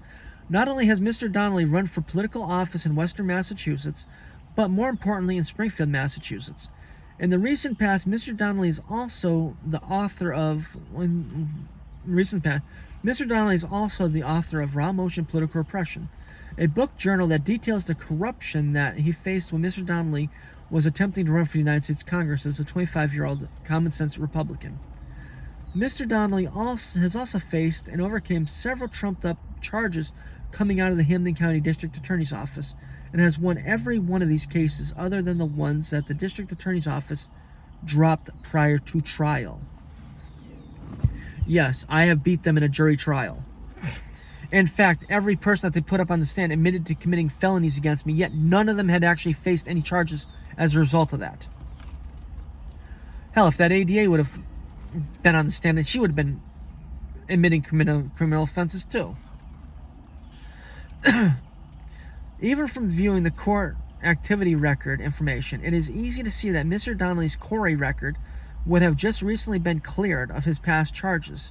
Not only has Mr. Donnelly run for political office in Western Massachusetts, but more importantly in Springfield, Massachusetts. In the recent past, Mr. Donnelly is also the author of Raw Motion Political Repression, a book journal that details the corruption that he faced when Mr. Donnelly was attempting to run for the United States Congress as a 25-year-old common-sense Republican. Mr. Donnelly has also faced and overcame several trumped-up charges coming out of the Hamden County District Attorney's Office, and has won every one of these cases other than the ones that the District Attorney's Office dropped prior to trial. Yes, I have beat them in a jury trial. In fact, every person that they put up on the stand admitted to committing felonies against me, yet none of them had actually faced any charges as a result of that. Hell, if that ADA would have been on the stand, she would have been admitting criminal offenses too. Even from viewing the court activity record information, it is easy to see that Mr. Donnelly's Corey record would have just recently been cleared of his past charges,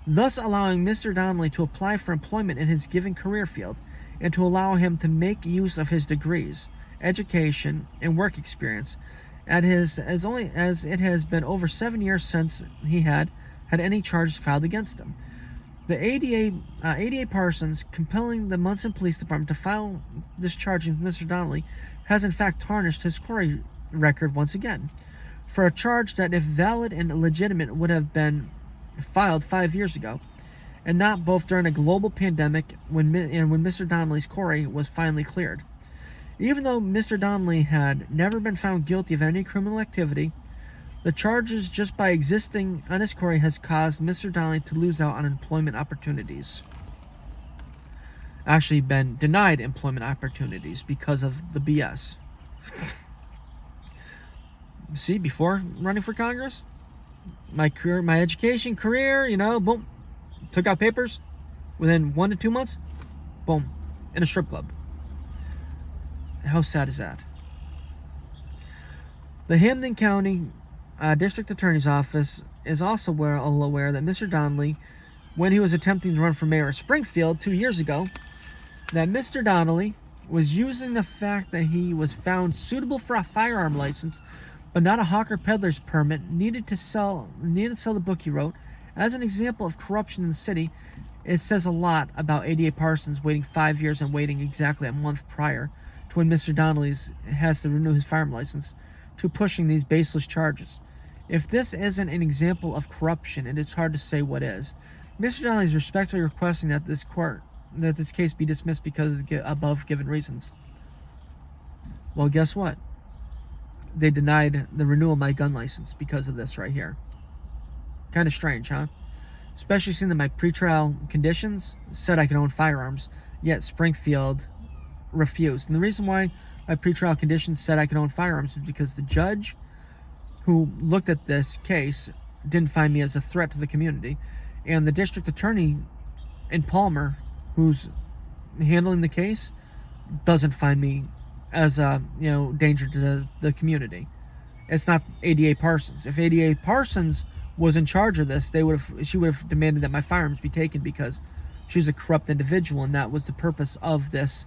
thus allowing Mr. Donnelly to apply for employment in his given career field and to allow him to make use of his degrees, education, and work experience as it has been over 7 years since he had any charges filed against him. The ADA Parsons compelling the Monson Police Department to file this charge against Mr. Donnelly has in fact tarnished his Corey record once again, for a charge that, if valid and legitimate, would have been filed 5 years ago, and not both during a global pandemic when Mr. Donnelly's Corey was finally cleared. Even though Mr. Donnelly had never been found guilty of any criminal activity, the charges just by existing on his Corey has caused Mr. Donnelly to lose out on employment opportunities. Actually been denied employment opportunities because of the BS. See, before running for Congress, my career, my education, career, boom, took out papers. Within 1 to 2 months, boom, in a strip club. How sad is that? The Hamden County District Attorney's Office is also aware that Mr. Donnelly, when he was attempting to run for mayor of Springfield 2 years ago, that Mr. Donnelly was using the fact that he was found suitable for a firearm license but not a hawker peddler's permit, needed to sell the book he wrote, As an example of corruption in the city, it says a lot about ADA Parsons waiting 5 years and waiting exactly a month prior to when Mr. Donnelly has to renew his firearm license to pushing these baseless charges. If this isn't an example of corruption, it is hard to say what is. Mr. Donnelly is respectfully requesting that this case be dismissed because of the above given reasons. Well, guess what? They denied the renewal of my gun license because of this right here. Kind of strange, huh? Especially seeing that my pretrial conditions said I could own firearms, yet Springfield refused. And the reason why my pretrial conditions said I could own firearms is because the judge who looked at this case didn't find me as a threat to the community, and the district attorney in Palmer, who's handling the case, doesn't find me as a danger to the community. It's not ADA Parsons. If ADA Parsons was in charge of this, she would have demanded that my firearms be taken because she's a corrupt individual, and that was the purpose of this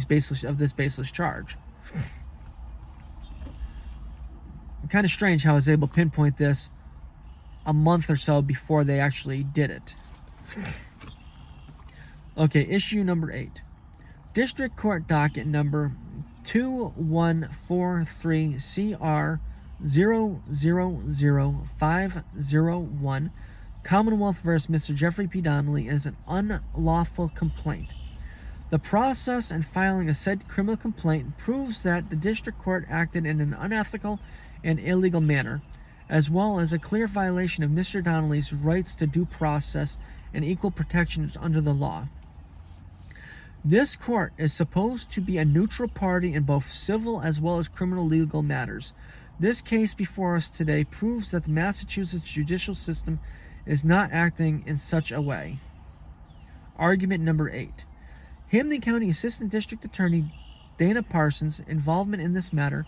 baseless charge. Kind of strange how I was able to pinpoint this a month or so before they actually did it. Okay, issue number 8. District Court Docket number 2143 CR 000501, Commonwealth vs. Mr. Jeffrey P. Donnelly, is an unlawful complaint. The process and filing of said criminal complaint proves that the district court acted in an unethical and illegal manner, as well as a clear violation of Mr. Donnelly's rights to due process and equal protections under the law. This court is supposed to be a neutral party in both civil as well as criminal legal matters. This case before us today proves that the Massachusetts judicial system is not acting in such a way. Argument number 8. Hamden County Assistant District Attorney Dana Parsons' involvement in this matter,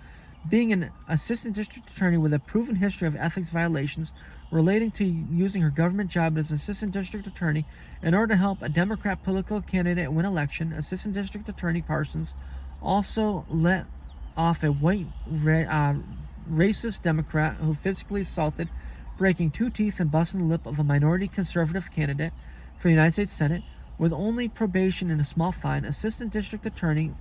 being an assistant district attorney with a proven history of ethics violations relating to using her government job as assistant district attorney in order to help a Democrat political candidate win election. Assistant District Attorney Parsons also let off a white racist Democrat who physically assaulted, breaking 2 teeth and busting the lip of a minority conservative candidate for the United States Senate. With only probation and a small fine, Assistant District Attorney's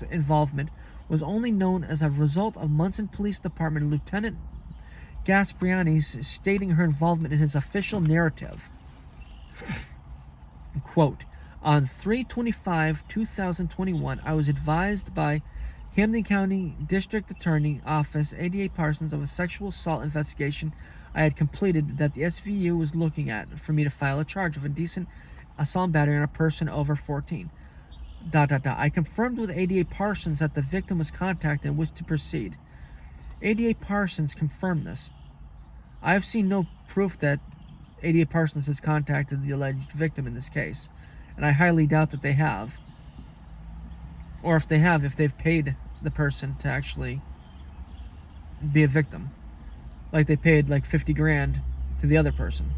involvement was only known as a result of Monson Police Department Lieutenant Gaspriani's stating her involvement in his official narrative. Quote, on 3/25/2021, I was advised by Hamden County District Attorney Office ADA Parsons of a sexual assault investigation I had completed that the SVU was looking at for me to file a charge of indecent assault and battery on a person over 14. I confirmed with ADA Parsons that the victim was contacted and wished to proceed. ADA Parsons confirmed this. I have seen no proof that ADA Parsons has contacted the alleged victim in this case, and I highly doubt that they have. Or if they have, if they've paid the person to actually be a victim. Like they paid like 50 grand to the other person.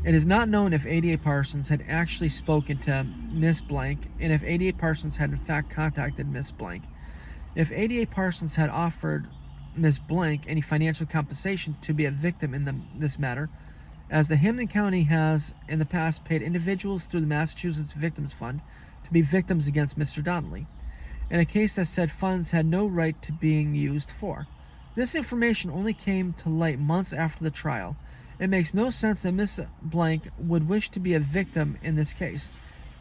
It is not known if ADA Parsons had actually spoken to Miss Blank, and if ADA Parsons had in fact contacted Miss Blank. If ADA Parsons had offered Miss Blank any financial compensation to be a victim in this matter, as the Hamden County has in the past paid individuals through the Massachusetts Victims Fund to be victims against Mr. Donnelly, in a case that said funds had no right to being used for. This information only came to light months after the trial. It makes no sense that Miss Blank would wish to be a victim in this case,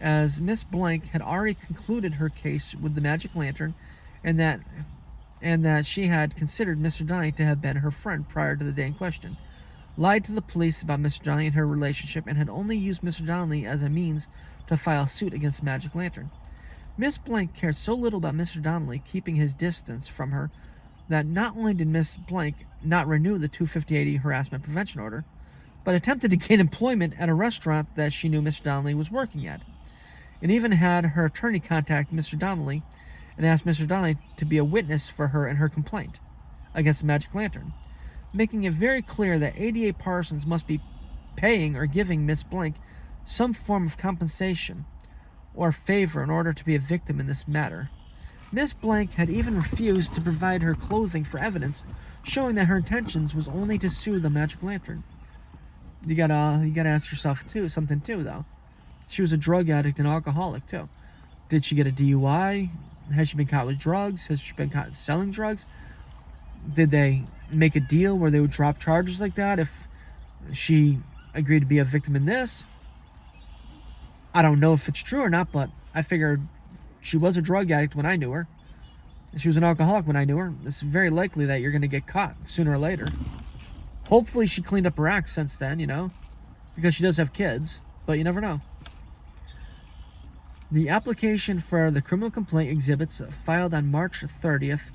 as Miss Blank had already concluded her case with the magic lantern, and that she had considered Mr. Donnelly to have been her friend prior to the day in question, lied to the police about Mr. Donnelly and her relationship, and had only used Mr. Donnelly as a means to file suit against the magic lantern. Miss Blank cared so little about Mr. Donnelly keeping his distance from her that not only did Miss Blank not renew the 25080 harassment prevention order, but attempted to gain employment at a restaurant that she knew Mr. Donnelly was working at, and even had her attorney contact Mr. Donnelly and ask Mr. Donnelly to be a witness for her in her complaint against the magic lantern, making it very clear that ADA Parsons must be paying or giving Miss Blank some form of compensation or favor in order to be a victim in this matter. Miss Blank had even refused to provide her clothing for evidence, showing that her intentions was only to sue the magic lantern. You gotta ask yourself something too though. She was a drug addict and alcoholic too. Did she get a DUI? Has she been caught with drugs? Has she been caught selling drugs? Did they make a deal where they would drop charges like that if she agreed to be a victim in this? I don't know if it's true or not, but I figured she was a drug addict when I knew her. She was an alcoholic when I knew her. It's very likely that you're going to get caught sooner or later. Hopefully she cleaned up her act since then, because she does have kids, but you never know. The application for the criminal complaint exhibits filed on March 30th,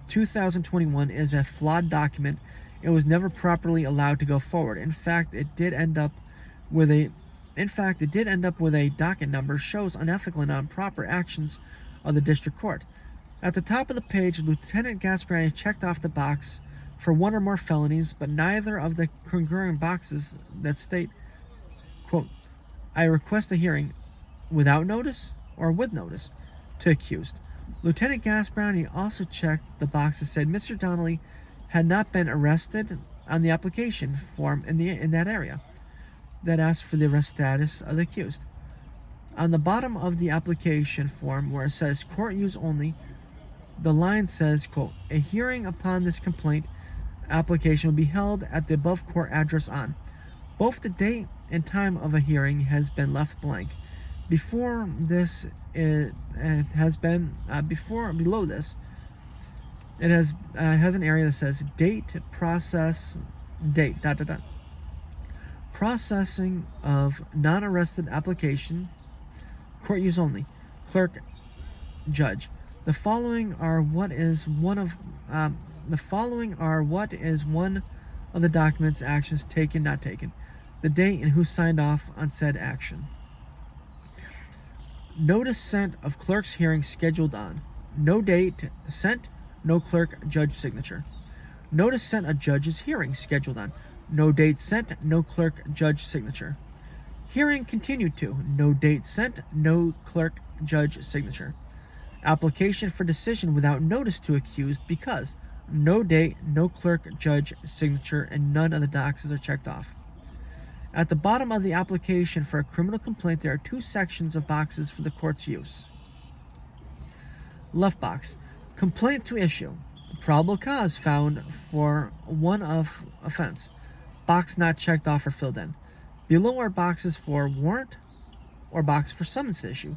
2021 is a flawed document. It was never properly allowed to go forward. In fact, it did end up with a docket number shows unethical and improper actions of the district court. At the top of the page, Lieutenant Gasparani checked off the box for one or more felonies, but neither of the congruent boxes that state, quote, I request a hearing without notice or with notice to accused. Lieutenant Gasparani also checked the box that said Mr. Donnelly had not been arrested on the application form in that area that asked for the arrest status of the accused. On the bottom of the application form where it says court use only, the line says, quote, a hearing upon this complaint application will be held at the above court address on. Both the date and time of a hearing has been left blank. Below this, it has an area that says date, process, date, ... Processing of non-arrested application, court use only, clerk, judge. The following are what is one of the documents, actions taken, not taken, the date, and who signed off on said action. Notice sent of clerk's hearing scheduled on. No date sent, no clerk, judge signature. Notice sent a judge's hearing scheduled on. No date sent, no clerk, judge signature. Hearing continued to. No date sent, no clerk, judge signature. Application for decision without notice to accused because no date, no clerk, judge signature, and none of the boxes are checked off. At the bottom of the application for a criminal complaint, there are two sections of boxes for the court's use. Left box, complaint to issue. Probable cause found for one of offense. Box not checked off or filled in. Below are boxes for warrant or box for summons to issue.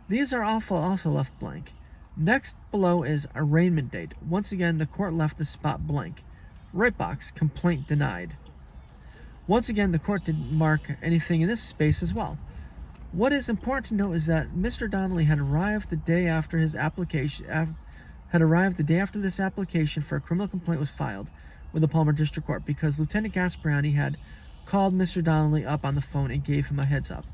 These are also left blank. Next below is arraignment date. Once again, the court left the spot blank. Right box, complaint denied. Once again, the court didn't mark anything in this space as well. What is important to note is that Mr. Donnelly had arrived the day after this application for a criminal complaint was filed with the Palmer District Court because Lieutenant Gasparani had called Mr. Donnelly up on the phone and gave him a heads up.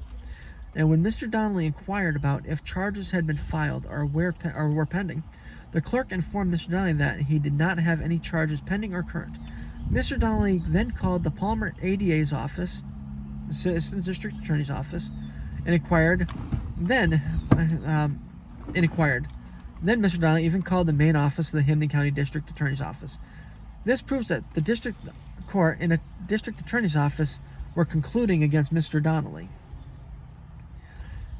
And when Mr. Donnelly inquired about if charges had been filed or were pending, the clerk informed Mr. Donnelly that he did not have any charges pending or current. Mr. Donnelly then called the Palmer ADA's office, Assistant District Attorney's office, and inquired. Then Mr. Donnelly even called the main office of the Hindley County District Attorney's office. This proves that the district court and a district attorney's office were concluding against Mr. Donnelly.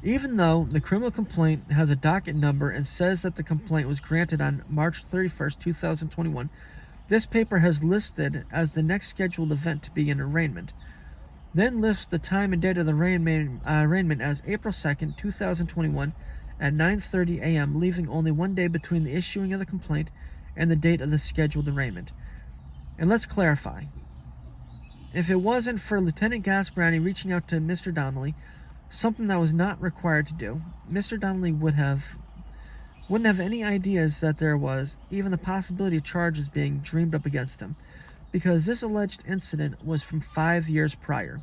Even though the criminal complaint has a docket number and says that the complaint was granted on March 31st, 2021, this paper has listed as the next scheduled event to be an arraignment. Then lists the time and date of the arraignment as April 2nd, 2021 at 9:30 a.m., leaving only one day between the issuing of the complaint and the date of the scheduled arraignment. And let's clarify. If it wasn't for Lieutenant Gasparani reaching out to Mr. Donnelly, something that was not required to do, Mr. Donnelly wouldn't have any ideas that there was even the possibility of charges being dreamed up against him, because this alleged incident was from 5 years prior.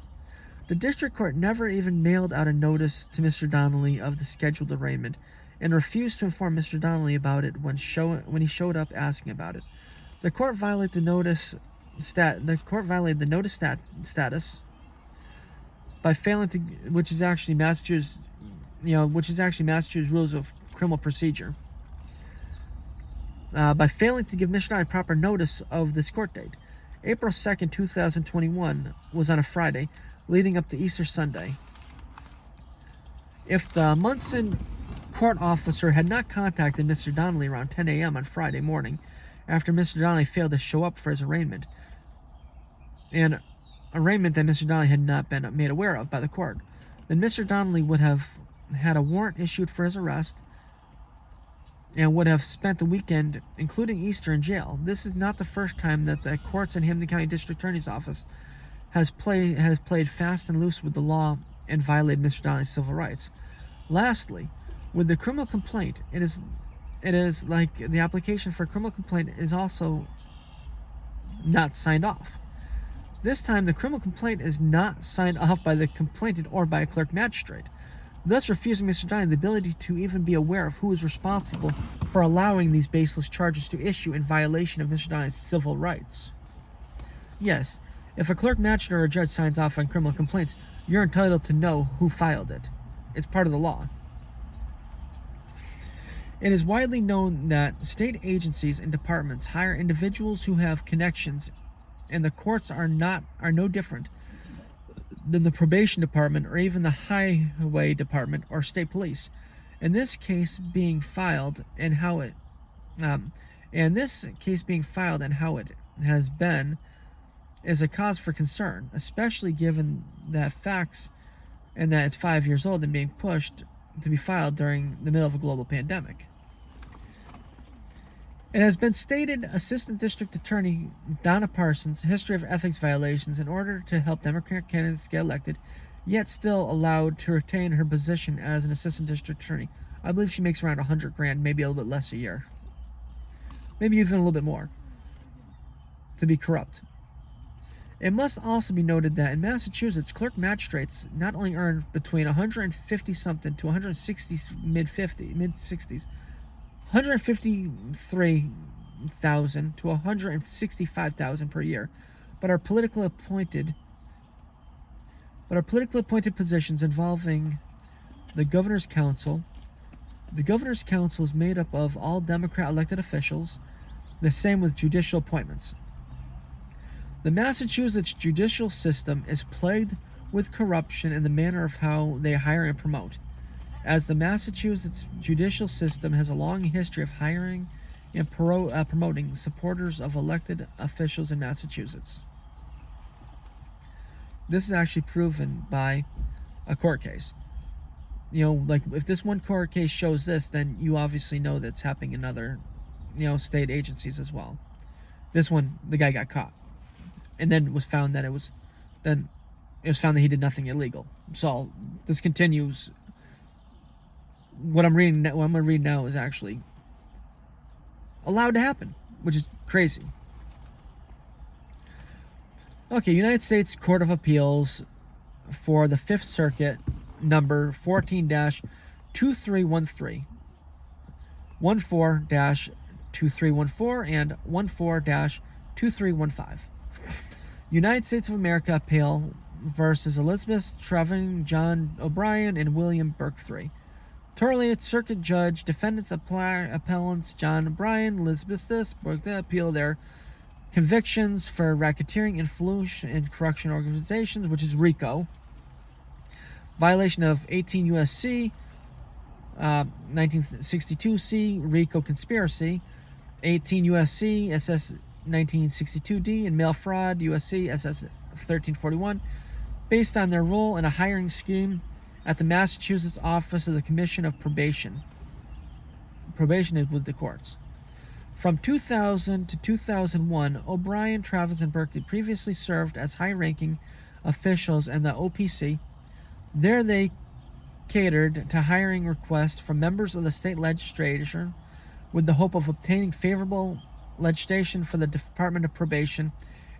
The district court never even mailed out a notice to Mr. Donnelly of the scheduled arraignment and refused to inform Mr. Donnelly about it when he showed up asking about it. The court violated the notice status by failing to, which is actually Massachusetts rules of criminal procedure. By failing to give Mr. Donnelly proper notice of this court date. April 2nd, 2021 was on a Friday, leading up to Easter Sunday. If the Monson court officer had not contacted Mr. Donnelly around 10 a.m. on Friday morning, after Mr. Donnelly failed to show up for his arraignment, an arraignment that Mr. Donnelly had not been made aware of by the court, then Mr. Donnelly would have had a warrant issued for his arrest and would have spent the weekend, including Easter, in jail. This is not the first time that the courts in Hamden County District Attorney's Office has played fast and loose with the law and violated Mr. Donnelly's civil rights. Lastly, with the criminal complaint, it is like the application for a criminal complaint is also not signed off. This time, the criminal complaint is not signed off by the complainant or by a clerk magistrate, thus refusing Mr. Donnelly the ability to even be aware of who is responsible for allowing these baseless charges to issue in violation of Mr. Donnelly's civil rights. Yes, if a clerk magistrate or a judge signs off on criminal complaints, you're entitled to know who filed it. It's part of the law. It is widely known that state agencies and departments hire individuals who have connections, and the courts are no different than the probation department or even the highway department or state police. In this case being filed and how it has been is a cause for concern, especially given that facts and that it's 5 years old and being pushed to be filed during the middle of a global pandemic. It has been stated Assistant District Attorney Donna Parsons' history of ethics violations in order to help Democrat candidates get elected, yet still allowed to retain her position as an Assistant District Attorney. I believe she makes around $100,000, maybe a little bit less a year. Maybe even a little bit more. To be corrupt. It must also be noted that in Massachusetts, clerk magistrates not only earn between 150 something to 160 mid 60s, 153,000 to 165,000 per year, but are politically appointed positions involving the Governor's Council. The Governor's Council is made up of all Democrat elected officials, the same with judicial appointments. The Massachusetts judicial system is plagued with corruption in the manner of how they hire and promote, as the Massachusetts judicial system has a long history of hiring and promoting supporters of elected officials in Massachusetts. This is actually proven by a court case. Like if this one court case shows this, then you obviously know that's happening in other, state agencies as well. This one, the guy got caught. And then it was found that he did nothing illegal. So this continues. What I'm going to read now is actually allowed to happen, which is crazy. Okay, United States Court of Appeals for the Fifth Circuit, number 14-2313, 14-2314, and 14-2315. United States of America Appeal versus Elizabeth Trevin, John O'Brien, and William Burke III. Torley Circuit Judge, defendants, appellants John O'Brien, Elizabeth Burke appeal their convictions for racketeering, influence, and corruption organizations, which is RICO. Violation of 18 U.S.C. 1962C, RICO conspiracy. 18 U.S.C. SS 1962D, and mail fraud, USC SS 1341, based on their role in a hiring scheme at the Massachusetts Office of the Commission of Probation. Probation is with the courts. From 2000 to 2001, O'Brien, Travis, and Burke previously served as high-ranking officials in the OPC. There they catered to hiring requests from members of the state legislature with the hope of obtaining favorable legislation for the Department of Probation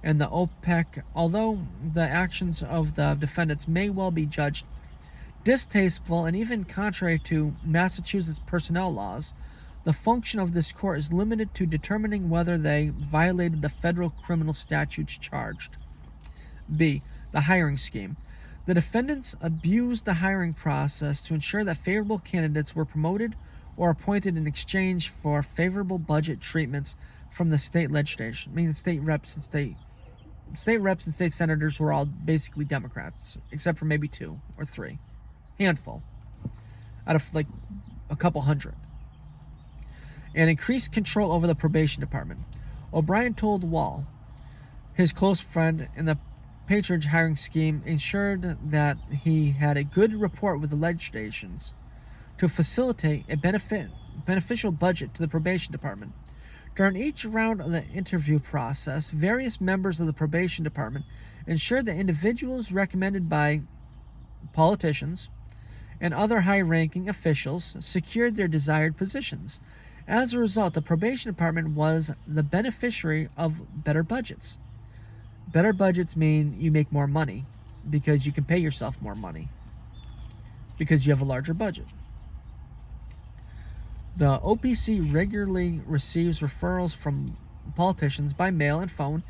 and the OPEC. Although the actions of the defendants may well be judged distasteful and even contrary to Massachusetts personnel laws, the function of this court is limited to determining whether they violated the federal criminal statutes charged. B. The hiring scheme. The defendants abused the hiring process to ensure that favorable candidates were promoted or appointed in exchange for favorable budget treatments from the state legislature, meaning state reps and state state reps and state senators were all basically Democrats, except for maybe 2 or 3. Handful. Out of like a couple hundred. And increased control over the probation department. O'Brien told Wall, his close friend, in the patronage hiring scheme ensured that he had a good rapport with the legislations to facilitate a beneficial budget to the probation department. During each round of the interview process, various members of the probation department ensured that individuals recommended by politicians and other high-ranking officials secured their desired positions. As a result, the probation department was the beneficiary of better budgets. Better budgets mean you make more money because you can pay yourself more money because you have a larger budget. The OPC regularly receives referrals from politicians by mail and phone,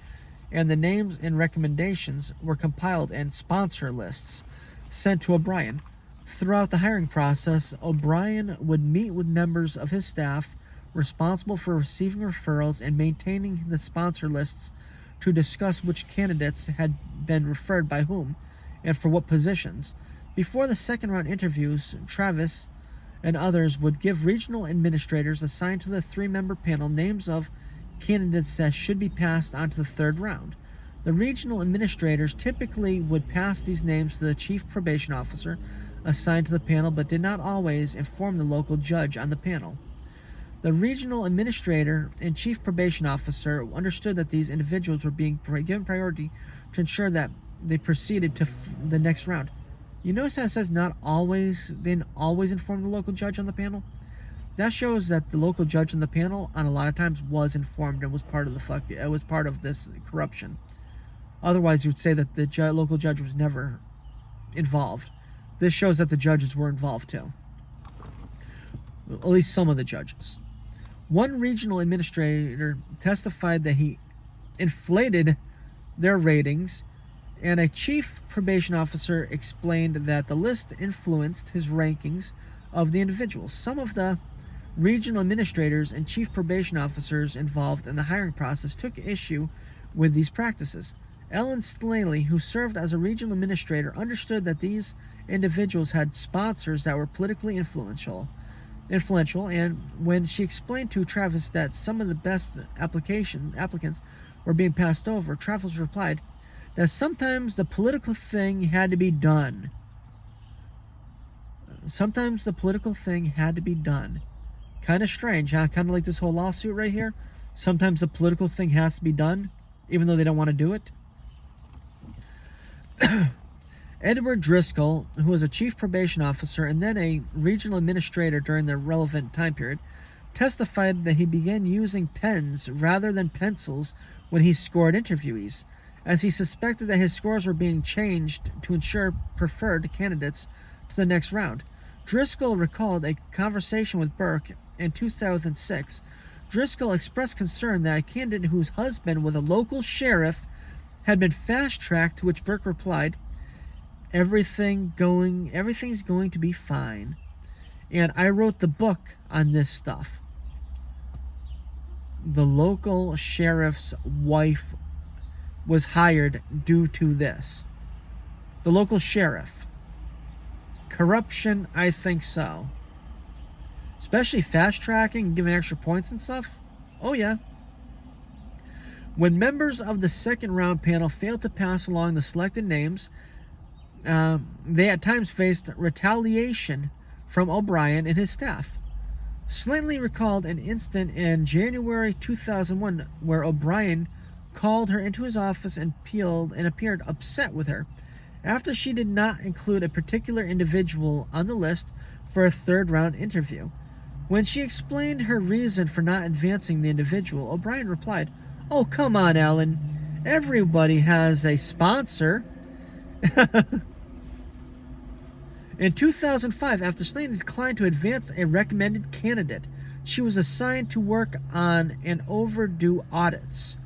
and the names and recommendations were compiled in sponsor lists sent to O'Brien. Throughout the hiring process, O'Brien would meet with members of his staff responsible for receiving referrals and maintaining the sponsor lists to discuss which candidates had been referred by whom and for what positions. Before the second round interviews, Travis and others would give regional administrators assigned to the 3-member panel names of candidates that should be passed on to the third round. The regional administrators typically would pass these names to the chief probation officer assigned to the panel, but did not always inform the local judge on the panel. The regional administrator and chief probation officer understood that these individuals were being given priority to ensure that they proceeded to the next round. You notice how it says not always, they didn't always inform the local judge on the panel? That shows that the local judge on the panel, on a lot of times, was informed and was part of this corruption. Otherwise, you would say that the local judge was never involved. This shows that the judges were involved too. At least some of the judges. One regional administrator testified that he inflated their ratings, and a chief probation officer explained that the list influenced his rankings of the individuals. Some of the regional administrators and chief probation officers involved in the hiring process took issue with these practices. Ellen Staley, who served as a regional administrator, understood that these individuals had sponsors that were politically influential, and when she explained to Travis that some of the best applicants were being passed over, Travis replied that sometimes the political thing had to be done. Sometimes the political thing had to be done. Kind of strange, huh? Kind of like this whole lawsuit right here. Sometimes the political thing has to be done, even though they don't want to do it. Edward Driscoll, who was a chief probation officer and then a regional administrator during the relevant time period, testified that he began using pens rather than pencils when he scored interviewees, as he suspected that his scores were being changed to ensure preferred candidates to the next round. Driscoll recalled a conversation with Burke in 2006. Driscoll expressed concern that a candidate whose husband was a local sheriff had been fast-tracked, to which Burke replied, everything's going to be fine. And I wrote the book on this stuff. The local sheriff's wife was hired due to this. The local sheriff. Corruption, I think so. Especially fast-tracking, giving extra points and stuff. Oh, yeah. When members of the second round panel failed to pass along the selected names, they at times faced retaliation from O'Brien and his staff. Slantley recalled an incident in January 2001 where O'Brien called her into his office and appeared upset with her after she did not include a particular individual on the list for a third-round interview. When she explained her reason for not advancing the individual, O'Brien replied, "Oh, come on, Ellen. Everybody has a sponsor." In 2005, after Slaney declined to advance a recommended candidate, she was assigned to work on an overdue audits.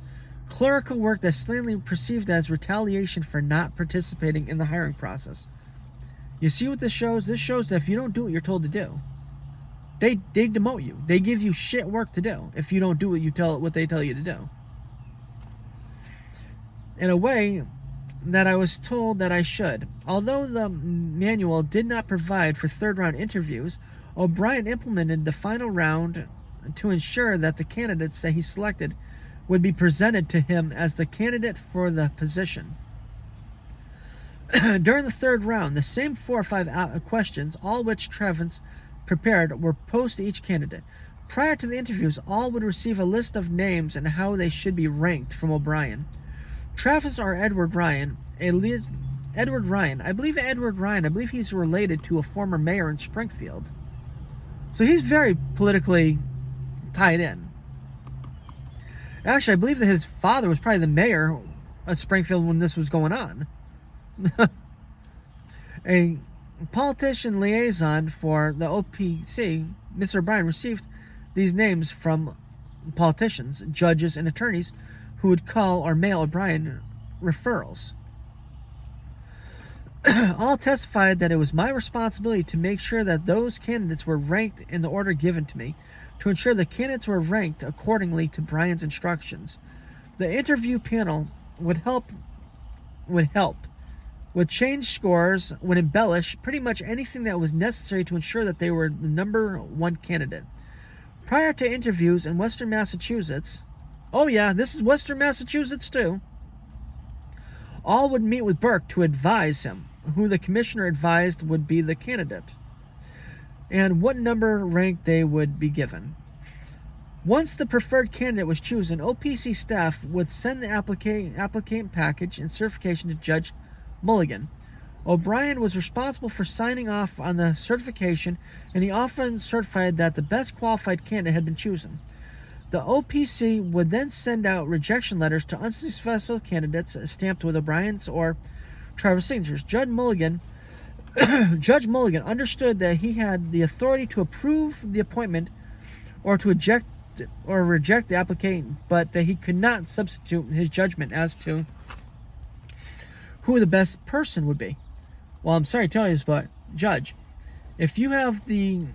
Clerical work that Slaney perceived as retaliation for not participating in the hiring process. You see what this shows? This shows that if you don't do what you're told to do, they demote you. They give you shit work to do if you don't do what they tell you to do. in a way that I was told that I should. Although the manual did not provide for third-round interviews, O'Brien implemented the final round to ensure that the candidates that he selected would be presented to him as the candidate for the position. During the third round, the same 4 or 5 questions, all which Travis prepared, were posed to each candidate. Prior to the interviews, all would receive a list of names and how they should be ranked from O'Brien. Travis or Edward Ryan, I believe Edward Ryan, I believe he's related to a former mayor in Springfield. So he's very politically tied in. Actually, I believe that his father was probably the mayor of Springfield when this was going on. A politician liaison for the OPC, Mr. O'Brien, received these names from politicians, judges, and attorneys who would call or mail O'Brien referrals. All testified that it was my responsibility to make sure that those candidates were ranked in the order given to me, to ensure the candidates were ranked accordingly to Bryan's instructions. The interview panel would change scores, would embellish pretty much anything that was necessary to ensure that they were the number one candidate. Prior to interviews in Western Massachusetts, oh yeah, this is Western Massachusetts too, all would meet with Burke to advise him who the commissioner advised would be the candidate and what number rank they would be given. Once the preferred candidate was chosen, OPC staff would send the applicant package and certification to Judge Mulligan. O'Brien was responsible for signing off on the certification, and he often certified that the best qualified candidate had been chosen. The OPC would then send out rejection letters to unsuccessful candidates stamped with O'Brien's or Travis' signatures. Judge Mulligan understood that he had the authority to approve the appointment or to reject the applicant, but that he could not substitute his judgment as to who the best person would be. Well, I'm sorry to tell you this, but Judge, if you have the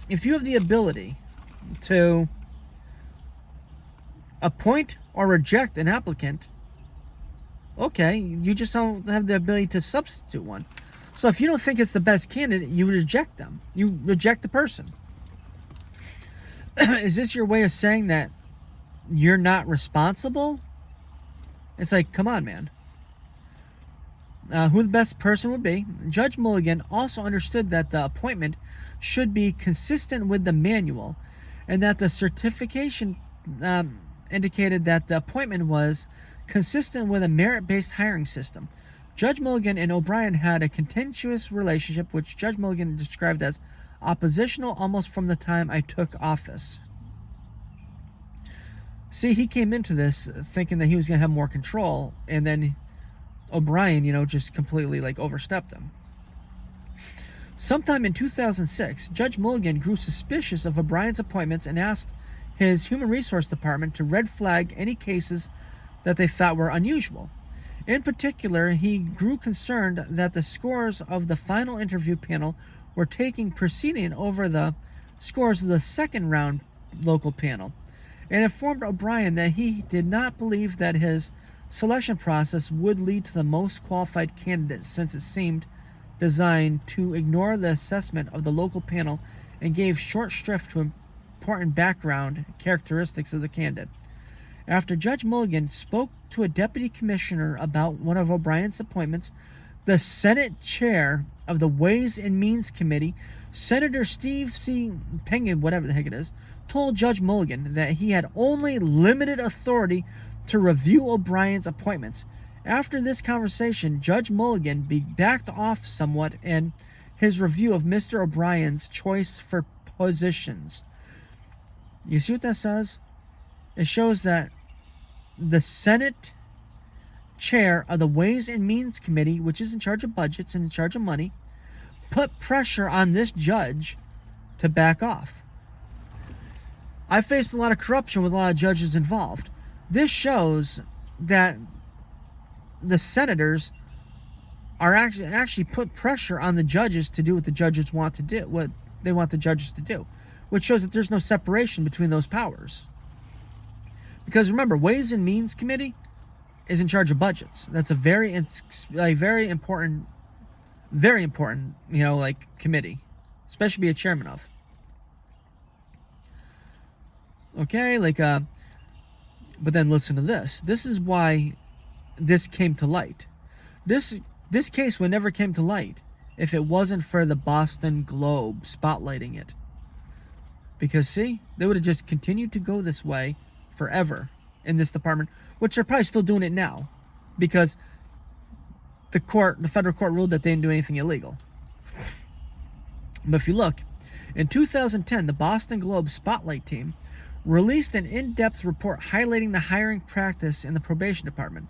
ability to appoint or reject an applicant, okay, you just don't have the ability to substitute one. So if you don't think it's the best candidate, you reject them. You reject the person. Is this your way of saying that you're not responsible? It's like, come on, man. Who the best person would be. Judge Mulligan also understood that the appointment should be consistent with the manual, and that the certification indicated that the appointment was consistent with a merit-based hiring system. Judge Mulligan and O'Brien had a contentious relationship, which Judge Mulligan described as oppositional almost from the time I took office. See, he came into this thinking that he was going to have more control, and then O'Brien, just completely overstepped him. Sometime in 2006, Judge Mulligan grew suspicious of O'Brien's appointments and asked his Human Resource Department to red flag any cases that they thought were unusual. In particular, he grew concerned that the scores of the final interview panel were taking preceding over the scores of the second round local panel, and informed O'Brien that he did not believe that his selection process would lead to the most qualified candidate, since it seemed designed to ignore the assessment of the local panel and gave short shrift to important background characteristics of the candidate. After Judge Mulligan spoke to a deputy commissioner about one of O'Brien's appointments, the Senate chair of the Ways and Means Committee, Senator Steve C. Pengen, whatever the heck it is, told Judge Mulligan that he had only limited authority to review O'Brien's appointments. After this conversation, Judge Mulligan backed off somewhat in his review of Mr. O'Brien's choice for positions. You see what that says? It shows that the Senate chair of the Ways and Means Committee, which is in charge of budgets and in charge of money, put pressure on this judge to back off. I faced a lot of corruption with a lot of judges involved. This shows that the senators are actually put pressure on the judges to do what the judges want to do, what they want the judges to do, which shows that there's no separation between those powers. Because remember, Ways and Means Committee, is in charge of budgets. That's a very important, committee, especially be a chairman of. Okay, but then listen to this. This is why this came to light. This case would never came to light if it wasn't for the Boston Globe spotlighting it. Because see, they would have just continued to go this way forever in this department, which they're probably still doing it now, because the federal court ruled that they didn't do anything illegal. But if you look, in 2010, the Boston Globe Spotlight team released an in-depth report highlighting the hiring practice in the probation department.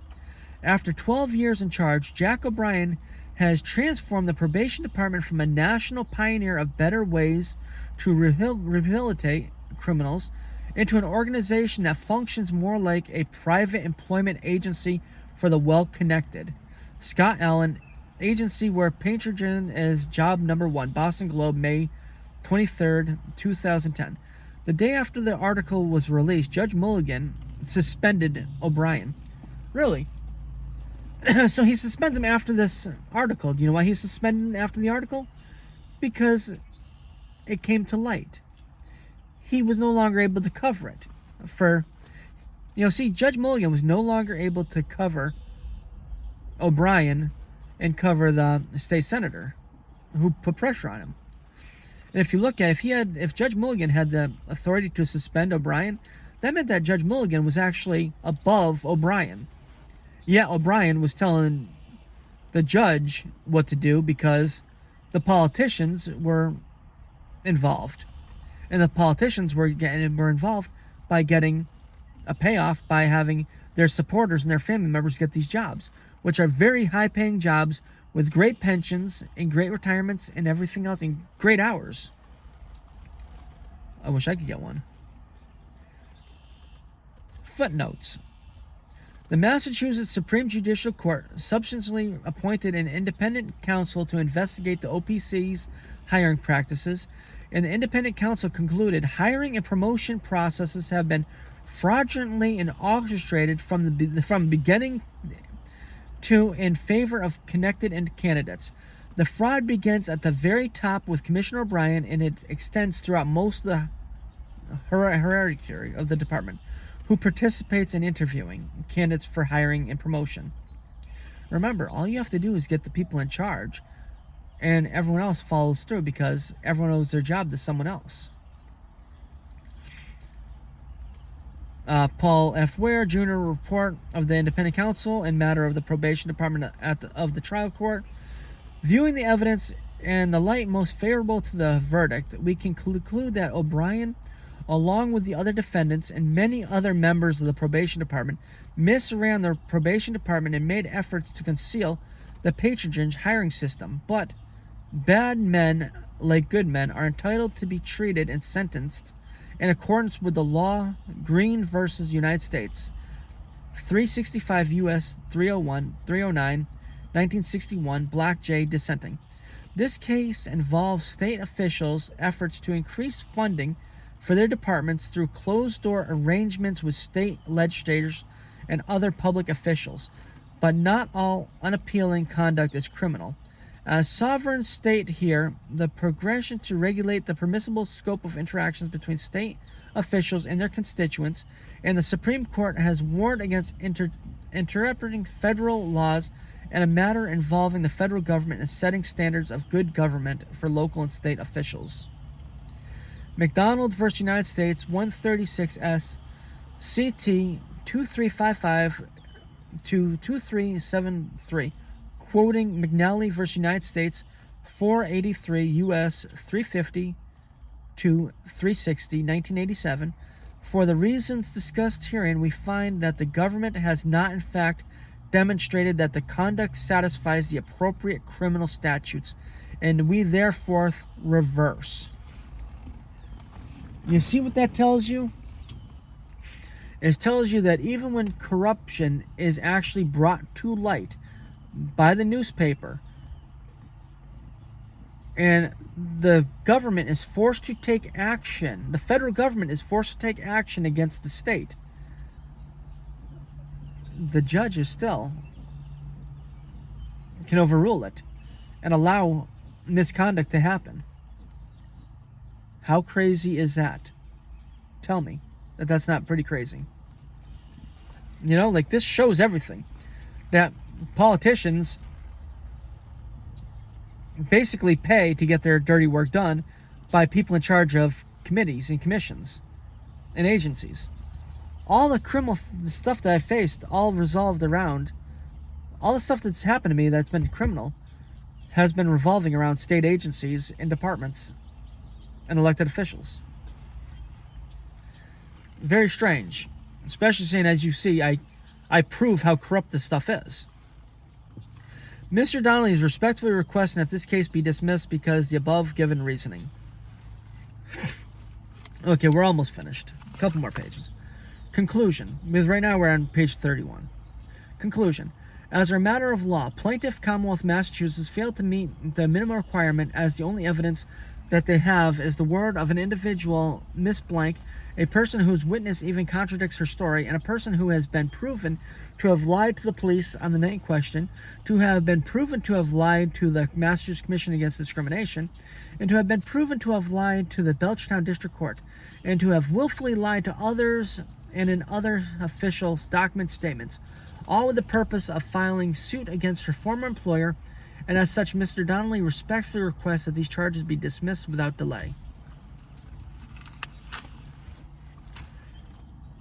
After 12 years in charge, Jack O'Brien has transformed the probation department from a national pioneer of better ways to rehabilitate criminals into an organization that functions more like a private employment agency for the well-connected. Scott Allen, agency where patronage is job number one. Boston Globe, May 23rd, 2010. The day after the article was released, Judge Mulligan suspended O'Brien. Really? So he suspends him after this article. Do you know why he suspended him after the article? Because it came to light. He was no longer able to cover it. Judge Mulligan was no longer able to cover O'Brien and cover the state senator who put pressure on him. And if you look at if Judge Mulligan had the authority to suspend O'Brien, that meant that Judge Mulligan was actually above O'Brien. Yeah, O'Brien was telling the judge what to do because the politicians were involved. And the politicians were involved by getting a payoff by having their supporters and their family members get these jobs, which are very high-paying jobs with great pensions and great retirements and everything else and great hours. I wish I could get one. Footnotes. The Massachusetts Supreme Judicial Court subsequently appointed an independent counsel to investigate the OPC's hiring practices, and the independent counsel concluded hiring and promotion processes have been fraudulently and orchestrated from beginning to in favor of connected candidates. The fraud begins at the very top with Commissioner O'Brien, and it extends throughout most of the hierarchy of the department, who participates in interviewing candidates for hiring and promotion. Remember, all you have to do is get the people in charge, and everyone else follows through because everyone owes their job to someone else. Paul F. Ware, Jr. report of the independent counsel in matter of the probation department of the trial court. Viewing the evidence in the light most favorable to the verdict, we can conclude that O'Brien, along with the other defendants and many other members of the probation department, misran the probation department and made efforts to conceal the patronage hiring system. But bad men, like good men, are entitled to be treated and sentenced in accordance with the law. Green versus United States, 365 U.S. 301, 309, 1961, Black J. dissenting. This case involves state officials' efforts to increase funding for their departments through closed-door arrangements with state legislators and other public officials. But not all unappealing conduct is criminal. As sovereign state here, the progression to regulate the permissible scope of interactions between state officials and their constituents, and the Supreme Court has warned against interpreting federal laws in a matter involving the federal government and setting standards of good government for local and state officials. McDonald v. United States, 136S, CT 2355 to 2373, quoting McNally v. United States, 483 U.S. 350 to 360, 1987. For the reasons discussed herein, we find that the government has not in fact demonstrated that the conduct satisfies the appropriate criminal statutes, and we therefore reverse. You see what that tells you? It tells you that even when corruption is actually brought to light by the newspaper and the government is forced to take action, the federal government is forced to take action against the state, the judges still can overrule it and allow misconduct to happen. How crazy is that? Tell me that that's not pretty crazy. You know, like, this shows everything. That politicians basically pay to get their dirty work done by people in charge of committees and commissions and agencies. All the criminal stuff that I faced, all revolved around, all the stuff that's happened to me that's been criminal has been revolving around state agencies and departments and elected officials. Very strange. Especially saying, as you see, I prove how corrupt this stuff is. Mr. Donnelly is respectfully requesting that this case be dismissed because the above given reasoning. Okay, we're almost finished. A couple more pages. Conclusion. Because right now we're on page 31. Conclusion. As a matter of law, Plaintiff Commonwealth Massachusetts failed to meet the minimum requirement, as the only evidence that they have is the word of an individual, Miss Blank, a person whose witness even contradicts her story, and a person who has been proven to have lied to the police on the night in question, to have been proven to have lied to the Massachusetts Commission Against Discrimination, and to have been proven to have lied to the Belchtown District Court, and to have willfully lied to others and in other official document statements, all with the purpose of filing suit against her former employer, and as such, Mr. Donnelly respectfully requests that these charges be dismissed without delay.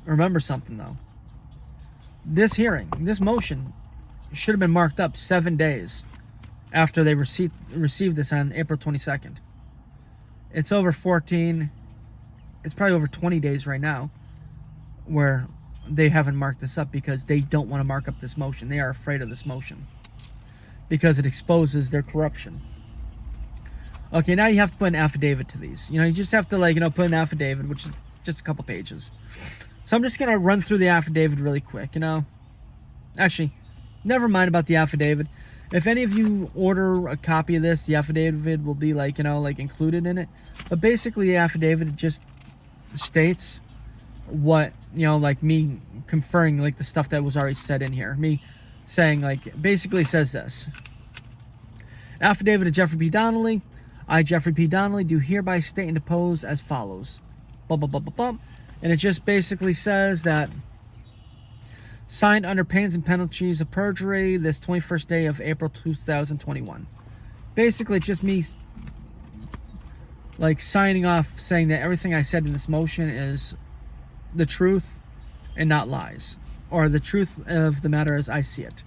Remember something, though. This hearing, this motion, should have been marked up 7 days after they received this on April 22nd. It's over 14, it's probably over 20 days right now where they haven't marked this up because they don't want to mark up this motion. They are afraid of this motion because it exposes their corruption. Okay, now you have to put an affidavit to these. You know, you just have to, like, you know, put an affidavit, which is just a couple pages. So I'm just going to run through the affidavit really quick, you know. Actually, never mind about the affidavit. If any of you order a copy of this, the affidavit will be, like, you know, like, included in it. But basically, the affidavit just states what, you know, like, me conferring, like, the stuff that was already said in here. Me saying, like, basically says this. Affidavit of Jeffrey P. Donnelly. I, Jeffrey P. Donnelly, do hereby state and depose as follows. Blah, blah, blah, blah, blah. And it just basically says that signed under pains and penalties of perjury this 21st day of April 2021. Basically, it's just me, like, signing off saying that everything I said in this motion is the truth and not lies, or the truth of the matter as I see it.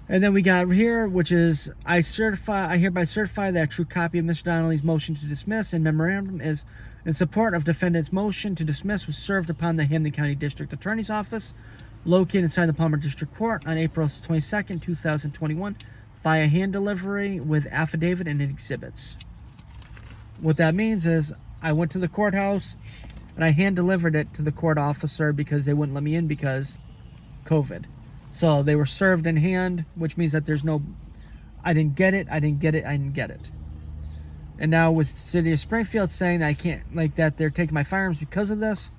And then we got here, which is, I hereby certify that a true copy of Mr. Donnelly's motion to dismiss and memorandum is in support of defendant's motion to dismiss was served upon the Hampden County District Attorney's Office, located inside the Palmer District Court on April 22nd, 2021, via hand delivery with affidavit and exhibits. What that means is I went to the courthouse and I hand delivered it to the court officer because they wouldn't let me in because COVID. So they were served in hand, which means that there's no, I didn't get it. And now with the city of Springfield saying that I can't, like, that they're taking my firearms because of this,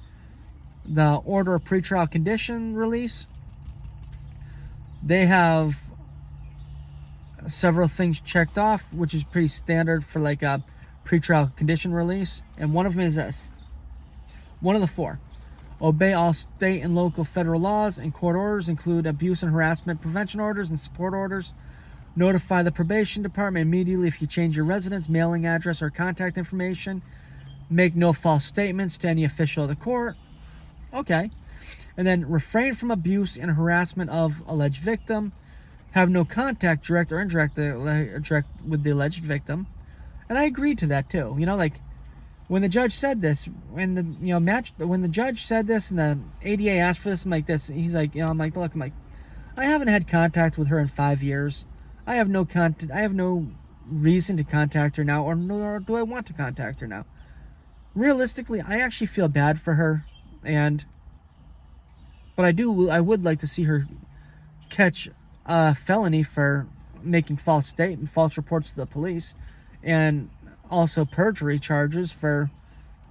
the order of pretrial condition release, they have several things checked off, which is pretty standard for, like, a pretrial condition release. And one of them is this. One of the four. Obey all state and local federal laws and court orders, include abuse and harassment prevention orders and support orders. Notify the probation department immediately if you change your residence, mailing address, or contact information. Make no false statements to any official of the court. Okay. And then refrain from abuse and harassment of alleged victim. Have no contact, direct or indirect, with the alleged victim. And I agreed to that too. You know, like, when the judge said this, when the judge said this and the ADA asked for this, I'm like this. He's like, you know, I'm like, look, I haven't had contact with her in 5 years. I have no reason to contact her now, nor do I want to contact her now. Realistically, I actually feel bad for her, but I would like to see her catch a felony for making false reports to the police, and also perjury charges for,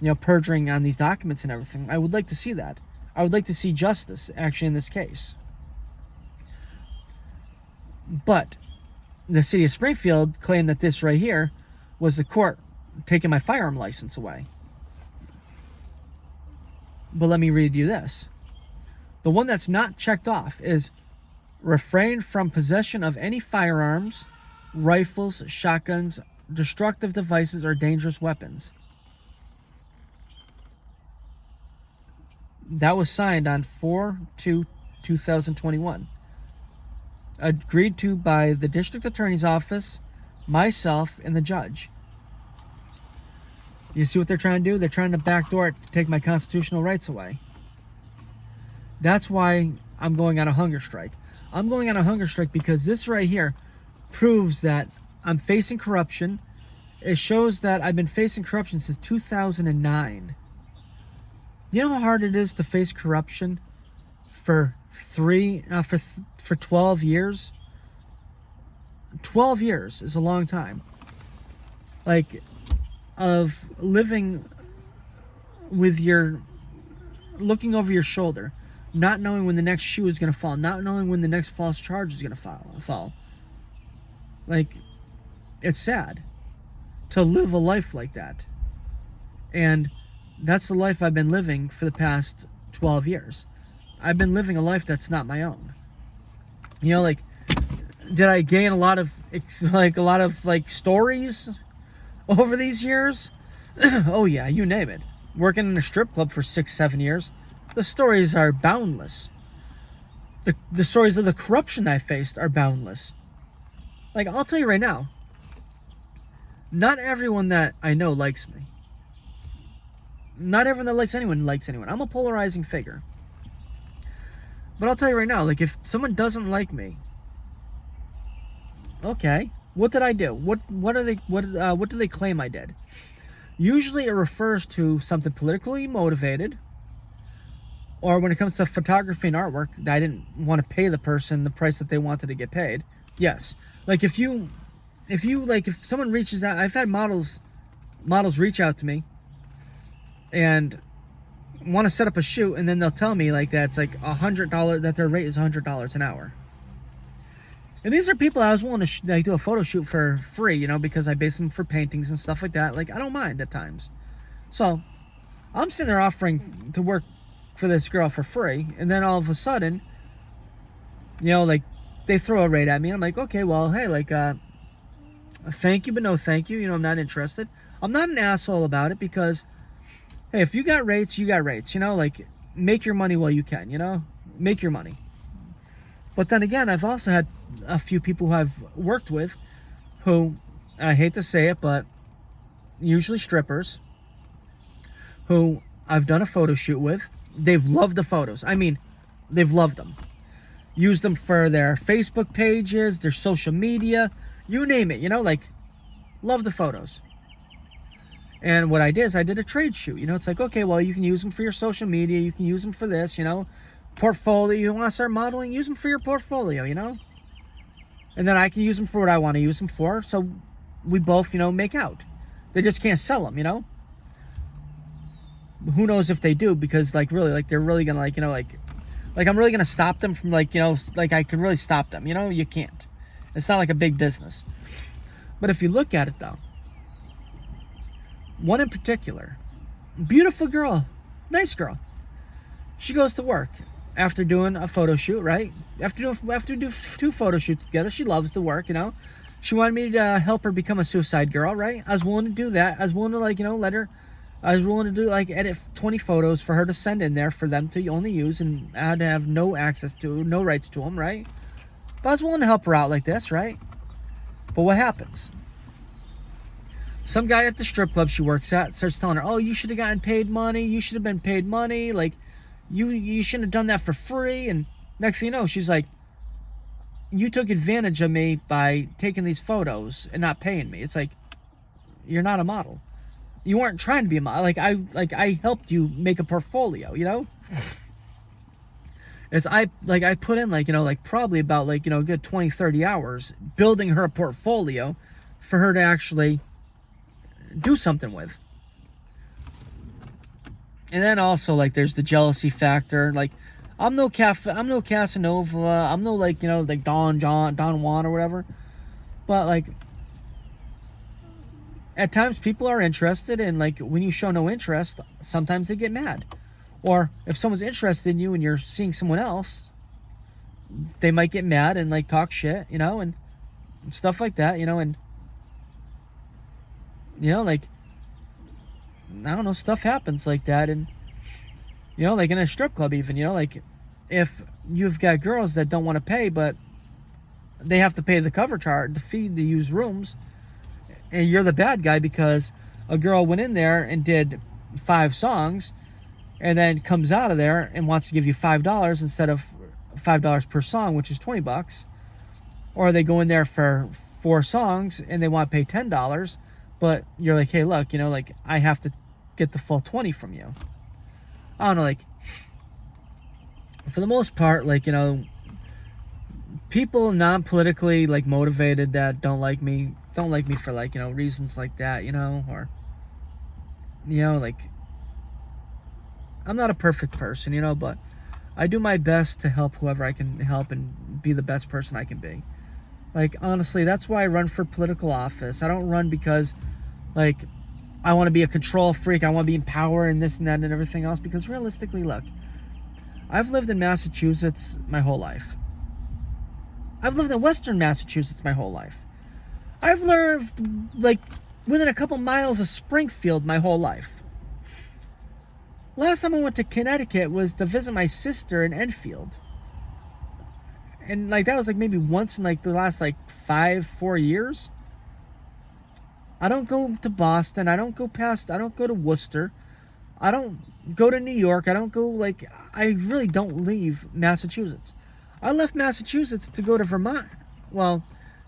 you know, perjuring on these documents and everything. I would like to see that. I would like to see justice, actually, in this case. But the city of Springfield claimed that this right here was the court taking my firearm license away. But let me read you this. The one that's not checked off is refrain from possession of any firearms, rifles, shotguns, destructive devices, or dangerous weapons. That was signed on 4/2/2021. Agreed to by the district attorney's office, myself, and the judge. You see what they're trying to do? They're trying to backdoor it to take my constitutional rights away. That's why I'm going on a hunger strike. I'm going on a hunger strike because this right here proves that I'm facing corruption. It shows that I've been facing corruption since 2009. You know how hard it is to face corruption for 12 years? 12 years is a long time. Like, of living with your, looking over your shoulder, not knowing when the next shoe is going to fall, not knowing when the next false charge is going to fall. Like, it's sad to live a life like that. And that's the life I've been living for the past 12 years. I've been living a life that's not my own. You know, like, did I gain a lot of stories over these years? Oh yeah, you name it. Working in a strip club for 6-7 years, the stories are boundless. The stories of the corruption I faced are boundless. Like, I'll tell you right now, not everyone that I know likes me. Not everyone that likes anyone likes anyone. I'm a polarizing figure. But I'll tell you right now, like, if someone doesn't like me, okay, what did I do? What do they claim I did? Usually it refers to something politically motivated, or when it comes to photography and artwork, I didn't want to pay the person the price that they wanted to get paid. Yes. Like, if someone reaches out, I've had models reach out to me and want to set up a shoot, and then they'll tell me like that's like $100, that their rate is $100 an hour. And these are people I was willing to do a photo shoot for free, you know, because I base them for paintings and stuff like that. Like, I don't mind at times. So I'm sitting there offering to work for this girl for free, and then all of a sudden, you know, like, they throw a rate at me, and I'm like, okay, well, hey, like, thank you, but no thank you. You know, I'm not interested. I'm not an asshole about it because, hey, if you got rates, you got rates. You know, like, make your money while you can, you know? Make your money. But then again, I've also had a few people who I've worked with who, I hate to say it, but usually strippers, who I've done a photo shoot with. They've loved the photos. I mean, they've loved them. Used them for their Facebook pages, their social media, you name it, you know, like, love the photos. And what I did is I did a trade shoot. You know, it's like, okay, well, you can use them for your social media. You can use them for this, you know. Portfolio. You want to start modeling? Use them for your portfolio, you know. And then I can use them for what I want to use them for. So we both, you know, make out. They just can't sell them, you know. Who knows if they do, because, like, really, like, they're really going to, like, you know, like I'm really going to stop them from, like, you know, like, I can really stop them. You know, you can't. It's not like a big business. But if you look at it, though, one in particular, beautiful girl, nice girl. She goes to work after doing a photo shoot, right? After do 2 photo shoots together, she loves the work, you know. She wanted me to help her become a suicide girl, right? I was willing to do that. I was willing to, like, you know, I was willing to do, like, edit 20 photos for her to send in there for them to only use, and I had to have no access to, no rights to them, right? But I was willing to help her out like this, right? But what happens? Some guy at the strip club she works at starts telling her, oh, you should have gotten paid money. You should have been paid money. Like, you shouldn't have done that for free. And next thing you know, she's like, you took advantage of me by taking these photos and not paying me. It's like, you're not a model. You weren't trying to be a model. I helped you make a portfolio, you know? I put in, like, you know, like, probably about, like, you know, a good 20, 30 hours building her a portfolio for her to actually do something with. And then also, like, there's the jealousy factor. Like, I'm no Casanova. I'm no, like, like Don Juan or whatever. But, like, at times people are interested, and, like, when you show no interest, sometimes they get mad. Or if someone's interested in you and you're seeing someone else, they might get mad and, like, talk shit, and stuff like that, and, like, I don't know, stuff happens like that. And, like in a strip club even, like, if you've got girls that don't want to pay, but they have to pay the cover charge, the fee to use rooms, and you're the bad guy because a girl went in there and did 5 songs and then comes out of there and wants to give you $5 instead of $5 per song, which is $20. Or they go in there for 4 songs and they want to pay $10, but you're like, hey, look, like, I have to get the full 20 from you. I don't know, like, for the most part, like, people non-politically, like, motivated that don't like me for, like, reasons like that, or, like, I'm not a perfect person, but I do my best to help whoever I can help and be the best person I can be. Like, honestly, that's why I run for political office. I don't run because, like, I want to be a control freak. I want to be in power and this and that and everything else. Because realistically, look, I've lived in Massachusetts my whole life. I've lived in Western Massachusetts my whole life. I've lived, like, within a couple miles of Springfield my whole life. Last time I went to Connecticut was to visit my sister in Enfield. And, like, that was, like, maybe once in, like, the last, like, 4 years. I don't go to Boston. I don't go to Worcester. I don't go to New York. I don't go, like, I really don't leave Massachusetts. I left Massachusetts to go to Vermont. Well,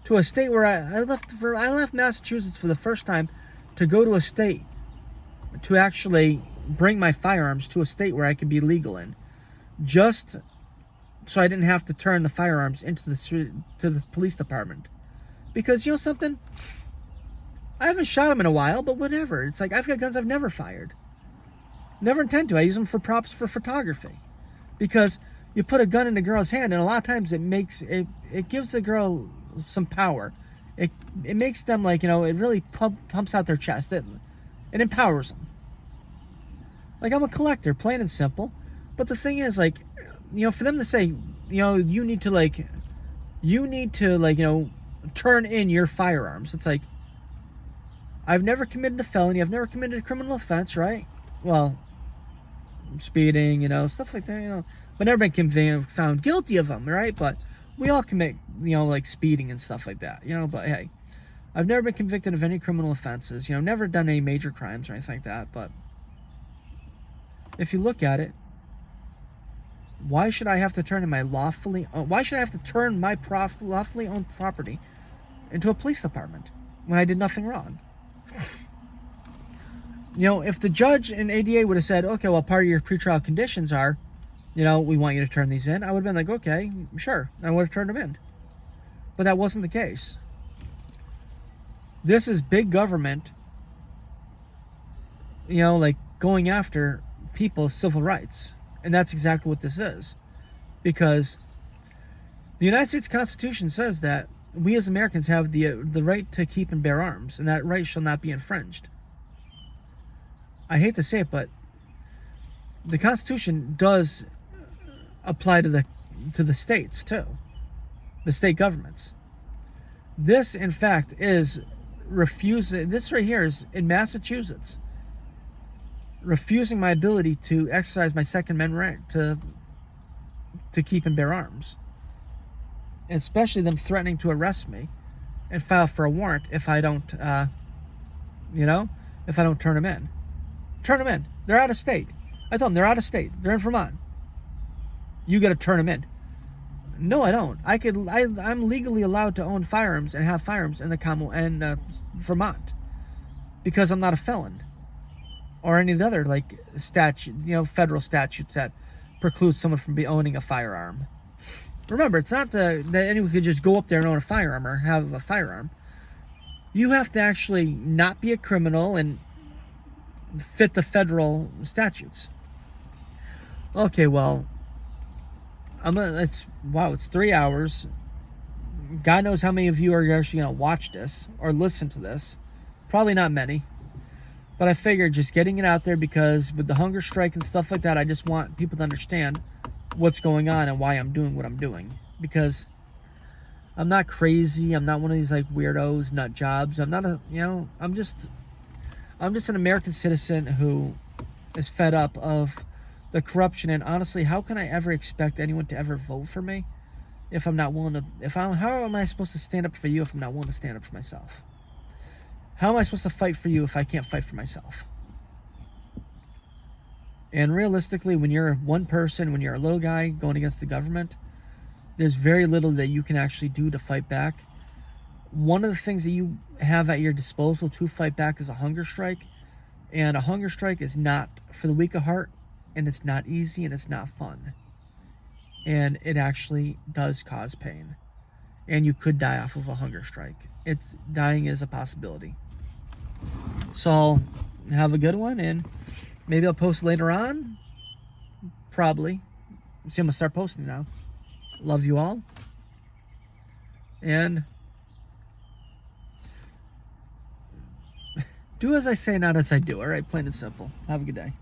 to a state where I left Massachusetts for the first time to go to a state to actually bring my firearms to a state where I could be legal in. Just so I didn't have to turn the firearms into the police department. Because, something? I haven't shot them in a while, but whatever. It's like, I've got guns I've never fired. Never intend to. I use them for props for photography. Because you put a gun in a girl's hand, and a lot of times it gives the girl some power. It makes them, like, it really pumps out their chest. It empowers them. Like, I'm a collector, plain and simple. But the thing is, like, for them to say, you need to turn in your firearms. It's like, I've never committed a felony. I've never committed a criminal offense, right? Well, speeding, stuff like that, but never been found guilty of them, right? But we all commit, like, speeding and stuff like that, but hey, I've never been convicted of any criminal offenses, never done any major crimes or anything like that. But if you look at it, why should I have to turn my lawfully owned property into a police department when I did nothing wrong? If the judge and ADA would have said, okay, well, part of your pretrial conditions are, we want you to turn these in, I would have been like, okay, sure. And I would have turned them in. But that wasn't the case. This is big government, like, going after people's civil rights. And that's exactly what this is. Because the United States Constitution says that we as Americans have the right to keep and bear arms, and that right shall not be infringed. I hate to say it, but the Constitution does apply to the states too, the state governments. This, in fact, is refusing. This right here is in Massachusetts, refusing my ability to exercise my Second Amendment right to keep and bear arms. And especially them threatening to arrest me and file for a warrant if I don't, if I don't turn them in. Turn them in. They're out of state. I told them they're out of state. They're in Vermont. You got to turn them in. No, I don't. I'm legally allowed to own firearms and have firearms in the Vermont because I'm not a felon or any of the other, like, federal statutes that preclude someone from owning a firearm. Remember, it's not that anyone could just go up there and own a firearm or have a firearm. You have to actually not be a criminal and fit the federal statutes. Okay, well, it's 3 hours. God knows how many of you are actually going to watch this or listen to this. Probably not many. But I figured just getting it out there, because with the hunger strike and stuff like that, I just want people to understand what's going on and why I'm doing what I'm doing. Because I'm not crazy. I'm not one of these like weirdos, nut jobs. I'm not I'm just an American citizen who is fed up of the corruption. And honestly, how can I ever expect anyone to ever vote for me if I'm not willing to, how am I supposed to stand up for you if I'm not willing to stand up for myself? How am I supposed to fight for you if I can't fight for myself? And realistically, when you're one person, when you're a little guy going against the government, there's very little that you can actually do to fight back. One of the things that you have at your disposal to fight back is a hunger strike. And a hunger strike is not for the weak of heart, and it's not easy, and it's not fun. And it actually does cause pain. And you could die off of a hunger strike. Dying is a possibility. So, have a good one, and maybe I'll post later on. Probably. See, I'm going to start posting now. Love you all. And do as I say, not as I do. All right, plain and simple. Have a good day.